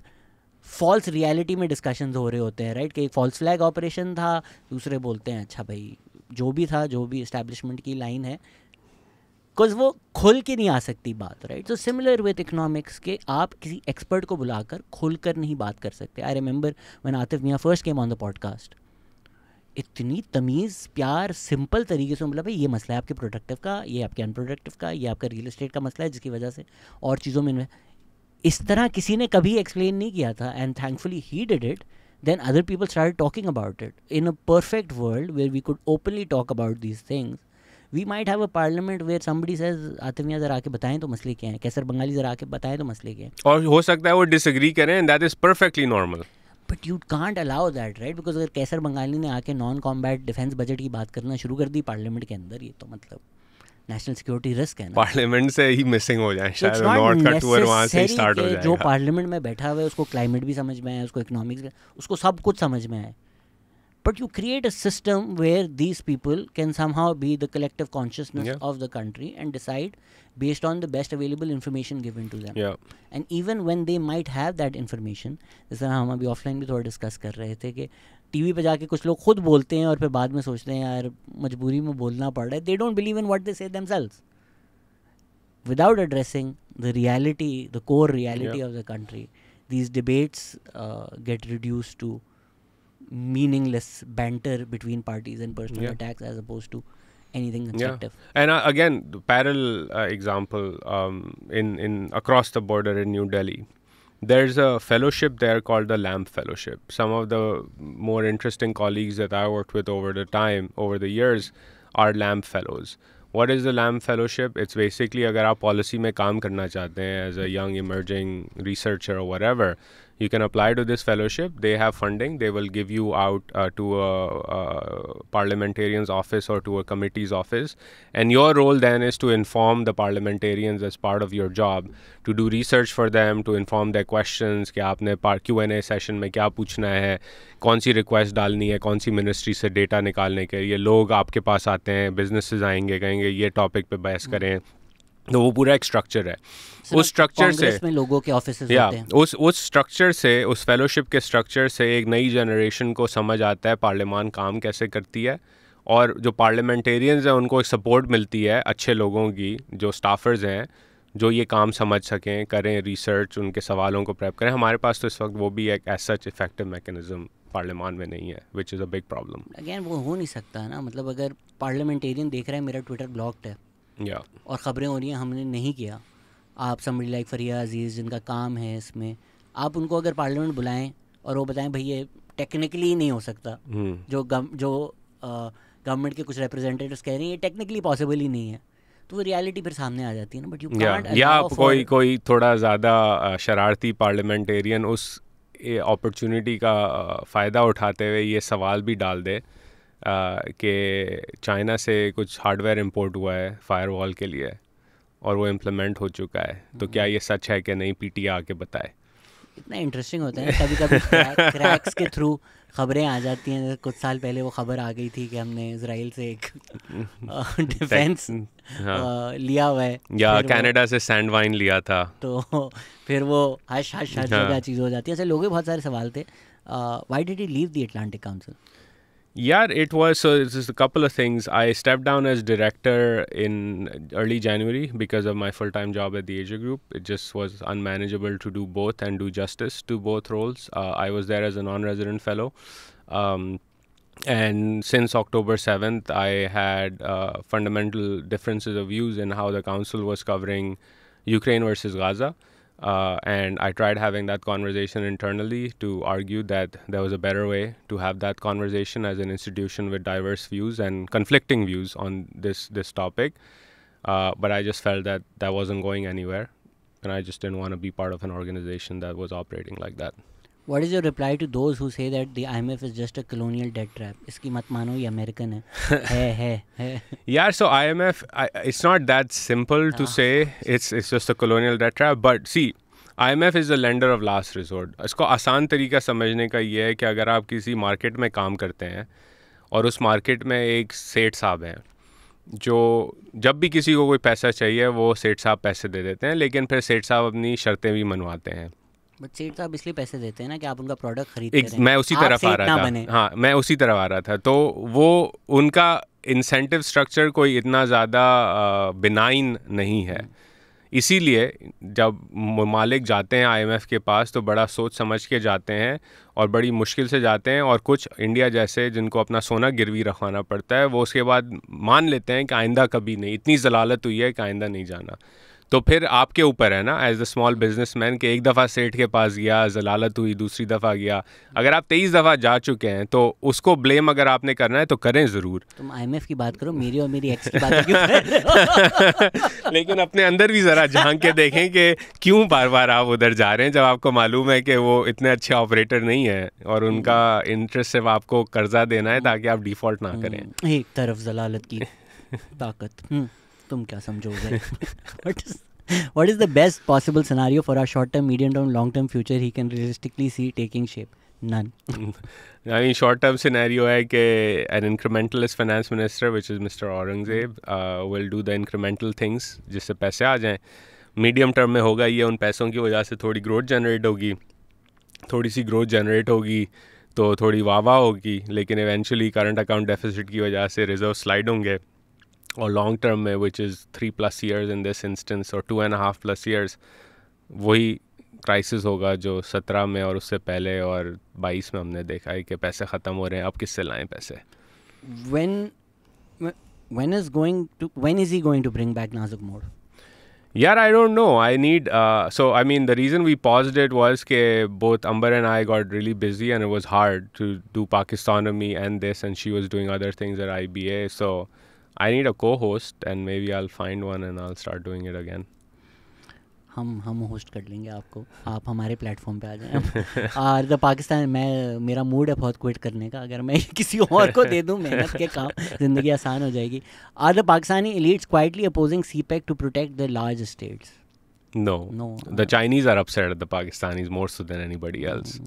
फॉल्स रियलिटी में डिस्कशंस हो रहे होते हैं, राइट. कि फॉल्स फ्लैग ऑपरेशन था, दूसरे बोलते हैं अच्छा भाई जो भी था, जो भी इस्टेब्लिशमेंट की लाइन है, बिकॉज वो खुल के नहीं आ सकती बात, राइट. तो सिमिलर विद इकोनॉमिक्स के आप किसी एक्सपर्ट को बुलाकर खुल कर नहीं बात कर सकते. I remember when Atif Mian first came on the podcast, इतनी तमीज़ प्यार सिंपल तरीके से बोला भाई ये मसला है आपके प्रोडक्टिव का, ये आपके अनप्रोडक्टिव का, ये आपका रियल एस्टेट का मसला है जिसकी वजह से और चीज़ों में इस तरह किसी ने कभी एक्सप्लेन नहीं किया था. And thankfully he did it. Then other people started talking about it. In a perfect world where we could openly talk about these things, we might have a parliament where somebody says Atif Mian ज़रा आके बताएं तो मसले क्या हैं, कैसर बंगाली ज़रा आके बताएं तो मसले क्या हैं. और हो सकता है वो डिसएग्री करें, and that is perfectly normal. But you can't allow that, right. Because अगर कैसर बंगाली ने आके नॉन कॉम्बैट डिफेंस बजट की बात करना शुरू कर दी पार्लियामेंट के अंदर, ये तो मतलब नेशनल सिक्योरिटी रिस्क है ना. पार्लियामेंट से ही मिसिंग हो जाए शायद, नॉर्थ का टूर वहाँ से स्टार्ट हो जाएगा. जो पार्लियामेंट में बैठा हुआ है उसको क्लाइमेट भी समझ में आए, उसको इकोनॉमिक्स, उसको सब कुछ समझ में आए. But you create a system where these people can somehow be the collective consciousness of the country and decide based on the best available information given to them. And even when they might have that information, जैसे हम अभी offline भी थोड़ा discuss कर रहे थे कि TV पे जाके कुछ लोग खुद बोलते हैं और फिर बाद में सोचते हैं यार मजबूरी में बोलना पड़ रहा है. They don't believe in what they say themselves. Without addressing the reality, the core reality of the country, these debates get reduced to meaningless banter between parties and personal attacks as opposed to anything constructive. And again, the parallel example in across the border in New Delhi, there's a fellowship there called the LAMP Fellowship. Some of the more interesting colleagues that I worked with over the years are LAMP fellows. What is the LAMP Fellowship? It's basically अगर आप policy में काम करना चाहते हैं as a young emerging researcher or whatever, you can apply to this fellowship. They have funding. They will give you out to a parliamentarian's office or to a committee's office. And your role then is to inform the parliamentarians as part of your job, to do research for them, to inform their questions, कि आपने Q&A session में क्या पूछना है, कौन सी request डालनी है, कौन सी मिनिस्ट्री से डेटा निकालने के लिए लोग आपके पास आते हैं, बिजनेसेस आएंगे, कहेंगे ये टॉपिक पे बहस करें. तो वो पूरा एक स्ट्रक्चर है. उस स्ट्रक्चर से में लोगों के ऑफिसेस होते हैं. उस स्ट्रक्चर से, उस फेलोशिप के स्ट्रक्चर से एक नई जनरेशन को समझ आता है पार्लियामान काम कैसे करती है, और जो पार्लियामेंटेरियंस हैं उनको एक सपोर्ट मिलती है अच्छे लोगों की, जो स्टाफर्स हैं, जो ये काम समझ सकें, करें रिसर्च, उनके सवालों को प्रेप करें. हमारे पास तो इस वक्त वो भी एक एज सच इफेक्टिव मैकेनिज्म पार्लियामान में नहीं है, which is a big problem. Again वो हो नहीं सकता ना, मतलब अगर पार्लियामेंटेरियन देख रहा है मेरा ट्विटर ब्लॉक्ड है और ख़बरें हो रही हैं हमने नहीं किया, आप समबडी लाइक फरिया अजीज़ जिनका काम है इसमें, आप उनको अगर पार्लियामेंट बुलाएं और वो बताएं भाई ये टेक्निकली नहीं हो सकता, जो गवर्नमेंट के कुछ रिप्रेजेंटेटिव्स कह रहे हैं ये टेक्निकली पॉसिबल ही नहीं है, तो वो रियलिटी फिर सामने आ जाती है ना. बट यू कांट, या कोई थोड़ा ज़्यादा शरारती पार्लियामेंटेरियन उस अपॉर्चुनिटी का फ़ायदा उठाते हुए ये सवाल भी डाल दे कि चाइना से कुछ हार्डवेयर इंपोर्ट हुआ है फायरवॉल के लिए और वो इम्प्लीमेंट हो चुका है, तो क्या ये सच है कि नहीं, पीटीए आके बताए. इतना इंटरेस्टिंग होता है कभी कभी क्रैक्स के थ्रू खबरें आ जाती हैं. कुछ साल पहले वो खबर आ गई थी कि हमने इजराइल से एक डिफेंस लिया हुआ है, या कनाडा से सैंड वाइन लिया था, तो फिर वो हश जगह चीज़ हो जाती है. ऐसे लोगों के बहुत सारे सवाल थे. Why did he leave the Atlantic council? Yeah, it was, so it's just a couple of things. I stepped down as director in early January because of my full-time job at the Asia Group. It just was unmanageable to do both and do justice to both roles. I was there as a non-resident fellow. And since October 7th, I had fundamental differences of views in how the council was covering Ukraine versus Gaza. And I tried having that conversation internally to argue that there was a better way to have that conversation as an institution with diverse views and conflicting views on this topic. But I just felt that that wasn't going anywhere, and I just didn't want to be part of an organization that was operating like that. What is your reply to those who say that the IMF is just a colonial debt trap? इसकी मत मानो, ये American है. Yeah, so IMF, it's not that simple to say it's just a colonial debt trap. But see, IMF is the lender of last resort. इसको आसान तरीका समझने का ये है कि अगर आप किसी मार्केट में काम करते हैं और उस मार्केट में एक सेठ साहब हैं जो जब भी किसी को कोई पैसा चाहिए वो सेठ साहब पैसे दे देते हैं, लेकिन फिर सेठ साहब अपनी शर्तें भी मनवाते हैं. बट सेठ साहब इसलिए पैसे देते हैं ना कि आप उनका प्रोडक्ट खरीद मैं उसी तरफ आ रहा था. हाँ, मैं उसी तरफ आ रहा था. तो वो उनका इंसेंटिव स्ट्रक्चर कोई इतना ज़्यादा बिनाइन नहीं है. इसीलिए जब मालिक जाते हैं आईएमएफ के पास तो बड़ा सोच समझ के जाते हैं और बड़ी मुश्किल से जाते हैं, और कुछ इंडिया जैसे जिनको अपना सोना गिरवी रखवाना पड़ता है वो उसके बाद मान लेते हैं कि आइंदा कभी नहीं, इतनी ज़लालत हुई है कि आइंदा नहीं जाना. तो फिर आपके ऊपर है ना एज अ स्मॉल बिजनेसमैन कि एक दफ़ा सेठ के पास गया, ज़लालत हुई, दूसरी दफ़ा गया. अगर आप 23 दफ़ा जा चुके हैं तो उसको ब्लेम अगर आपने करना है तो करें ज़रूर. तुम आईएमएफ की बात करो, मेरी और मेरी एक्स की बात क्यों कर रहे हो? लेकिन अपने अंदर भी ज़रा झांक के देखें कि क्यों बार बार आप उधर जा रहे हैं जब आपको मालूम है कि वो इतने अच्छे ऑपरेटर नहीं है और उनका इंटरेस्ट सिर्फ आपको कर्जा देना है ताकि आप डिफ़ॉल्ट ना करें. एक तरफ ज़लालत की ताकत, तुम क्या समझोगे? What is the best possible scenario for our short-term, medium-term, long-term future he can realistically see taking shape? None. I mean, short-term scenario है कि an incrementalist finance minister, which is Mr. Aurangzeb, will do the incremental things जिससे पैसे आ जाएं. Medium term में होगा ये उन पैसों की वजह से थोड़ी growth generate होगी, थोड़ी सी growth generate होगी तो थोड़ी वाह होगी, लेकिन eventually current account deficit की वजह से reserve slide होंगे. और लॉन्ग टर्म में which is 3+ years in this instance और 2.5+ years वही क्राइसिस होगा जो 17 में और उससे पहले और 22 में हमने देखा है कि पैसे ख़त्म हो रहे हैं, अब किससे लाएं पैसे. When When is he going to bring back Nazuk Mode? Yeah, I don't know. I need, so I mean, the reason we paused it was that both Amber and I got really busy and it was hard to do Pakistanomy and this, and she was doing other things at IBA. So I need a co-host and maybe I'll find one and I'll start doing it again. हम host कर लेंगे आपको, आप हमारे platform पे आ जाएं. और the Pakistan, मेरा मूड है बहुत क्विट करने का. अगर मैं किसी और को दे दूं मेहनत के काम, ज़िंदगी आसान हो जाएगी. Are the Pakistani elites quietly opposing CPEC to protect the large states? No. The Chinese are upset at the Pakistanis more so than anybody else.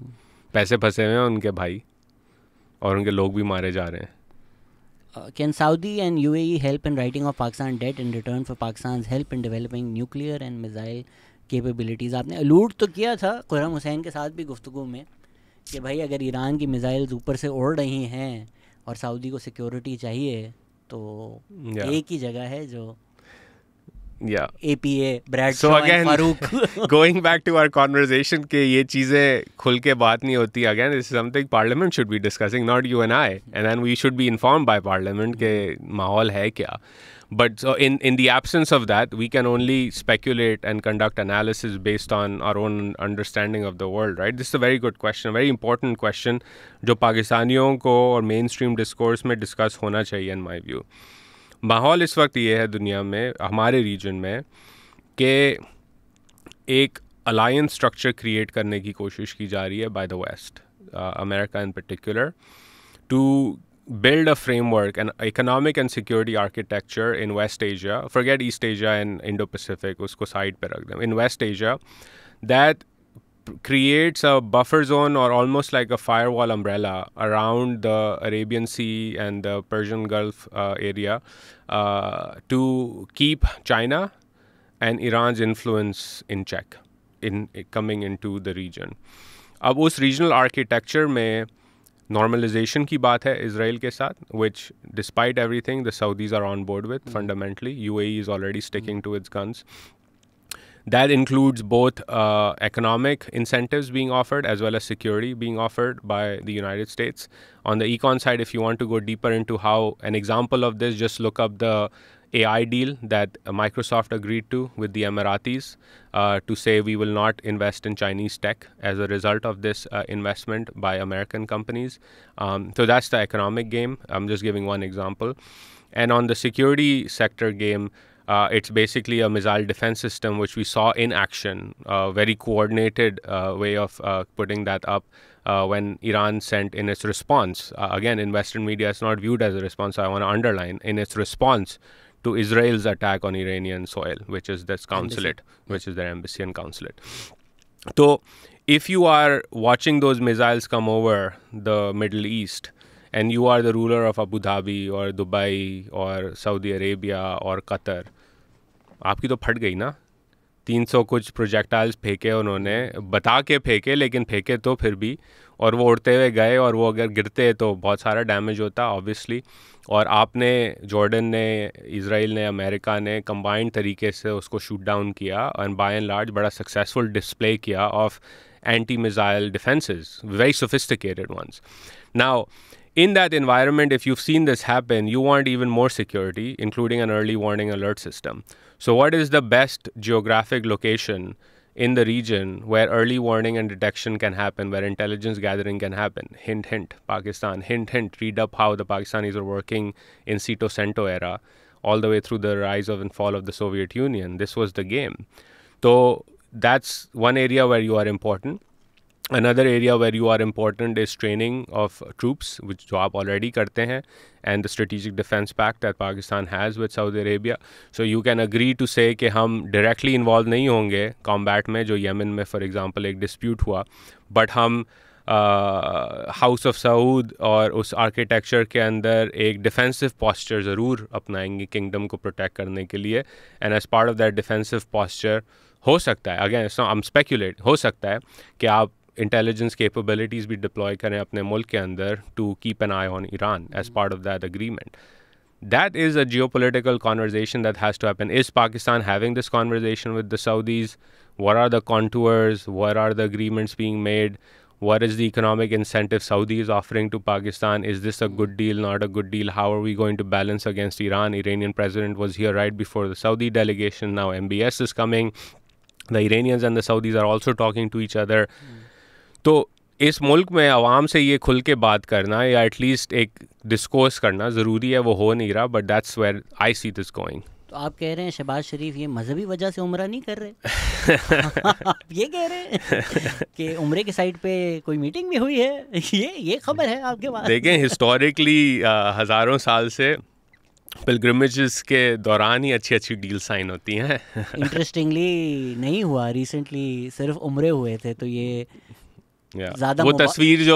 पैसे फंसे हुए हैं उनके भाई और उनके लोग भी मारे जा रहे हैं. Can Saudi and UAE help in writing off Pakistan debt in return for Pakistan's help in developing nuclear and missile capabilities? आपने अलूड तो किया था खुर्रम हुसैन के साथ भी गुफ्तगू में कि भाई अगर ईरान की मिसाइल्स ऊपर से उड़ रही हैं और सऊदी को सिक्योरिटी चाहिए तो एक ही जगह है जो APA, Brad Shaw and Farooq. Going back to our conversation कि ये चीज़ें खुल के बात नहीं होती. Again, this is something Parliament should be discussing, not you and I. And then we should be informed by Parliament कि माहौल है क्या. But so in the absence of that, we can only speculate and conduct analysis based on our own understanding of the world, right? This is a very good question, a very important question जो पाकिस्तानियों को और mainstream discourse में discuss होना चाहिए in my view. माहौल इस वक्त ये है दुनिया में, हमारे रीजन में, कि एक अलायंस स्ट्रक्चर क्रिएट करने की कोशिश की जा रही है by the West, America in particular, to build a framework, an economic and security architecture in West Asia, forget East Asia and Indo-Pacific, usko side pe rakh दें, in West Asia, that creates a buffer zone or almost like a firewall umbrella around the Arabian Sea and the Persian Gulf area to keep China and Iran's influence in check in coming into the region. अब उस regional architecture में normalization की बात है Israel के साथ, which despite everything the Saudis are on board with fundamentally. UAE is already sticking to its guns. That includes both economic incentives being offered as well as security being offered by the United States. On the econ side, if you want to go deeper into how an example of this, just look up the AI deal that Microsoft agreed to with the Emiratis to say we will not invest in Chinese tech as a result of this investment by American companies. So that's the economic game. I'm just giving one example. And on the security sector game, it's basically a missile defense system, which we saw in action, a very coordinated way of putting that up when Iran sent in its response. Again, in Western media, it's not viewed as a response, so I want to underline, in its response to Israel's attack on Iranian soil, which is this consulate, which is their embassy and consulate. So if you are watching those missiles come over the Middle East, and you are the ruler of Abu Dhabi or Dubai or Saudi Arabia or Qatar, आपकी तो फट गई ना. 300 कुछ projectiles फेंके उन्होंने, बता के फेंके, लेकिन फेंके तो फिर भी, और वो उड़ते हुए गए, और वो अगर गिरते तो बहुत सारा डैमेज होता ऑब्वियसली. और आपने, जॉर्डन ने, इज़राइल ने, अमेरिका ने कंबाइंड तरीके से उसको शूट डाउन किया और बाय एंड लार्ज बड़ा सक्सेसफुल डिस्प्ले किया of anti missile defences, very sophisticated ones. Now in that environment, if you've seen this happen, you want even more security, including an early warning alert system. So what is the best geographic location in the region where early warning and detection can happen, where intelligence gathering can happen? Hint, hint, Pakistan. Hint, hint, read up how the Pakistanis are working in Cito-Cento era, all the way through the rise of and fall of the Soviet Union. This was the game. So that's one area where you are important. Another area where you are important is training of troops, which जो आप already करते हैं, and the strategic defense pact that Pakistan has with Saudi Arabia. So you can agree to say कि हम directly involved नहीं होंगे combat में, जो यमन में for example एक dispute हुआ, but हम हाउस ऑफ सऊद और उस आर्किटेक्चर के अंदर एक डिफेंसिव पॉस्चर ज़रूर अपनाएंगे किंगडम को प्रोटेक्ट करने के लिए. And as part of that defensive posture हो सकता है, अगेन आई एम स्पेकुलेट, हो सकता है कि आप इंटेलिजेंस कैपेबिलिटीज़ भी डिप्लॉय करें अपने मुल्क के अंदर to keep an eye on Iran as part of that agreement. That is a geopolitical conversation that has to happen. Is Pakistan having this conversation with the Saudis? What are the contours? What are the agreements being made? What is the economic incentive Saudi is offering to Pakistan? Is this a good deal, not a good deal? How are we going to balance against Iran? Iranian president was here right before the Saudi delegation. Now MBS is coming. The Iranians and the Saudis are also talking to each other. तो इस मुल्क में आवाम से ये खुल के बात करना या एटलीस्ट एक डिस्कोर्स करना ज़रूरी है, वो हो नहीं रहा. But that's where I see this going. तो आप कह रहे हैं शहबाज शरीफ ये मजहबी वजह से उम्रा नहीं कर रहे? आप ये कह रहे हैं कि उम्रे के साइड पे कोई मीटिंग भी हुई है? ये खबर है आपके पास? देखें, हिस्टोरिकली हज़ारों साल से पिलग्रिमेजेस के दौरान ही अच्छी अच्छी डील साइन होती हैं. इंटरेस्टिंगली नहीं हुआ, रिसेंटली सिर्फ उम्रे हुए थे. तो ये वो तस्वीर जो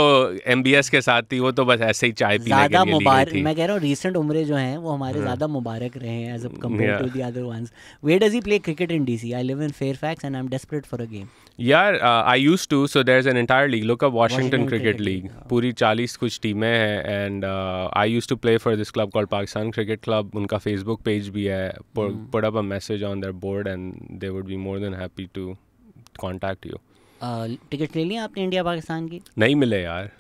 MBS के साथ थी वो तो बस ऐसे ही चाय पीने के लिए ली गई थी. मैं कह रहा हूँ रीसेंट उम्रे जो हैं वो हमारे ज़्यादा मुबारक रहे हैं as compare to the other ones. Where does he play cricket in DC? I live in Fairfax and I am desperate for a game. यार I used to, so there is an entire league, look up Washington cricket league. पूरी 40 कुछ टीमें हैं and I used to play for this club called Pakistan cricket club. उनका Facebook page भी है. Put up a message on their board and they would be more than happy to contact you. Ticket ले लिया आपने India Pakistan की? नहीं मिले यार,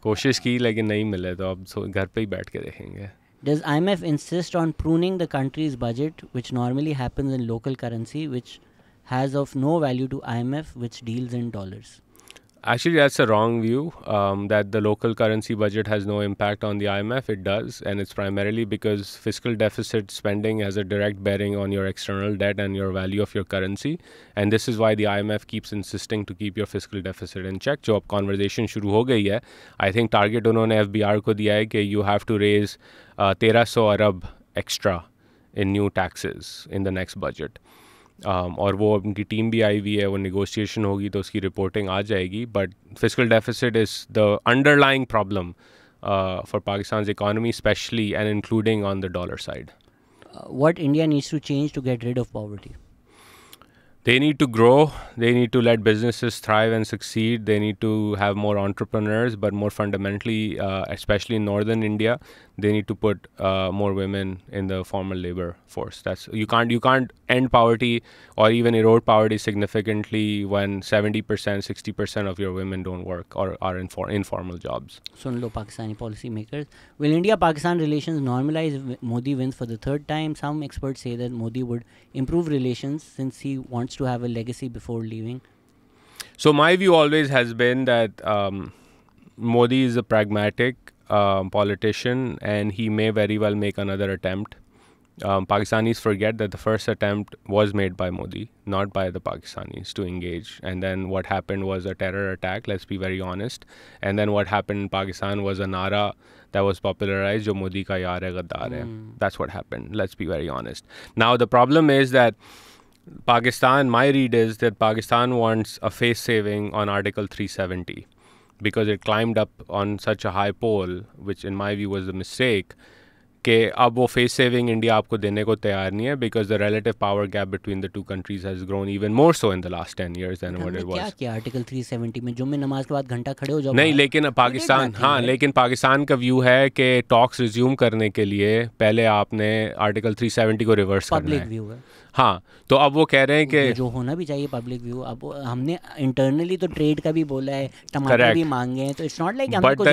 कोशिश की लेकिन नहीं मिले, तो अब घर पे ही बैठ के देखेंगे. Does IMF insist on pruning the country's budget, which normally happens in local currency, which has of no value to IMF, which deals in dollars? Actually, that's a wrong view, that the local currency budget has no impact on the IMF. It does, and it's primarily because fiscal deficit spending has a direct bearing on your external debt and your value of your currency. And this is why the IMF keeps insisting to keep your fiscal deficit in check. जो अब conversation शुरू हो गई है, I think target उन्होंने FBR को दिया है कि you have to raise 1300 Arab extra in new taxes in the next budget. और वो उनकी टीम भी आई हुई है, वो नेगोशिएशन होगी तो उसकी रिपोर्टिंग आ जाएगी. But fiscal deficit is the underlying problem for Pakistan economy specially and including on the dollar side. What India needs to change to get rid of poverty? They need to grow. They need to let businesses thrive and succeed. They need to have more entrepreneurs, but more fundamentally, especially in northern India, they need to put more women in the formal labor force. You can't end poverty or even erode poverty significantly when 70%, 60% of your women don't work or are in informal jobs. Soon low Pakistani policy makers. Will India-Pakistan relations normalize if Modi wins for the third time? Some experts say that Modi would improve relations since he wants to have a legacy before leaving. So my view always has been that Modi is a pragmatic politician and he may very well make another attempt. Pakistanis forget that the first attempt was made by Modi, not by the Pakistanis, to engage. And then what happened was a terror attack, let's be very honest. And then what happened in Pakistan was a nara that was popularized, jo Modi ka yaar hai, gaddar hai. That's what happened, let's be very honest. Now the problem is that Pakistan, my read is that Pakistan wants a face saving on Article 370 because it climbed up on such a high pole, which in my view was a mistake. कि अब वो face saving India आपको देने को तैयार नहीं है because the relative power gap between the two countries has grown even more so in the last 10 years than what it was. क्या आर्टिकल 370 में जुम्मे नमाज के बाद घंटा खड़े हो जाओ? नहीं, लेकिन पाकिस्तान, हाँ, लेकिन पाकिस्तान का व्यू है कि टॉक्स रिज्यूम करने के लिए पहले आपने आर्टिकल 370 को रिवर्स करना है. पब्लिक व्यू है. हाँ, तो अब वो कह रहे हैं कि जो होना भी चाहिए पब्लिक व्यू. अब हमने इंटरनली तो ट्रेड का भी बोला है, टमाटर भी मांगे हैं, तो इट्स नॉट लाइक हमको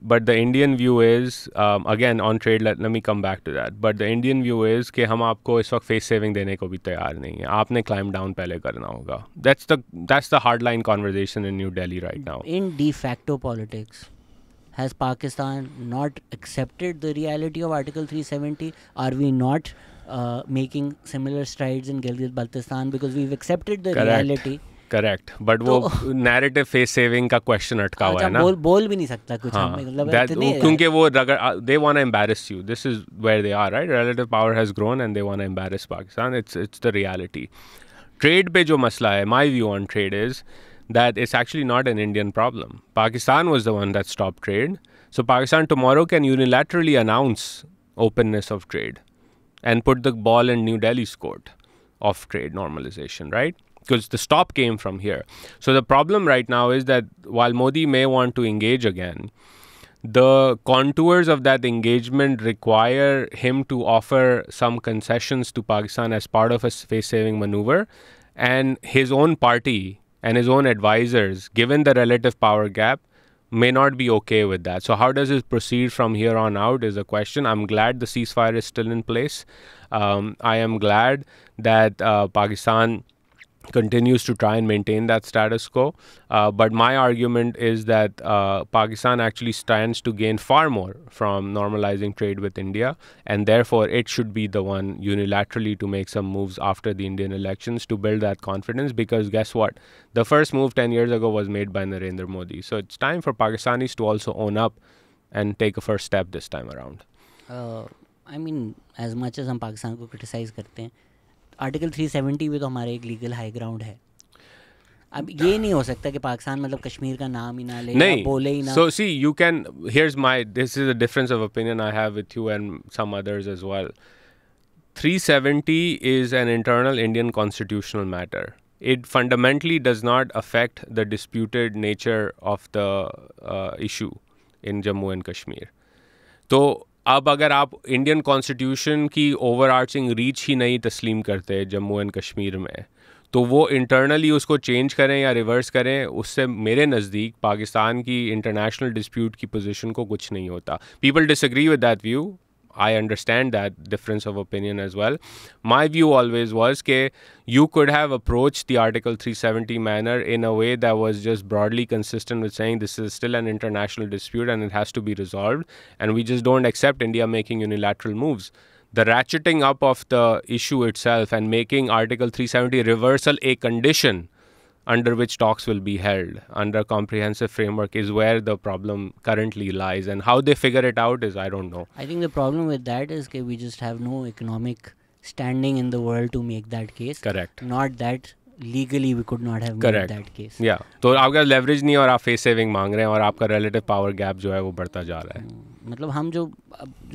but the Indian view is again on trade, let me come back to that. But the Indian view is कि हम आपको इस वक्त फेस सेविंग देने को भी तैयार नहीं है, आपने क्लाइम डाउन पहले करना होगा. That's the hard line conversation in new Delhi right now. In de facto politics, has Pakistan not accepted the reality of Article 370? Are we not making similar strides in Gilgit-Baltistan because we've accepted the reality? Correct. But वो narrative face saving का question अटका हुआ है ना. बोल भी नहीं सकता कुछ. क्योंकि वो they want to embarrass you. This is where they are, right? Relative power has grown and they want to embarrass Pakistan. It's the reality. Trade पे जो मसला है, my view on trade is that it's actually not an Indian problem. Pakistan was the one that stopped trade. So Pakistan tomorrow can unilaterally announce openness of trade and put the ball in New Delhi's court of trade normalization, right? Because the stop came from here. So the problem right now is that while Modi may want to engage again, the contours of that engagement require him to offer some concessions to Pakistan as part of a face-saving maneuver. And his own party and his own advisors, given the relative power gap, may not be okay with that. So how does it proceed from here on out is a question. I'm glad the ceasefire is still in place. I am glad that Pakistan continues to try and maintain that status quo. But my argument is that Pakistan actually stands to gain far more from normalizing trade with India, and therefore it should be the one unilaterally to make some moves after the Indian elections to build that confidence. Because guess what? The first move 10 years ago was made by Narendra Modi. So it's time for Pakistanis to also own up and take a first step this time around. I mean, as much as हम पाकिस्तान को criticise करते हैं, article 370 भी तो हमारे एक legal high ground है. अब ये नहीं हो सकता कि पाकिस्तान मतलब कश्मीर का नाम ही ना ले, नहीं, बोले ही ना. So see, you can, this is a difference of opinion I have with you and some others as well. 370 is an internal Indian constitutional matter. It fundamentally does not affect the disputed nature of the issue in Jammu and Kashmir. तो अब अगर आप Indian constitution की overarching reach ही नहीं तस्लीम करते Jammu and Kashmir में, तो वो इंटरनली उसको चेंज करें या रिवर्स करें, उससे मेरे नज़दीक पाकिस्तान की इंटरनेशनल डिस्प्यूट की पोजीशन को कुछ नहीं होता. People disagree with that view. I understand that difference of opinion as well. My view always was that you could have approached the Article 370 manner in a way that was just broadly consistent with saying this is still an international dispute and it has to be resolved, and we just don't accept India making unilateral moves. The ratcheting up of the issue itself and making Article 370 reversal a condition under which talks will be held under comprehensive framework is where the problem currently lies, and how they figure it out is I don't know. I think the problem with that is that we just have no economic standing in the world to make that case. Correct. Not that legally we could not have made that case. Yeah. तो आपका leverage नहीं है और आप face saving मांग रहे हैं और आपका relative power gap जो है वो बढ़ता जा रहा है. मतलब हम जो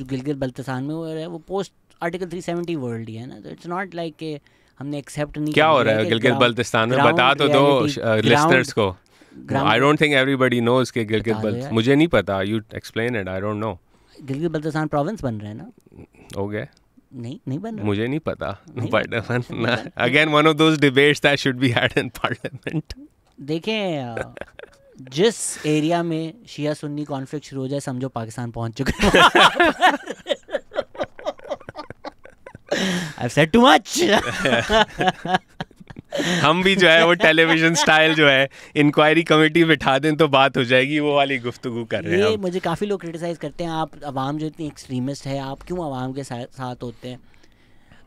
गिलगित बल्तिस्तान में हो रहा है वो पोस्ट आर्टिकल 370 वर्ल्ड ही है ना. तो इट्स नॉट लाइक के हमने एक्सेप्ट नहीं. क्या हो रहा है गिलगित बल्तिस्तान में, बता तो दो लिसनर्स को. I don't think everybody knows के गिलगित बल्तिस्तान, मुझे नहीं पता. You explain it. I don't know. Gilgit Baltistan province बन रहा है ना. हो गया. नहीं बन रहा. मुझे नहीं पता. But again one of those debates that should be had in parliament. देखें, जिस एरिया में शिया सुन्नी कॉन्फ्लिक्ट शुरू हो जाए समझो पाकिस्तान पहुंच चुका है. I've said too much. हम भी जो है वो टेलीविजन स्टाइल जो है इंक्वायरी कमेटी बिठा दें तो बात हो जाएगी, वो वाली गुफ्तगू कर रहे हैं. ये मुझे काफ़ी लोग क्रिटिसाइज़ करते हैं, आप अवाम जो इतनी एक्सट्रीमिस्ट है, आप क्यों अवाम के साथ होते हैं.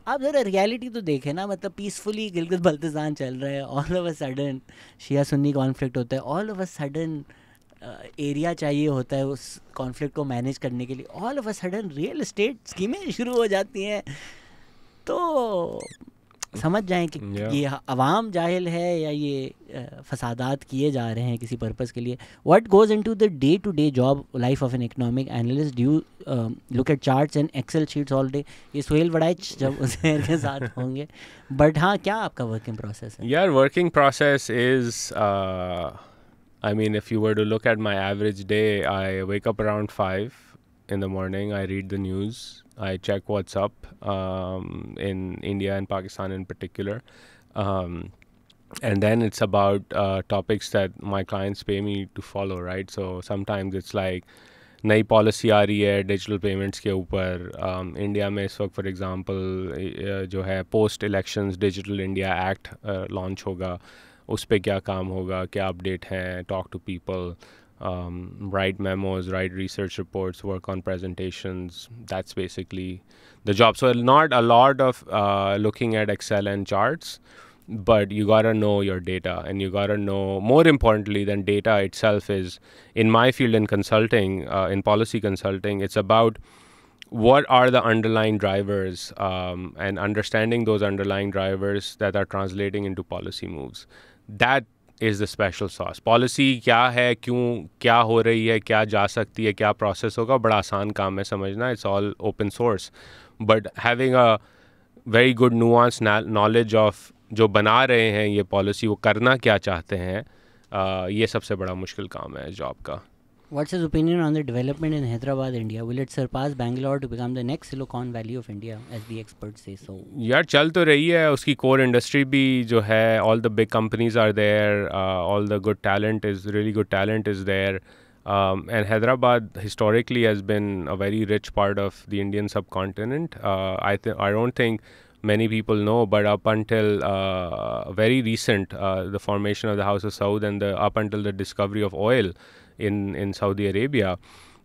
आप ज़रा रियलिटी तो देखें ना. मतलब पीसफुली गिलगित बल्तिस्तान चल रहा है, all of a sudden Shia Sunni conflict होता है, all of a sudden area चाहिए होता है उस कॉन्फ्लिक्ट को मैनेज करने के लिए, all of a sudden real estate स्कीमें शुरू हो जाती हैं. तो समझ जाएं कि ये अवाम जाहिल है या ये फसादात किए जा रहे हैं किसी पर्पस के लिए. What goes into the day to day job life of an economic analyst. Do you look at charts and excel sheets all day. ये सुहेल वड़ाइच जब उसमें के साथ होंगे. बट हाँ, क्या आपका वर्किंग प्रोसेस है? यार working process is I mean, if you were to look at my average day, I wake up around 5 in the morning. I read the news. I check what's up in India and Pakistan in particular. And then it's about topics that my clients pay me to follow, right? So sometimes it's like नई policy आ रही है digital payments के ऊपर. India में इस वक्त for example जो है post elections digital India act launch होगा. उस पर क्या काम होगा, क्या अपडेट हैं, talk to people, write memos, write research reports, work on presentations. That's basically the job. So not a lot of looking at Excel and charts, but you got to know your data, and you got to know, more importantly than data itself is, in my field in consulting, in policy consulting, it's about what are the underlying drivers and understanding those underlying drivers that are translating into policy moves. That is the special sauce. Policy क्या है, क्यों, क्या हो रही है, क्या जा सकती है, क्या प्रोसेस होगा, बड़ा आसान काम है समझना. It's all open source. But having a very good nuance knowledge of जो बना रहे हैं ये पॉलिसी, वो करना क्या चाहते हैं, ये सबसे बड़ा मुश्किल काम है इस जॉब का. What's his opinion on the development in Hyderabad, India? Will it surpass Bangalore to become the next Silicon Valley of India, as the experts say so? यार चल तो रही है, उसकी कोर इंडस्ट्री भी जो है, all the big companies are there, all the good talent is really good talent is there, and Hyderabad historically has been a very rich part of the Indian subcontinent. I don't think many people know, but up until very recent, the formation of the House of Saud and up until the discovery of oil in Saudi Arabia,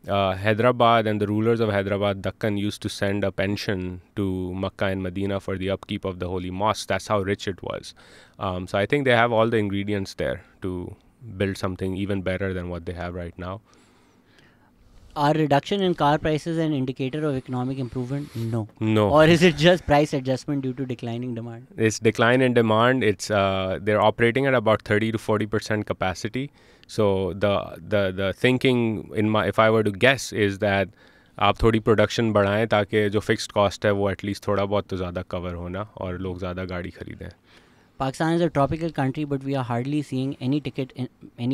Hyderabad and the rulers of Hyderabad, Dakkan, used to send a pension to Makkah and Medina for the upkeep of the holy mosque. That's how rich it was. So I think they have all the ingredients there to build something even better than what they have right now. Are reduction in car prices an indicator of economic improvement? No. No. Or is it just price adjustment due to declining demand? It's decline in demand. It's they're operating at about 30 to 40% capacity. So the thinking if I were to guess is that आप थोड़ी production बढ़ाएं ताकि जो fixed cost है वो at least थोड़ा बहुत तो ज़्यादा कवर होना और लोग ज़्यादा गाड़ी खरीदें. Pakistan is a tropical country, but we are hardly seeing any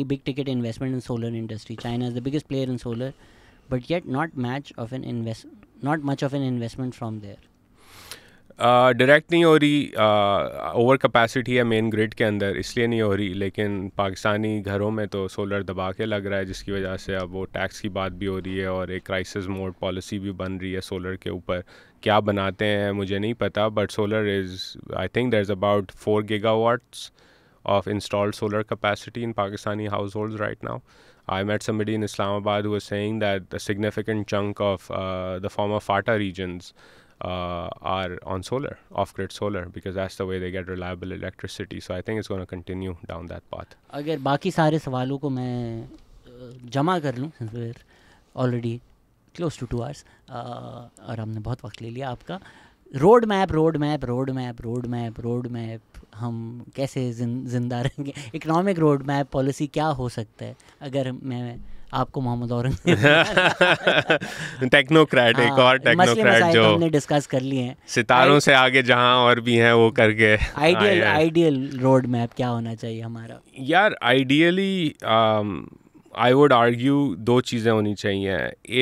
big ticket investment in solar industry. China is the biggest player in solar, but yet not much of an investment from there. Direct नहीं हो रही, over capacity है main grid के अंदर, इसलिए नहीं हो रही. लेकिन पाकिस्तानी घरों में तो सोलर दबा के लग रहा है, जिसकी वजह से अब वो टैक्स की बात भी हो रही है और एक क्राइसिस मोड पॉलिसी भी बन रही है सोलर के ऊपर. क्या बनाते हैं मुझे नहीं पता, but solar is, I think there is about 4 gigawatts of installed solar capacity in Pakistani households right now. I met somebody in Islamabad who was saying that a significant chunk of the former FATA regions are on solar, off-grid solar, because that's the way they get reliable electricity. So I think it's going to continue down that path. अगर बाकी सारे सवालों को मैं जमा कर लूँ, since we're already close to 2 hours, और हमने बहुत वक्त ले लिया आपका. रोड मैप हम कैसे जिंदा रहेंगे? इकोनॉमिक रोड मैप पॉलिसी क्या हो सकता है अगर मैं आपको मोहम्मद औरंग टेक्नोक्रेट, एक और टेक्नोक्रेट जो हमने डिस्कस कर लिए हैं, सितारों से आगे जहां और भी हैं वो करके. आइडियल रोड मैप क्या होना चाहिए हमारा? यार आइडियली आई वुड आर्ग्यू 2 चीज़ें होनी चाहिए.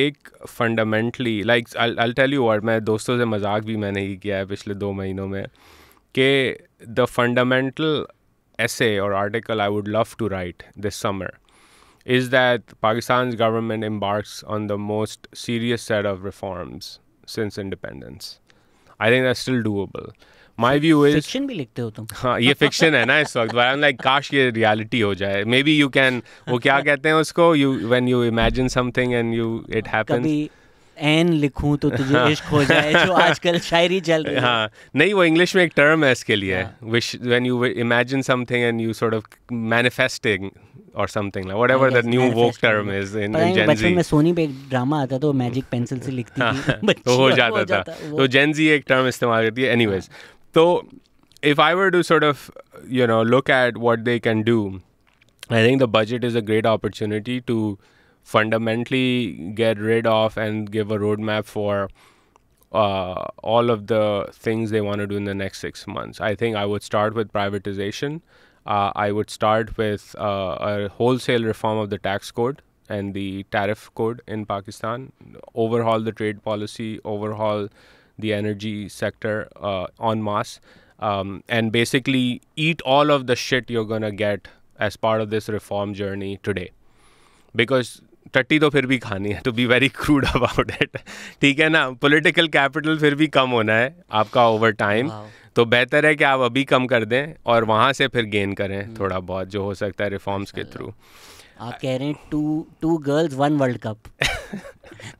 एक fundamentally, like I tell you what, मैं दोस्तों से मजाक भी मैंने ही किया है पिछले 2 महीनों में, कि the fundamental essay or article I would love to write this summer is that Pakistan's government embarks on the most serious set of reforms since independence. I think that's still doable. My view is fiction भी लिखते हो तुम? हाँ, ये fiction है ना इस वक्त, but I'm like काश ये reality हो जाए. Maybe you can, वो क्या कहते हैं उसको, when you imagine something and it happens. कभी एन लिखूं तो तुझे इश्क हो जाए, जो आजकल शायरी चल रही है. हाँ, नहीं, वो इंग्लिश में एक टर्म है इसके लिए, which when you imagine something and you sort of manifesting or something like whatever the new woke term is in Gen Z. बचपन में सोनी पे एक ड्रामा आता तो मैजिक पेंसिल से लिखती थी, तो हो जाता था. तो Gen Z एक टर्म इस्तेमाल करती है. Anyways, तो if I were to sort of look at what they can do, I think the budget is a great opportunity to fundamentally get rid of and give a roadmap for all of the things they want to do in the next 6 months. I think I would start with privatization. I would start with a wholesale reform of the tax code and the tariff code in Pakistan, overhaul the trade policy, overhaul the energy sector en masse, and basically eat all of the shit you're going to get as part of this reform journey today. Because टट्टी तो फिर भी खानी है, to be very crude about it, ठीक है ना. Political capital फिर भी कम होना है आपका ओवर टाइम, तो बेहतर है कि आप अभी कम कर दें और वहाँ से फिर गेन करें थोड़ा बहुत जो हो सकता है रिफॉर्म्स के थ्रू. आप कह रहे हैं 2 girls 1 वर्ल्ड कप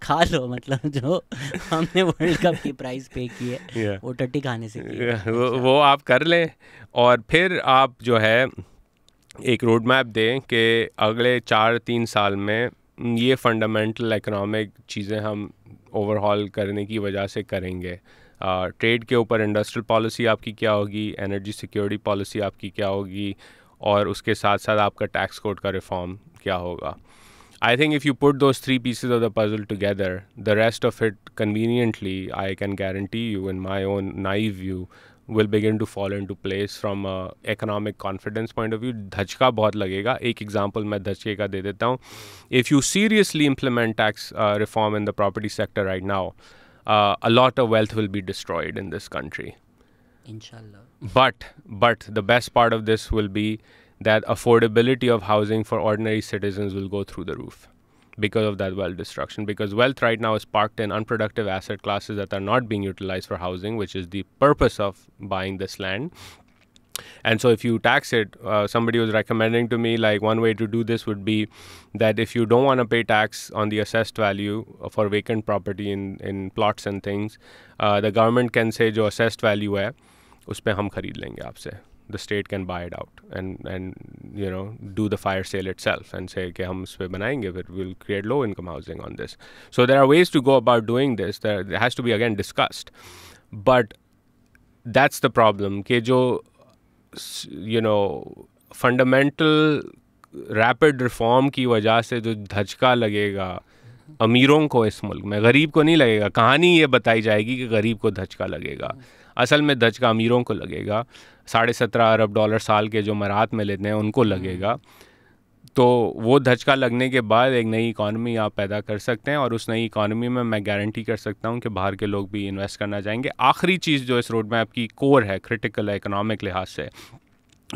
खा लो, मतलब जो हमने वर्ल्ड कप की प्राइस पे की है वो टट्टी खाने से की है. वो आप कर लें और फिर आप जो है एक रोड मैप दें कि अगले 4-3 साल में ये फंडामेंटल इकोनॉमिक चीज़ें हम ओवरहॉल करने की वजह से करेंगे. ट्रेड के ऊपर इंडस्ट्रियल पॉलिसी आपकी क्या होगी, एनर्जी सिक्योरिटी पॉलिसी आपकी क्या होगी, और उसके साथ साथ आपका टैक्स कोड का रिफॉर्म क्या होगा. I think if you put those 3 pieces of the puzzle together, the rest of it conveniently, I can guarantee you, in my own naive view, will begin to fall into place from a economic confidence point of view. धचका बहुत लगेगा. एक example मैं धचके का दे देता हूँ. If you seriously implement tax reform in the property sector right now, a lot of wealth will be destroyed in this country. Inshallah. But the best part of this will be that affordability of housing for ordinary citizens will go through the roof because of that wealth destruction. Because wealth right now is parked in unproductive asset classes that are not being utilized for housing, which is the purpose of buying this land. And so if you tax it, somebody was recommending to me, like, one way to do this would be that if you don't want to pay tax on the assessed value for vacant property in plots and things, the government can say जो assessed value है उस पे हम खरीद लेंगे आपसे. The state can buy it out and you know, do the fire sale itself and say कि हम इस पे बनाएंगे, फिर we'll create low income housing on this. So there are ways to go about doing this. There has to be again discussed, but that's the problem कि जो you know, fundamental rapid reform की वजह से जो धचका लगेगा अमीरों को इस मुल्क में, गरीब को नहीं लगेगा. कहानी ये बताई जाएगी कि गरीब को धचका लगेगा. असल में धचका अमीरों को लगेगा. 17.5 अरब डॉलर साल के जो मरात में लेते हैं उनको लगेगा. तो वो धचका लगने के बाद एक नई इकॉनमी आप पैदा कर सकते हैं, और उस नई इकॉनमी में मैं गारंटी कर सकता हूँ कि बाहर के लोग भी इन्वेस्ट करना चाहेंगे. आखिरी चीज़ जो इस रोड मैप की कोर है, क्रिटिकल है इकोनॉमिक लिहाज से,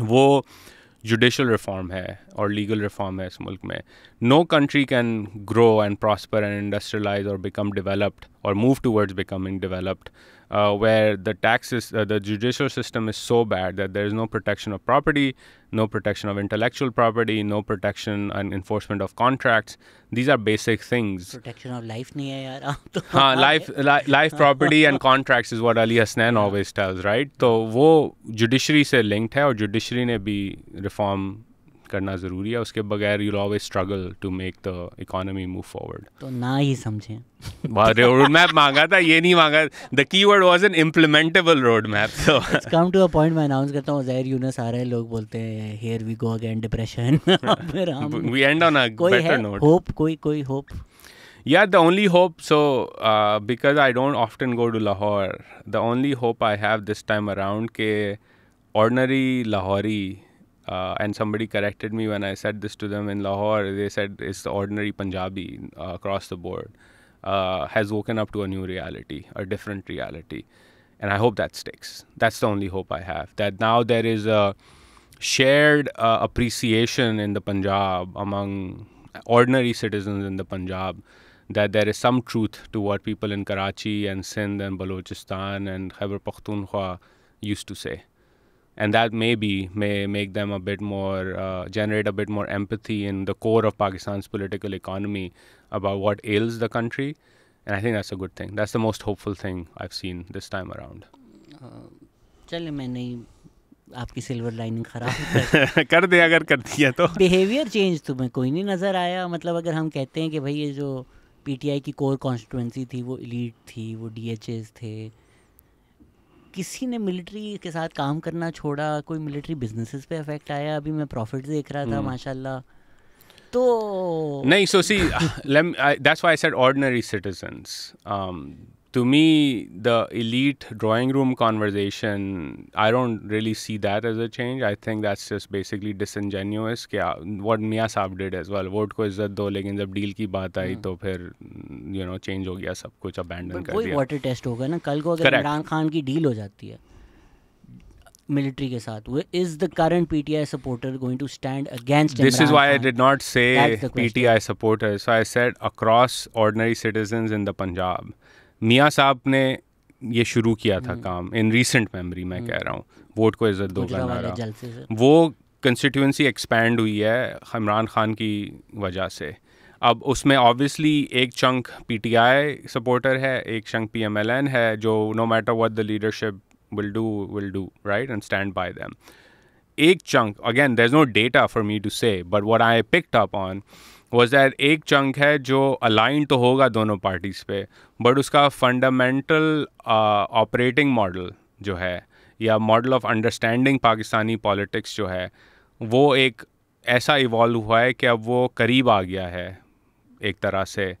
वो जुडिशल रिफॉर्म है और लीगल रिफॉर्म है इस मुल्क में. No country can grow and prosper and industrialise और बिकम डेवलप्ड और move towards becoming developed where the taxes, the judicial system is so bad that there is no protection of property, no protection of intellectual property, no protection and enforcement of contracts. These are basic things. Protection of life नहीं है यार आप तो. हाँ, life, property and contracts is what Ali Hasnain always tells, right? तो वो judiciary से linked है, और judiciary ने भी reform करना ज़रूरी है. उसके बगैर you'll always struggle to make the economy move forward. तो ना ही समझें. रोड मैप मांगा था, ये नहीं मांगा. The keyword was an implementable road map. So let's come to a point. मैं अनाउंस करता हूँ ज़ाहिर यूनुस आ रहे हैं, लोग बोलते हैं here we go again depression. फिर हम we end on a better note. Hope, कोई hope. Yeah, the only hope, so because I don't often go to Lahore, the only hope I have this time around ke ordinary Lahori, and somebody corrected me when I said this to them in Lahore, they said it's the ordinary Punjabi across the board, has woken up to a new reality, a different reality. And I hope that sticks. That's the only hope I have. That now there is a shared appreciation in the Punjab among ordinary citizens in the Punjab, that there is some truth to what people in Karachi and Sindh and Balochistan and Khyber Pakhtunkhwa used to say. And that may make them a bit more, generate a bit more empathy in the core of Pakistan's political economy about what ails the country. And I think that's a good thing. That's the most hopeful thing I've seen this time around. चले मैं नहीं आपकी silver lining खराब कर दे अगर कर दिया तो. बिहेवियर चेंज तुम्हें कोई नहीं नज़र आया? मतलब अगर हम कहते हैं कि भाई ये जो पीटीआई की कोर कॉन्स्टिट्यूंसी थी वो एलीट थी, वो डीएचएस थे, किसी ने मिलिट्री के साथ काम करना छोड़ा, कोई मिलिट्री बिजनेसेस पे इफेक्ट आया? अभी मैं प्रॉफिट देख रहा था माशाल्लाह. तो नहीं, so see, that's why I said ordinary citizens. To me, the elite drawing room conversation, I don't really see that as a change. I think that's just basically disingenuous. What Mia Saab did as well. Vote को इज्जत दो, लेकिन जब deal की बात आई तो फिर change हो गया, सब कुछ अबैंडन कर दिया. वही वाटर टेस्ट होगा ना कल को, अगर इमरान खान की डील हो जाती है मिलिट्री के साथ, is the current PTI supporter going to stand against This Imran is why Khan? I did not say PTI supporters. So I said across ordinary citizens in the Punjab. मियाँ साहब ने ये शुरू किया था काम, इन रीसेंट मेमोरी मैं कह रहा हूँ, वोट को इज्जत दो का नारा. वो कंस्टिट्यूंसी एक्सपैंड हुई है इमरान खान की वजह से. अब उसमें ऑब्वियसली एक चंक पीटीआई सपोर्टर है, एक चंक पीएमएलएन है, जो no matter what the leadership will do, right, and stand by them. एक chunk, again, there's no data for me to say, but what I picked up on was that एक chunk है जो aligned तो होगा दोनों parties पे, but उसका fundamental operating model जो है, या model of understanding Pakistani politics जो है, वो एक ऐसा evolve हुआ है कि अब वो करीब आ गया है एक तरह से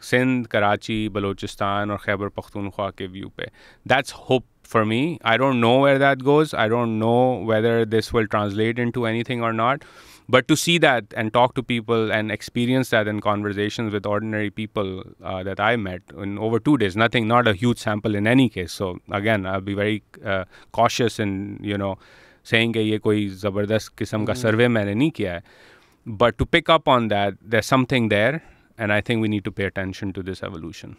सिंध, कराची, बलूचिस्तान और खैबर पख्तूनख्वा के व्यू पे. That's hope for me. I don't know where that goes. I don't know whether this will translate into anything or not. But to see that and talk to people and experience that in conversations with ordinary people that I met in over 2 days, not a huge sample in any case. So again, I'll be very cautious in, saying कि ये कोई ज़बरदस्त किस्म का सर्वे मैंने नहीं किया है. But to pick up on that, there's something there, and I think we need to pay attention to this evolution.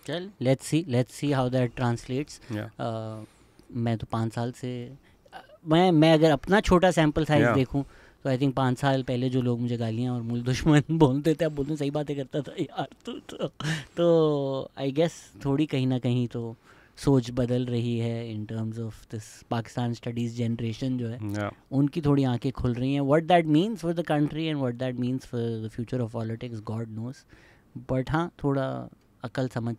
चल, let's see how that translates. Yeah. मैं तो 5 साल से मैं अगर अपना छोटा सैम्पल साइज देखूं तो आई थिंक 5 साल पहले जो लोग मुझे गालियाँ और मूल दुश्मन बोलते थे, अब बोलते सही बातें करता था यार. तो आई गेस थोड़ी कहीं ना कहीं तो सोच बदल रही है इन terms of this Pakistan studies generation जो है, उनकी थोड़ी आंखें खुल रही हैं. What that means for the country and what that means for the future of politics, God knows. But हाँ, थोड़ा अकल समझ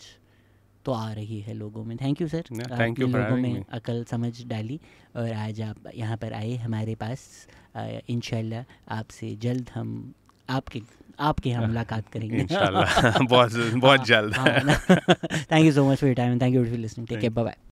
तो आ रही है लोगों में. Thank you sir, thank you लोगों में अकल समझ डाली और आज आप यहाँ पर आए हमारे पास. इंशाल्लाह आपसे जल्द हम आपके हम मुलाकात करेंगे इंशाल्लाह. बहुत जल्द. Thank you so much for your time and thank you for listening. Take care, bye bye.